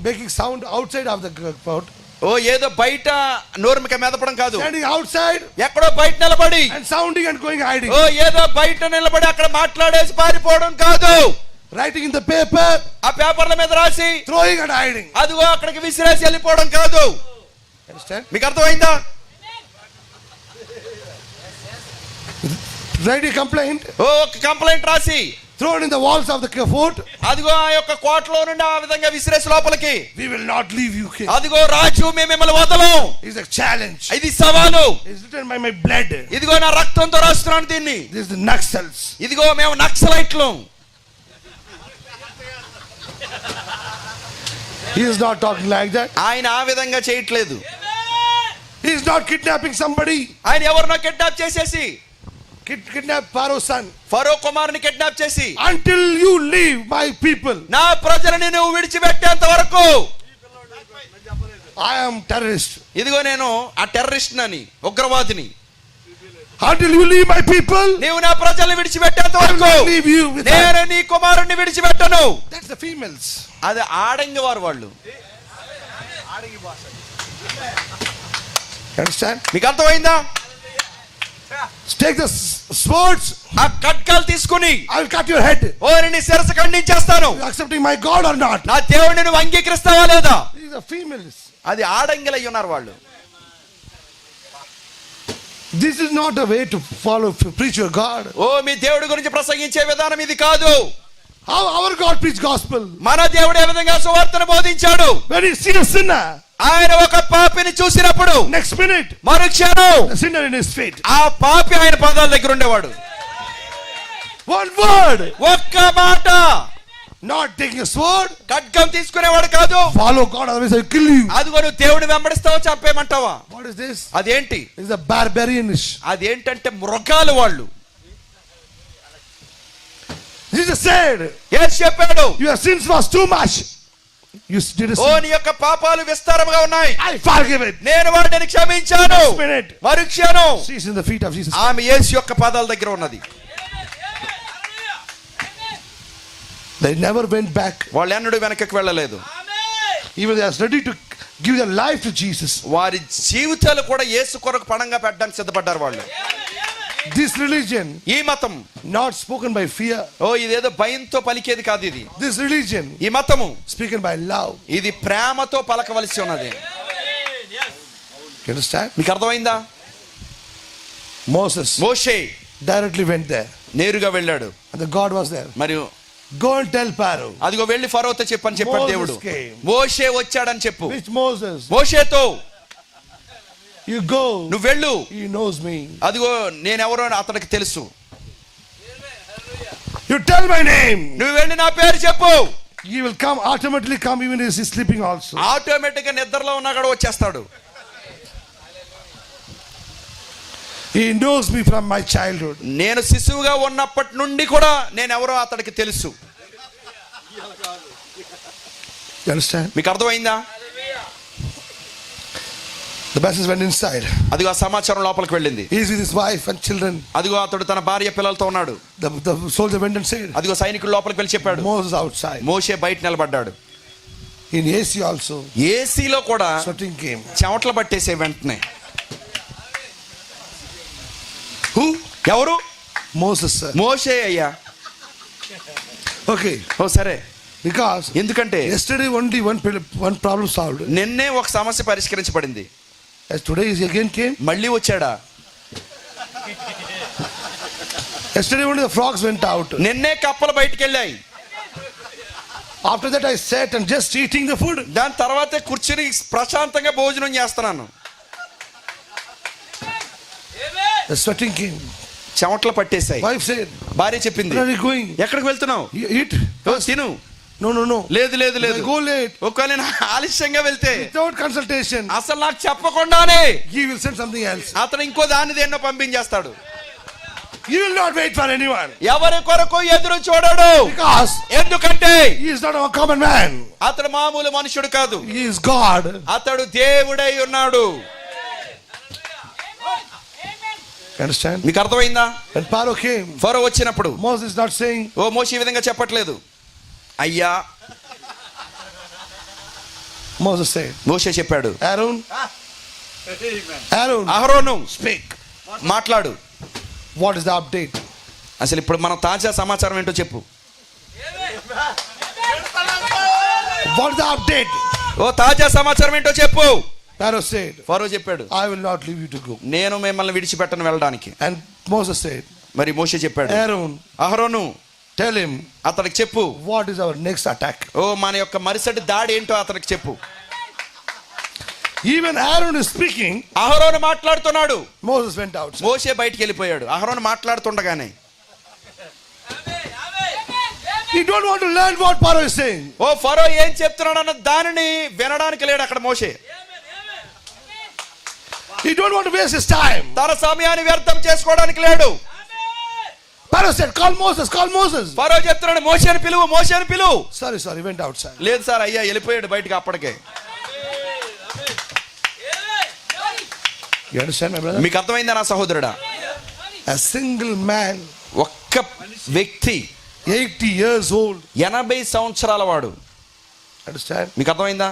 making sound outside of the court.
ఓ ఏదో బయట నోరుమిక మెదపడం కాదు,
Standing outside
ఎక్కడో బయట నిలబడి
and sounding and going hiding.
ఓ ఏదో బయట నిలబడి అక్కడ మాట్లాడేసి పారిపోవడం కాదు.
Writing in the paper,
ఆ పేపర్ల మీద రాసి
throwing and hiding.
అదిగో అక్కడికి విసిరేసి వెళ్ళిపోవడం కాదు.
Understand?
మీకు అర్థమైందా?
Write a complaint,
ఓ ఒక కంప్లైంట్ రాసి
thrown in the walls of the fort.
అదిగో ఆ యొక్క కోటలో నుండి ఆ విధంగా విసిరేసి లోపలికి,
We will not leave you here.
అదిగో రాజు మేము మిమ్మల్ని వదలం.
It's a challenge.
ఇది సవాలు.
It's written by my blood.
ఇదిగో నా రక్తంతో రాస్తున్నాను దీన్ని.
This is the Naxals.
ఇదిగో మేము నక్సలైట్లు.
He is not talking like that.
ఆయన ఆ విధంగా చేయట్లేదు.
He is not kidnapping somebody.
ఆయన ఎవరినో కిడ్నాప్ చేసేసి,
Kidnap Pharaoh's son.
ఫరో కుమారుని కిడ్నాప్ చేసి,
Until you leave my people,
నా ప్రజలని నువ్వు విడిచిపెట్టేంత వరకు
I am terrorist.
ఇదిగో నేను ఆ టెర్రరిస్ట్ అని, ఉగ్రవాదిని.
Until you leave my people,
నీవు నా ప్రజల్ని విడిచిపెట్టేంత
I will
వరకు
not leave you with
నేను
them.
నీ కుమారుణ్ణి విడిచిపెట్టను.
That's the females.
అది ఆడంగి వారు వాళ్ళు.
Understand?
మీకు అర్థమైందా?
Take the swords.
ఆ ఖడ్గాలు తీసుకుని
I will cut your head.
ఓ నీ శిరస్సు ఖండించేస్తాను.
Are you accepting my God or not?
నా దేవుడిని నువ్వు అంగీకరిస్తావా లేదా?
These are females.
అది ఆడంగిలు అయి ఉన్నారు వాళ్ళు.
This is not a way to follow, preach your God.
ఓ మీ దేవుడి గురించి ప్రసంగించే విధానం ఇది కాదు.
How our God preach gospel?
మన దేవుడు ఏ విధంగా సువార్తను బోధించాడు?
When he see a sinner,
ఆయన ఒక పాపిని చూసినప్పుడు
next minute,
మరుక్షణం
the sinner in his feet.
ఆ పాపి ఆయన పాదాల దగ్గర ఉండేవాడు.
One word.
ఒక్క మాట.
Not taking a sword.
ఖడ్గం తీసుకునేవాడు కాదు.
Follow God, otherwise I will kill you.
అదిగో నువ్వు దేవుడిని వెంబడిస్తావా చంపేయమంటావా?
What is this?
అదేంటి?
This is a barbarianish.
అదేంటంటే మృగాలు వాళ్ళు.
Jesus said,
యేసు చెప్పాడు,
your sins was too much. You did a
oh
sin.
నీ యొక్క పాపాలు విస్తారముగా ఉన్నాయి,
I forgive it.
నేను వాటిని క్షమించాను.
Next minute,
మరుక్షణం
she is in the feet of Jesus.
ఆమె యేసు యొక్క పాదాల దగ్గర ఉన్నది.
They never went back.
వాళ్ళు ఎన్నడూ వెనకకి వెళ్ళలేదు.
Even they are ready to give their life to Jesus.
వారి జీవితాలు కూడా యేసు కొరకు పణంగా పెట్టడానికి సిద్ధపడ్డారు వాళ్ళు.
This religion,
ఈ మతం
not spoken by fear.
ఓ ఇదేదో భయంతో పలికేది కాదు. ఇది
This religion,
ఈ మతము
spoken by love.
ఇది ప్రేమతో పలకవలసి ఉన్నది.
You understand?
మీకు అర్థమైందా?
Moses
Moshe
directly went there.
నేరుగా వెళ్ళాడు.
And the God was there.
మరియు
Go and tell Pharaoh.
అదిగో వెళ్ళి ఫరోతో చెప్పని చెప్పాడు
Moses
దేవుడు.
came.
మోషే వచ్చాడని చెప్పు.
Which Moses?
మోషేతో
You go.
నువ్వు వెళ్ళు,
He knows me.
అదిగో నేనెవరో అతనికి తెలుసు.
You tell my name.
నువ్వు వెళ్ళి నా పేరు చెప్పు.
He will come, automatically come even as he's sleeping also.
Automatic గా నిద్రలో ఉన్నా కూడా వచ్చేస్తాడు.
He knows me from my childhood.
నేను శిశువుగా ఉన్నప్పటి నుండి కూడా నేనెవరో అతడికి తెలుసు.
You understand?
మీకు అర్థమైందా?
The message went inside.
అదిగో ఆ సమాచారం లోపలికి వెళ్ళింది.
He is with his wife and children.
అదిగో అతడు తన భార్య పిల్లలతో ఉన్నాడు.
The soldier went and said,
అదిగో సైనికులు లోపలికి వెళ్ళి చెప్పాడు.
Moses outside.
మోషే బయట నిలబడ్డాడు.
In AC also,
ఏసీలో కూడా
sweating came.
చెమటలు పట్టేసే వెంటనే.
Who?
ఎవరు?
Moses, sir.
మోషే అయ్యా.
Okay.
ఓ సరే.
Because
ఎందుకంటే
yesterday only one problem solved.
నిన్నే ఒక సమస్య పరిష్కరించబడింది.
As today he again came.
మళ్ళీ వచ్చాడా?
Yesterday only the frogs went out.
నిన్నే కప్పలు బయటికి వెళ్ళాయి.
After that I sat and just eating the food.
దాని తర్వాతే కూర్చుని ప్రశాంతంగా భోజనం చేస్తున్నాను.
The sweating came.
చెమటలు పట్టేశాయి.
Wife said,
భార్య చెప్పింది,
where are you going?
ఎక్కడికి వెళ్తున్నావు?
You eat.
ఓ తిను.
No.
లేదు లేదు లేదు.
Go late.
ఒకవేళ నేను ఆలస్యంగా వెళ్తే
Without consultation,
అసలు నాకు చెప్పకుండానే
he will send something else.
అతను ఇంకో దాన్ని దేన్నో పంపించేస్తాడు.
He will not wait for anyone.
ఎవరి కొరకు ఎదురు చూడడు.
Because
ఎందుకంటే
he is not a common man.
అతడు మామూలు మనుషుడు కాదు.
He is God.
అతడు దేవుడై ఉన్నాడు.
Understand?
మీకు అర్థమైందా?
When Pharaoh came,
ఫరో వచ్చినప్పుడు
Moses is not saying,
ఓ మోషే ఈ విధంగా చెప్పట్లేదు. అయ్యా,
Moses said,
మోషే చెప్పాడు,
Aaron,
అహరోను
speak.
మాట్లాడు.
What is the update?
అసలు ఇప్పుడు మనం తాజా సమాచారం ఏంటో చెప్పు.
What is the update?
ఓ తాజా సమాచారం ఏంటో చెప్పు.
Pharaoh said,
ఫరో చెప్పాడు,
I will not leave you to go.
నేను మిమ్మల్ని విడిచిపెట్టను వెళ్ళడానికి.
And Moses said,
మరి మోషే చెప్పాడు,
Aaron,
అహరోను
tell him
అతనికి చెప్పు,
what is our next attack.
ఓ మన యొక్క మరుసటి దాడి ఏంటో అతనికి చెప్పు.
Even Aaron is speaking.
అహరోను మాట్లాడుతున్నాడు.
Moses went out.
మోషే బయటికి వెళ్ళిపోయాడు. అహరోను మాట్లాడుతుండగానే
He don't want to learn what Pharaoh is saying.
ఓ ఫరో ఏం చెప్తున్నాడు అన్న దానిని వినడానికి లేడు అక్కడ మోషే.
He don't want to waste his time.
తన సమయాన్ని వ్యర్థం చేసుకోవడానికి లేడు.
Pharaoh said, call Moses, call Moses.
ఫరో చెప్తున్నాడు, మోషేని పిలువు, మోషేని పిలువు.
Sorry, went outside.
లేదు సార్, అయ్యా వెళ్ళిపోయాడు బయటికి అప్పటికే.
You understand, my brother?
మీకు అర్థమైందా నా సహోదరుడా?
A single man,
ఒక్క వ్యక్తి
80 years old.
80 సంవత్సరాల వాడు.
Understand?
మీకు అర్థమైందా?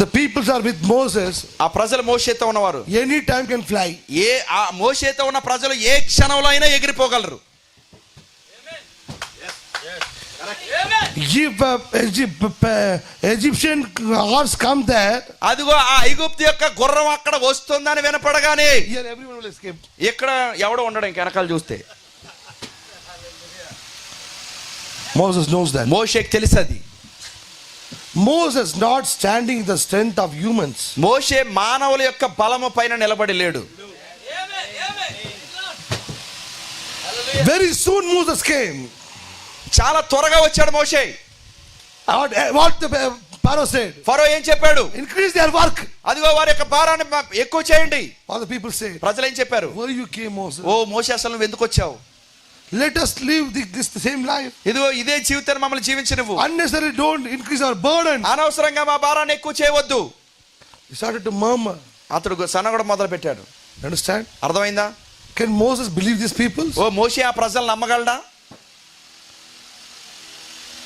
The peoples are with Moses.
ఆ ప్రజలు మోషేతో ఉన్నవారు.
Any time can fly.
ఆ మోషేతో ఉన్న ప్రజలు ఏ క్షణంలో అయినా ఎగిరిపోగలరు.
If Egyptian horse come there,
అదిగో ఆ ఐగుప్తు యొక్క గుర్రం అక్కడ వస్తుందని వినపడగానే
here everyone will escape.
ఇక్కడ ఎవడో ఉండడం ఇంక వెనకాల చూస్తే.
Moses knows that.
మోషేకి తెలుసది.
Moses not standing in the strength of humans.
మోషే మానవుల యొక్క బలము పైన నిలబడి లేడు.
Very soon Moses came.
చాలా త్వరగా వచ్చాడు మోషే.
What the Pharaoh said?
ఫరో ఏం చెప్పాడు?
Increase their work.
అదిగో వారి యొక్క భారాన్ని ఎక్కువ చేయండి.
All the people say,
ప్రజలు ఏం చెప్పారు?
why you came, Moses?
ఓ మోషే, అసలు నువ్వు ఎందుకు వచ్చావు?
Let us live this the same life.
ఇదిగో ఇదే జీవితాన్ని మమ్మల్ని జీవించనివ్వు.
Unnecessarily don't increase our burden.
అనవసరంగా మా భారాన్ని ఎక్కువ చేయవద్దు.
He started to murmur.
అతడు సనగడం మొదలు పెట్టాడు.
Understand?
అర్థమైందా?
Can Moses believe these people?
ఓ మోషే ఆ ప్రజలు నమ్మగలడా?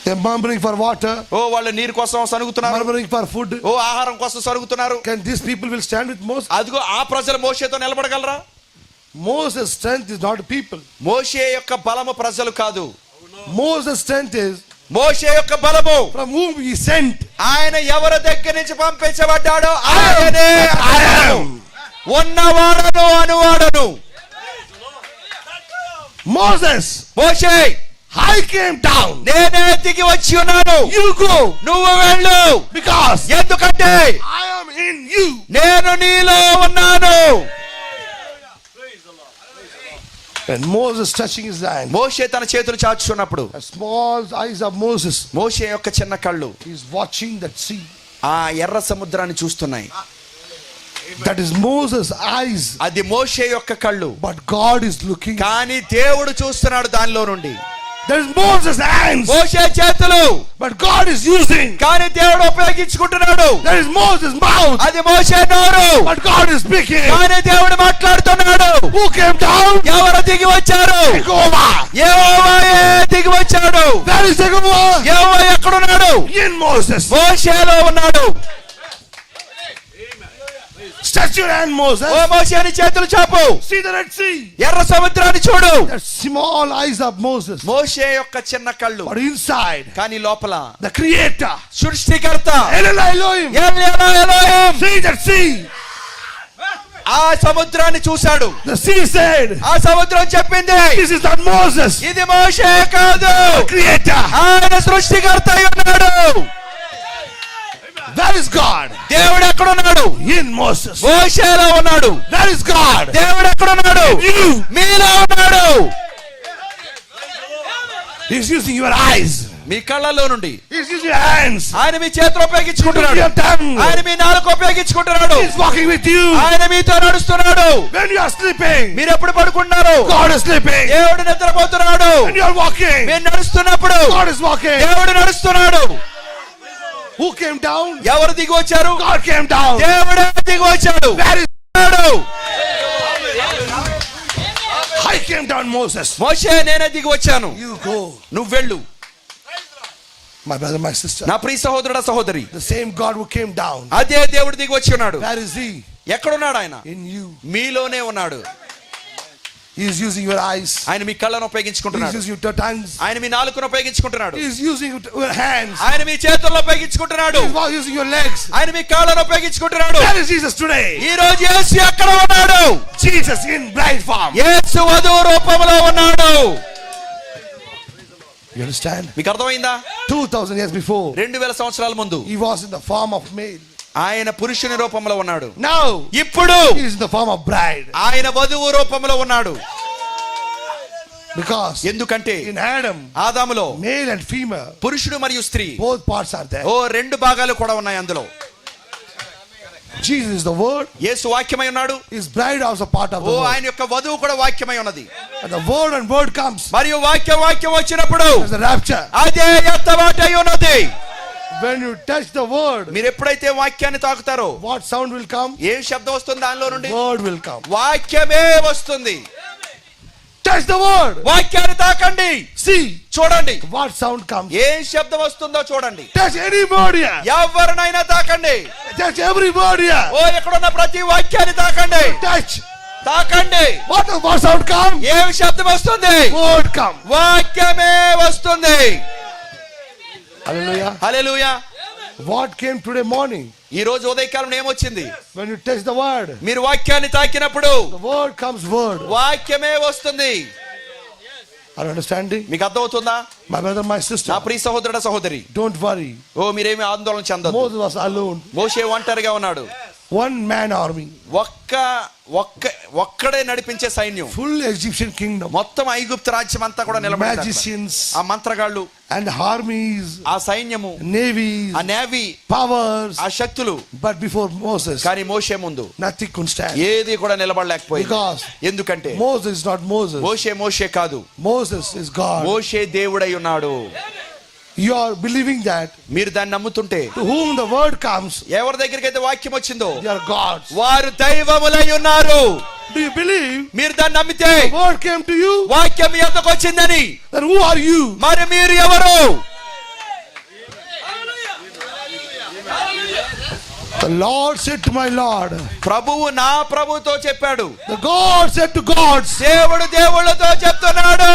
They're murmuring for water,
ఓ వాళ్ళు నీరు కోసం సనుగుతున్నారు.
murmuring for food.
ఓ ఆహారం కోసం సరుగుతున్నారు.
Can these people will stand with Moses?
అదిగో ఆ ప్రజలు మోషేతో నిలబడగలరా?
Moses' strength is not people.
మోషే యొక్క బలము ప్రజలు కాదు.
Moses' strength is
మోషే యొక్క బలము
from whom he sent.
ఆయన ఎవరి దగ్గర నుంచి పంపించబడ్డాడో ఆయనే ఉన్నవాడను అనువాడను.
Moses,
Moshe,
I came down.
నేనే దిగి వచ్చి ఉన్నాను.
You go.
నువ్వు వెళ్ళు.
Because
ఎందుకంటే
I am in you.
నేను నీలో ఉన్నాను.
When Moses touching his hand,
మోషే తన చేతులు చాచుచున్నప్పుడు
the small eyes of Moses,
మోషే యొక్క చిన్న కళ్ళు
he is watching that sea.
ఆ ఎర్ర సముద్రాన్ని చూస్తున్నాయి.
That is Moses' eyes.
అది మోషే యొక్క కళ్ళు.
But God is looking.
కానీ దేవుడు చూస్తున్నాడు దానిలో నుండి.
That is Moses' hands.
మోషే చేతులు.
But God is using.
కానీ దేవుడు ఉపయోగించుకుంటున్నాడు.
That is Moses' mouth.
అది మోషే నోరు.
But God is speaking.
కానీ దేవుడు మాట్లాడుతున్నాడు.
Who came down?
ఎవరు దిగి వచ్చారు?
Jehovah.
యెహోవాయే దిగి వచ్చాడు.
That is Jehovah.
యెహోవా ఎక్కడున్నాడు?
In Moses.
మోషేలో ఉన్నాడు.
Stretch your hand, Moses.
ఓ మోషే, నీ చేతులు చాపు.
See the Red Sea.
ఎర్ర సముద్రాన్ని చూడు.
The small eyes of Moses.
మోషే యొక్క చిన్న కళ్ళు.
But inside,
కానీ లోపల
the Creator.
సృష్టికర్త.
Elohim.
Elohim.
See that sea.
ఆ సముద్రాన్ని చూశాడు.
The sea said,
ఆ సముద్రం చెప్పింది,
this is not Moses.
ఇది మోషే కాదు,
The Creator.
ఆయన సృష్టికర్త అయి ఉన్నాడు.
That is God.
దేవుడు ఎక్కడున్నాడు?
In Moses.
మోషేలో ఉన్నాడు.
That is God.
దేవుడు ఎక్కడున్నాడు?
You.
మీలో ఉన్నాడు.
He's using your eyes.
మీ కళ్ళలో నుండి.
He's using your hands.
ఆయన మీ చేతులు ఉపయోగించుకుంటున్నాడు.
Your tongue.
ఆయన మీ నాలుక ఉపయోగించుకుంటున్నాడు.
He's walking with you.
ఆయన మీతో నడుస్తున్నాడు.
When you are sleeping,
మీరు ఎప్పుడు పడుకున్నారు?
God is sleeping.
దేవుడు నిద్రపోతున్నాడు.
When you are walking,
మీరు నడుస్తున్నప్పుడు
God is walking.
దేవుడు నడుస్తున్నాడు.
Who came down?
ఎవరు దిగి వచ్చారు?
God came down.
దేవుడే దిగి వచ్చాడు.
Where is
ఉన్నాడు.
I came down, Moses.
మోషే నేనే దిగి వచ్చాను.
You go.
నువ్వు వెళ్ళు.
My brother, my sister.
నా ప్రియ సహోదరుడా సహోదరి,
The same God who came down.
అదే దేవుడు దిగి వచ్చి ఉన్నాడు.
Where is he?
ఎక్కడున్నాడు ఆయన?
In you.
మీలోనే ఉన్నాడు.
He is using your eyes.
ఆయన మీ కళ్ళను
He is
ఉపయోగించుకుంటున్నాడు.
using your tongues.
ఆయన మీ నాలుకను ఉపయోగించుకుంటున్నాడు.
He is using your hands.
ఆయన మీ చేతులను ఉపయోగించుకుంటున్నాడు.
He is using your legs.
ఆయన మీ కాళ్ళను ఉపయోగించుకుంటున్నాడు.
Where is Jesus today?
ఈ రోజు యేసు ఎక్కడ ఉన్నాడు?
Jesus in bride form.
యేసు వధువు రూపంలో ఉన్నాడు.
You understand?
మీకు అర్థమైందా?
2000 years before,
2000 సంవత్సరాల ముందు
he was in the form of male.
ఆయన పురుషుని రూపంలో ఉన్నాడు.
Now,
ఇప్పుడు
he is in the form of bride.
ఆయన వధువు రూపంలో ఉన్నాడు.
Because
ఎందుకంటే
in Adam,
ఆదాములో
male and female,
పురుషుడు మరియు స్త్రీ
both parts are there.
ఓ రెండు భాగాలు కూడా ఉన్నాయి అందులో.
Jesus is the word.
యేసు వాక్యమై ఉన్నాడు.
His bride also part of
oh
the word.
ఆయన యొక్క వధువు కూడా వాక్యమై ఉన్నది.
And the word and word comes.
మరియు వాక్యం వచ్చినప్పుడు
There's a rapture.
అదే ఎత్తబాటై ఉన్నది.
When you touch the word,
మీరు ఎప్పుడైతే వాక్యాన్ని తాకుతారో
what sound will come?
ఏం శబ్దం వస్తుంది దానిలో నుండి?
Word will come.
వాక్యమే వస్తుంది.
Touch the word.
వాక్యాన్ని తాకండి.
See
చూడండి
what sound comes.
ఏం శబ్దం వస్తుందో చూడండి.
Touch any word here.
ఎవరినైనా తాకండి.
Touch every word here.
ఓ ఎక్కడున్న ప్రతి వాక్యాన్ని తాకండి.
Touch.
తాకండి.
What sound come?
ఏం శబ్దం వస్తుంది?
Word come.
వాక్యమే వస్తుంది.
Hallelujah.
Hallelujah.
What came today morning?
ఈ రోజు ఉదయకాలం ఏమొచ్చింది?
When you touch the word,
మీరు వాక్యాన్ని తాకినప్పుడు
the word comes word.
వాక్యమే వస్తుంది.
Are you understanding?
మీకు అర్థమవుతుందా?
My brother, my sister,
నా ప్రియ సహోదరుడ సహోదరి,
don't worry.
ఓ మీరేమి ఆందోళన చెందొద్దు.
Moses was alone.
మోషే ఒంటరిగా ఉన్నాడు.
One man army.
ఒక్కడే నడిపించే సైన్యం.
Full Egyptian kingdom.
మొత్తం ఐగుప్తు రాజ్యం అంతా కూడా నిలబడింది.
Magicians.
ఆ మంత్రగాళ్ళు,
And armies.
ఆ సైన్యము,
Navies.
ఆ నేవీ,
Powers.
ఆ శక్తులు.
But before Moses,
కానీ మోషే ముందు
nothing could stand.
ఏది కూడా నిలబడలేకపోయింది.
Because
ఎందుకంటే
Moses is not Moses.
మోషే కాదు.
Moses is God.
మోషే దేవుడై ఉన్నాడు.
You are believing that
మీరు దాన్ని నమ్ముతుంటే
to whom the word comes,
ఎవరి దగ్గరికి అయితే వాక్యం వచ్చిందో
they are gods.
వారు దైవములై ఉన్నారు.
Do you believe
మీరు దాన్ని నమ్మితే
the word came to you?
వాక్యం మీ యొద్దకు వచ్చిందని,
Then who are you?
మరి మీరు ఎవరు?
The Lord said to my Lord.
ప్రభువు నా ప్రభుతో చెప్పాడు.
The God said to gods.
దేవుడు దేవుళ్ళతో చెప్తున్నాడు.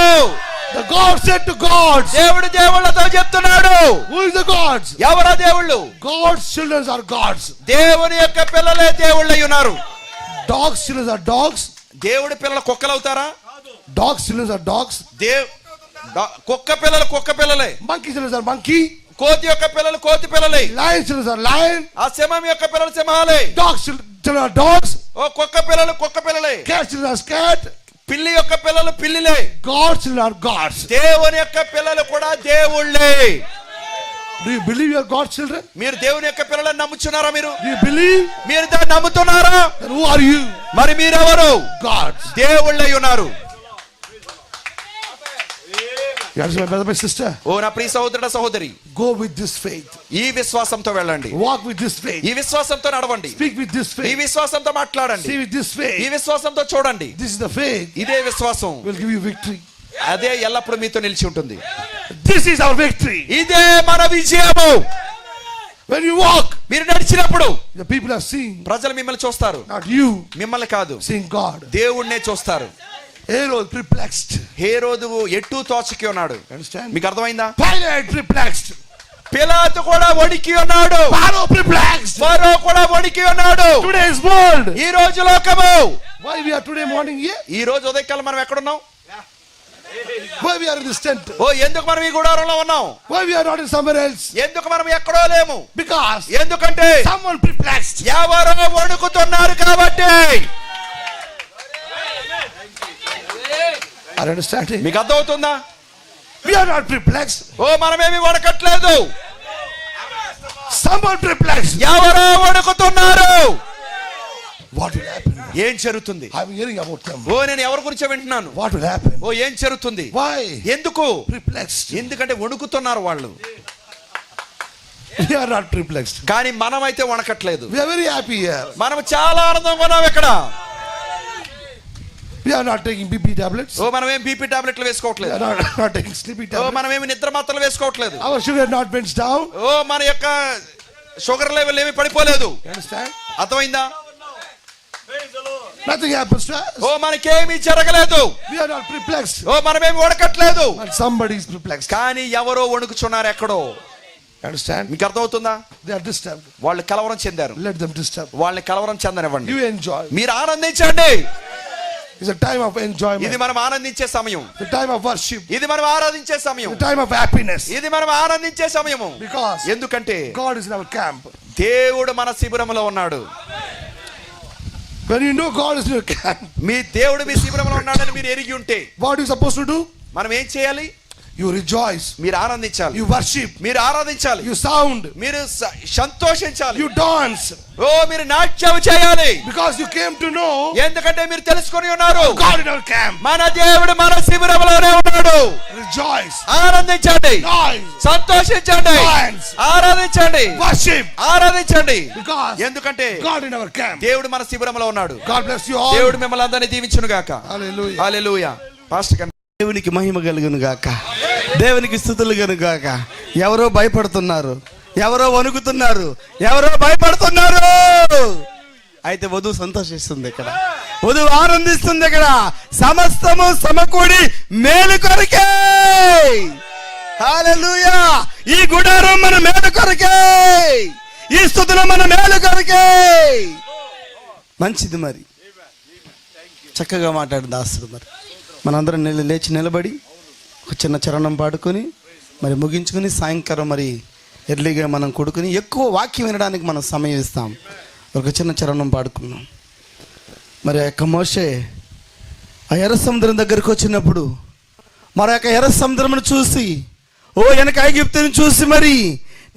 The God said to gods.
దేవుడు దేవుళ్ళతో చెప్తున్నాడు.
Who is the gods?
ఎవరా దేవుళ్ళు?
God's children are gods.
దేవుని యొక్క పిల్లలే దేవుళ్ళై ఉన్నారు.
Dogs' children are dogs.
దేవుడి పిల్లలు కుక్కలు అవుతారా?
Dogs' children are dogs.
కుక్క పిల్లలే.
Monkey children are monkey.
కోతి యొక్క పిల్లలు కోతి పిల్లలే.
Lion children are lion.
ఆ సింహం యొక్క పిల్లలు సింహాలే.
Dogs' children are dogs.
ఓ కుక్క పిల్లలే.
Cat children are cat.
పిల్లి యొక్క పిల్లలు పిల్లిలే.
God's children are gods.
దేవుని యొక్క పిల్లలు కూడా దేవుళ్ళే.
Do you believe you are God's children?
మీరు దేవుని యొక్క పిల్లలను నమ్ముచున్నారా?
Do you believe?
మీరు దాన్ని నమ్ముతున్నారా?
Then who are you?
మరి మీరెవరు?
Gods.
దేవుళ్ళై ఉన్నారు.
You understand, my brother, my sister?
ఓ నా ప్రియ సహోదరుడ సహోదరి,
Go with this faith.
ఈ విశ్వాసంతో వెళ్ళండి.
Walk with this faith.
ఈ విశ్వాసంతో నడవండి.
Speak with this
ఈ
faith.
విశ్వాసంతో మాట్లాడండి.
See with this
ఈ
faith.
విశ్వాసంతో చూడండి.
This is the faith
ఇదే విశ్వాసం
will give you victory.
అదే ఎల్లప్పుడూ మీతో నిలిచి ఉంటుంది.
This is our victory.
ఇదే మన విజయము.
When you walk,
మీరు నడిచినప్పుడు
the people are seeing,
ప్రజలు మిమ్మల్ని చూస్తారు.
not you,
మిమ్మల్ని కాదు,
seeing God.
దేవుణ్ణే చూస్తారు.
Herod perplexed.
హేరోదు ఎట్టు తోచకి ఉన్నాడు.
Understand?
మీకు అర్థమైందా?
Pilate perplexed.
పిలాతు కూడా వణికి ఉన్నాడు.
Pharaoh perplexed.
ఫరో కూడా వణికి ఉన్నాడు.
Today's world.
ఈ రోజు లోకము.
Why we are today morning here?
ఈ రోజు ఉదయకాలం మనం ఎక్కడున్నాం?
Why we are in this tent?
ఓ ఎందుకు మనం ఈ గుడారంలో ఉన్నాం?
Why we are not in somewhere else?
ఎందుకు మనం ఎక్కడో లేము?
Because
ఎందుకంటే
someone perplexed.
ఎవరో వణుకుతున్నారు కాబట్టి.
Are you understanding?
మీకు అర్థమవుతుందా?
We are not perplexed.
ఓ మనమేమి వణకట్లేదు.
Someone perplexed.
ఎవరో వణుకుతున్నారు.
What will happen?
ఏం జరుగుతుంది?
I'm hearing about them.
ఓ నేను ఎవరి గురించి వింటున్నాను?
What will happen?
ఓ ఏం జరుగుతుంది?
Why?
ఎందుకు?
Perplexed.
ఎందుకంటే వణుకుతున్నారు వాళ్ళు.
We are not perplexed.
కానీ మనమైతే వణకట్లేదు.
We are very happy here.
మనం చాలా ఆనందంగా ఉన్నాం ఇక్కడ.
We are not taking BP tablets.
ఓ మనం ఏం బీపీ టాబ్లెట్లు
We
వేసుకోవట్లేదు.
are not taking sleepy
oh
tablets.
మనం ఏమి నిద్ర మాత్రలు వేసుకోవట్లేదు.
Our sugar not went down.
ఓ మన యొక్క షుగర్ లెవెల్ ఏమి పడిపోలేదు.
You understand?
అర్థమైందా?
Nothing happens to us.
ఓ మనకేమీ జరగలేదు.
We are not perplexed.
ఓ మనమేమి వణకట్లేదు.
And somebody is perplexed.
కానీ ఎవరో వణుకుచున్నారు ఎక్కడో.
You understand?
మీకు అర్థమవుతుందా?
They are disturbed.
వాళ్ళు కలవరం చెందారు.
Let them disturb.
వాళ్ళని కలవరం చెందనివ్వండి.
You enjoy.
మీరు ఆనందించండి.
It's a time of
ఇది
enjoyment.
మనం ఆనందించే సమయం.
The time of worship.
ఇది మనం ఆరాధించే సమయం.
The time of happiness.
ఇది మనం ఆనందించే సమయము.
Because
ఎందుకంటే
God is in our camp.
దేవుడు మన శిబిరంలో ఉన్నాడు.
When you know God is in your camp,
మీ దేవుడు మీ శిబిరంలో ఉన్నాడని మీరు ఎరిగి ఉంటే
what are you supposed to do?
మనం ఏం చేయాలి?
You rejoice.
మీరు ఆనందించాలి.
You worship.
మీరు ఆరాధించాలి.
You sound.
మీరు సంతోషించాలి.
You dance.
ఓ మీరు నాట్యం చేయాలి.
Because you came to know
ఎందుకంటే మీరు తెలుసుకొని ఉన్నారు
God in our camp.
మన దేవుడు మన శిబిరంలోనే ఉన్నాడు.
Rejoice.
ఆనందించండి.
Noise.
సంతోషించండి.
Dance.
ఆరాధించండి.
Worship.
ఆరాధించండి.
Because
ఎందుకంటే
God in our camp.
దేవుడు మన శిబిరంలో ఉన్నాడు.
God bless you all.
దేవుడు మిమ్మల్ని అందరినీ దీవించును గాక.
Hallelujah.
హల్లెలూయా. పాస్టర్ గారు
దేవునికి మహిమ కలుగును గాక. దేవునికి స్తుతులు కలుగును గాక. ఎవరో భయపడుతున్నారు, ఎవరో వణుకుతున్నారు, ఎవరో భయపడుతున్నారు. అయితే వధువు సంతోషిస్తుంది ఇక్కడ, వధువు ఆనందిస్తుంది ఇక్కడ. సమస్తము సమకూడి మేలు కొరకే. హల్లెలూయా. ఈ గుడారం మన మేలు కొరకే, ఈ స్తుతులు మన మేలు కొరకే. మంచిది. మరి చక్కగా మాట్లాడు దాసుడు. మరి మనందరం లేచి నిలబడి ఒక చిన్న చరణం పాడుకొని మరి ముగించుకొని సాయంకాలం మరి ఎర్లీగా మనం కొడుకుని ఎక్కువ వాక్యం వినడానికి మనం సమయం ఇస్తాం. ఒక చిన్న చరణం పాడుకున్నాం. మరి ఆ యొక్క మోషే ఆ ఎర్ర సముద్రం దగ్గరికి వచ్చినప్పుడు మరి యొక్క ఎర్ర సముద్రమును చూసి వెనక ఐగుప్తుని చూసి మరి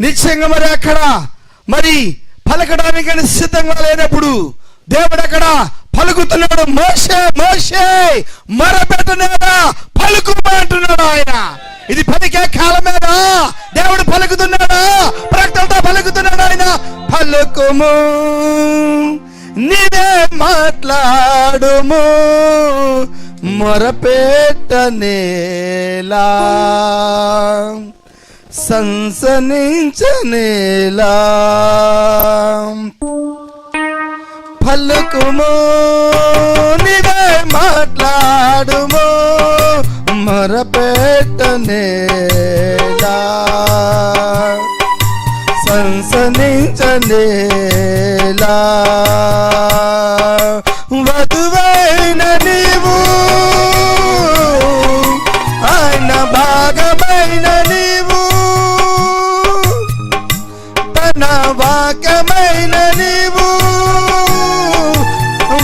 నిశ్చయంగా మరి అక్కడ మరి పలకడానికి సిద్ధంగా లేనప్పుడు దేవుడు అక్కడ పలుకుతున్నాడు. మోషే మోషే మరపెట్టనేదా పలుకుమంటున్నాడు ఆయన. ఇది పలికే కాలమేనా? దేవుడు పలుకుతున్నాడా? ప్రకటనతో పలుకుతున్నాడు ఆయన. పలుకుము, నీవే మాట్లాడుము, మొరపెట్టనేలా, సన్సనించనేలా. పలుకుము, నీవే మాట్లాడుము, మొరపెట్టనేలా, సన్సనించనేలా. వధువైన నీవు, ఆయన భాగమైన నీవు, తన వాక్యమైన నీవు,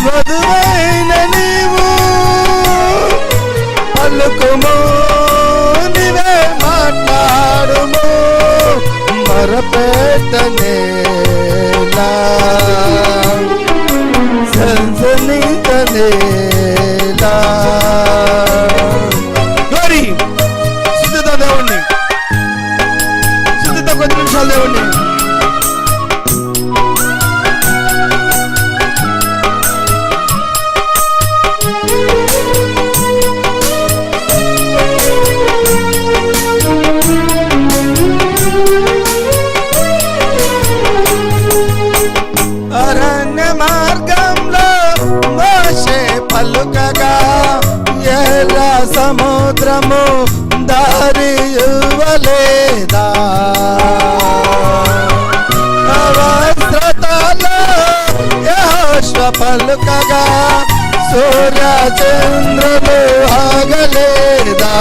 వధువైన నీవు. పలుకుము, నీవే మాట్లాడుము, మొరపెట్టనేలా, సన్సనించనేలా. గోరి శుద్ధితో దేవుణ్ణి, శుద్ధితో కొద్ది నిమిషాలు దేవుణ్ణి. అరణ్య మార్గంలో మోషే పలుకగా ఎర్ర సముద్రము దారి ఇవ్వలేదా? అవసరతలో యెహోషువ పలుకగా సూర్య చంద్రులు ఆగలేదా?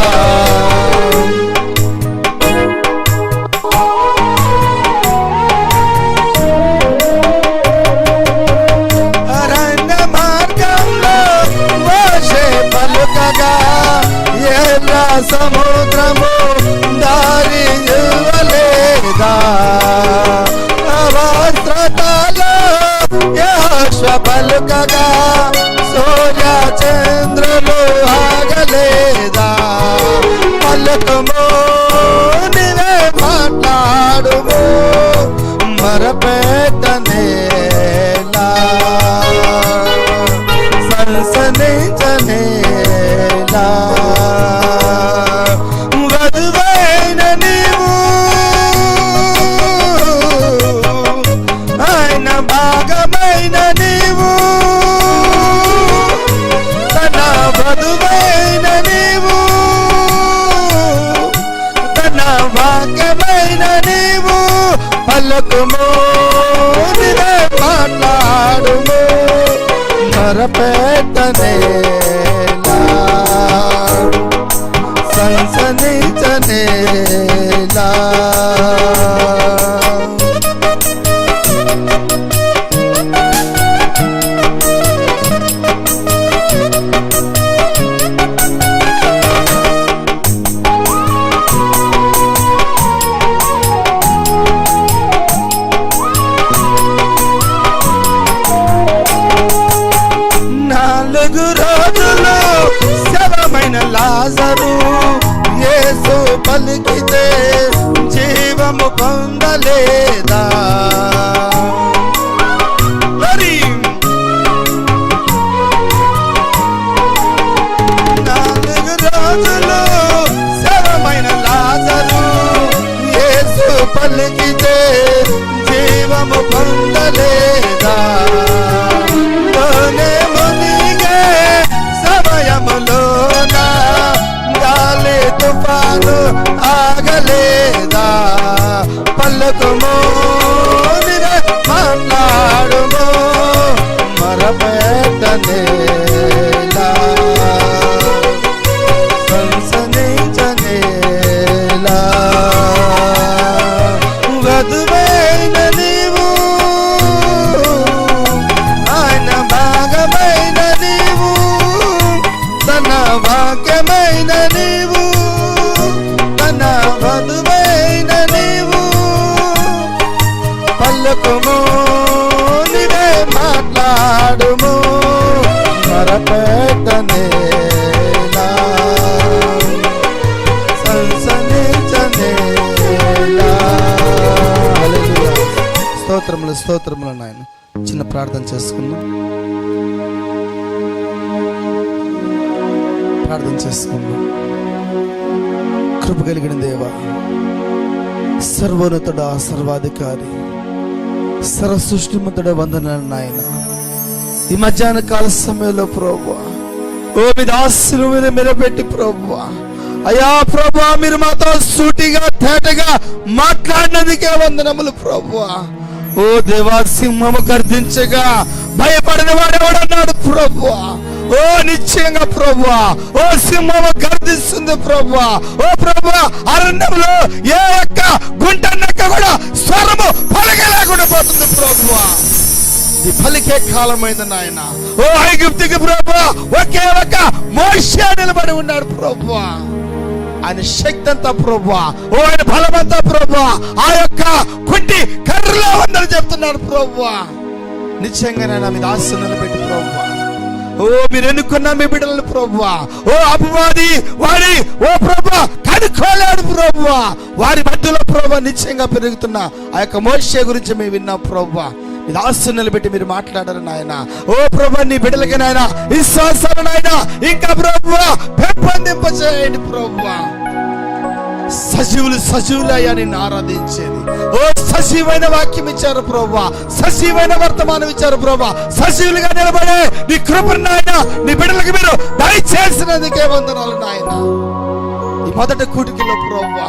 సముద్రము పర్వతాల్లో యెహోషువ పలుకగా సూర్య చంద్రులు ఆగలేదా? పలుకుము నీవే మాట్లాడుము మరపెట్టనేలా సన్సనించనేలా వధువైన నీవు ఆయన భాగమైన నీవు తన వధువైన నీవు తన భాగమైన నీవు పలుకుము నీవే మాట్లాడుము మరపెట్టనేలా సన్సనించనేలా నాలుగు రోజులు శవమైన లాజరు యేసు పలికితే జీవము పొందలేదా? మరి నాలుగు రోజులు శవమైన లాజరు యేసు పలికితే జీవము పొందలేదా? సమయములోన గాలి తుఫాను ఆగలేదా? పలుకుము నీవే మాట్లాడుము మరపెట్టనేలా సన్సనించనేలా వధువైన నీవు ఆయన భాగమైన నీవు తన వాక్యమైన నీవు తన వధువైన నీవు పలుకుము నీవే మాట్లాడుము మరపెట్టనేలా సన్సనించనేలా. హల్లెలూయా. స్తోత్రములు స్తోత్రములు నాయన. చిన్న ప్రార్థన చేసుకుందాం. ప్రార్థన చేసుకుందాం. కృప కలిగిన దేవ, సర్వోన్నతుడా, సర్వాధికారి, సర్వ సృష్టిమంతుడా, వందనాలు నాయన. ఈ మధ్యాహ్న కాల సమయంలో ప్రభువా, ఓ మీ దాసుల మీద నిలబెట్టి ప్రభువా, అయ్యా ప్రభువా, మీరు మాతో సూటిగా తేటగా మాట్లాడినందుకే వందనములు ప్రభువా. ఓ దేవా, సింహము గర్జించగా భయపడిన వాడెవడన్నాడు ప్రభువా. ఓ నిశ్చయంగా ప్రభువా, ఓ సింహము గర్జిస్తుంది ప్రభువా. ఓ ప్రభువా, అరణ్యంలో ఏ ఒక్క గుంట నక్క కూడా స్వరము పలకలేకుండా పోతుంది ప్రభువా. ఇది పలికే కాలమైంది నాయన. ఓ ఐగుప్తుకి ప్రభువా ఒకే ఒక్క మోషే నిలబడి ఉన్నాడు ప్రభువా. ఆయన శక్తి అంతా ప్రభువా, ఓ ఆయన బలమంతా ప్రభువా ఆ యొక్క కుంటి కర్రలో ఉందని చెప్తున్నాడు ప్రభువా. నిశ్చయంగా నా మీద ఆశ నిలబెట్టి ప్రభువా, ఓ మీరు ఎన్నుకున్న మీ బిడ్డలను ప్రభువా, ఓ అపవాది వారి ఓ ప్రభువా కనుక్కోలేడు ప్రభువా. వారి మధ్యలో ప్రభువా నిశ్చయంగా పెరుగుతున్న ఆ యొక్క మోషే గురించి మేము విన్నాం ప్రభువా. మీ దాసుని నిలబెట్టి మీరు మాట్లాడారు నాయన. ఓ ప్రభువా, నీ బిడ్డలకి నాయన విశ్వాసాలు నాయన ఇంకా ప్రభువా పెంపొందింప చేయండి ప్రభువా. సజీవులయ్యా నిన్ను ఆరాధించేది. ఓ సజీవైన వాక్యం ఇచ్చారు ప్రభువా, సజీవైన వర్తమానం ఇచ్చారు ప్రభువా. సజీవులుగా నిలబడే నీ కృపను నాయన నీ బిడ్డలకు మీరు దయచేసినందుకే వందనాలు నాయన. ఈ మొదటి కూటికిలో ప్రభువా,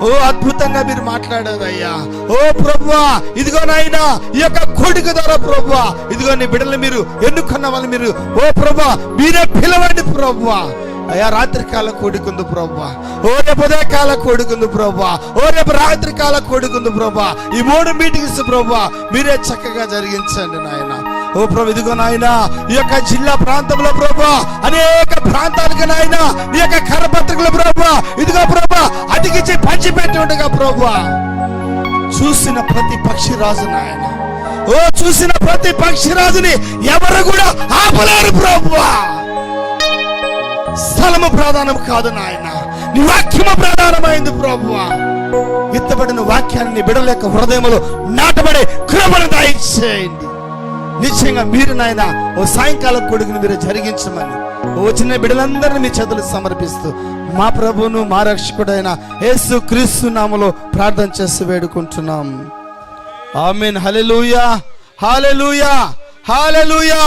ఓ అద్భుతంగా మీరు మాట్లాడారు అయ్యా. ఓ ప్రభువా, ఇదిగో నాయనా ఈ యొక్క కూడిక ద్వారా ప్రభువా, ఇదిగో నీ బిడ్డలు మీరు ఎన్నుకున్న వాళ్ళు మీరు ఓ ప్రభువా మీరే పిలవండి ప్రభువా. అయ్యా రాత్రి కాల కూడుకుంది ప్రభువా, ఓ రేపు ఉదయ కాల కూడుకుంది ప్రభువా, ఓ రేపు రాత్రి కాల కూడుకుంది ప్రభువా. ఈ 3 మీటింగ్స్ ప్రభువా మీరే చక్కగా జరిగించండి నాయన. ఓ ప్రభు, ఇదిగో నాయన ఈ యొక్క జిల్లా ప్రాంతంలో ప్రభువా అనేక ప్రాంతాలకు నాయన ఈ యొక్క కరపత్రికలు ప్రభువా ఇదిగో ప్రభువా అతికించి పంచిపెట్టి ఉండగా ప్రభువా చూసిన ప్రతి పక్షి రాజు నాయన, ఓ ఓ చూసిన ప్రతి పక్షిరాజుని ఎవరు కూడా ఆపలేరు ప్రభువా. స్థలము ప్రధానం కాదు నాయన, నీ వాక్యము ప్రధానమైంది ప్రభువా. విత్తబడిన వాక్యాన్ని బిడ్డల యొక్క హృదయములో నాటబడే కృపను దయచేయండి. నిశ్చయంగా మీరు నాయన ఓ సాయంకాలం కొడుకుని మీరు జరిగించమని వచ్చిన బిడ్డలందరినీ మీ చేతులు సమర్పిస్తూ మా ప్రభువును మా రక్షకుడైన యేసు క్రీస్తు నామములో ప్రార్థన చేసి వేడుకుంటున్నాం. ఆమేన్. హల్లెలూయా, హల్లెలూయా, హల్లెలూయా.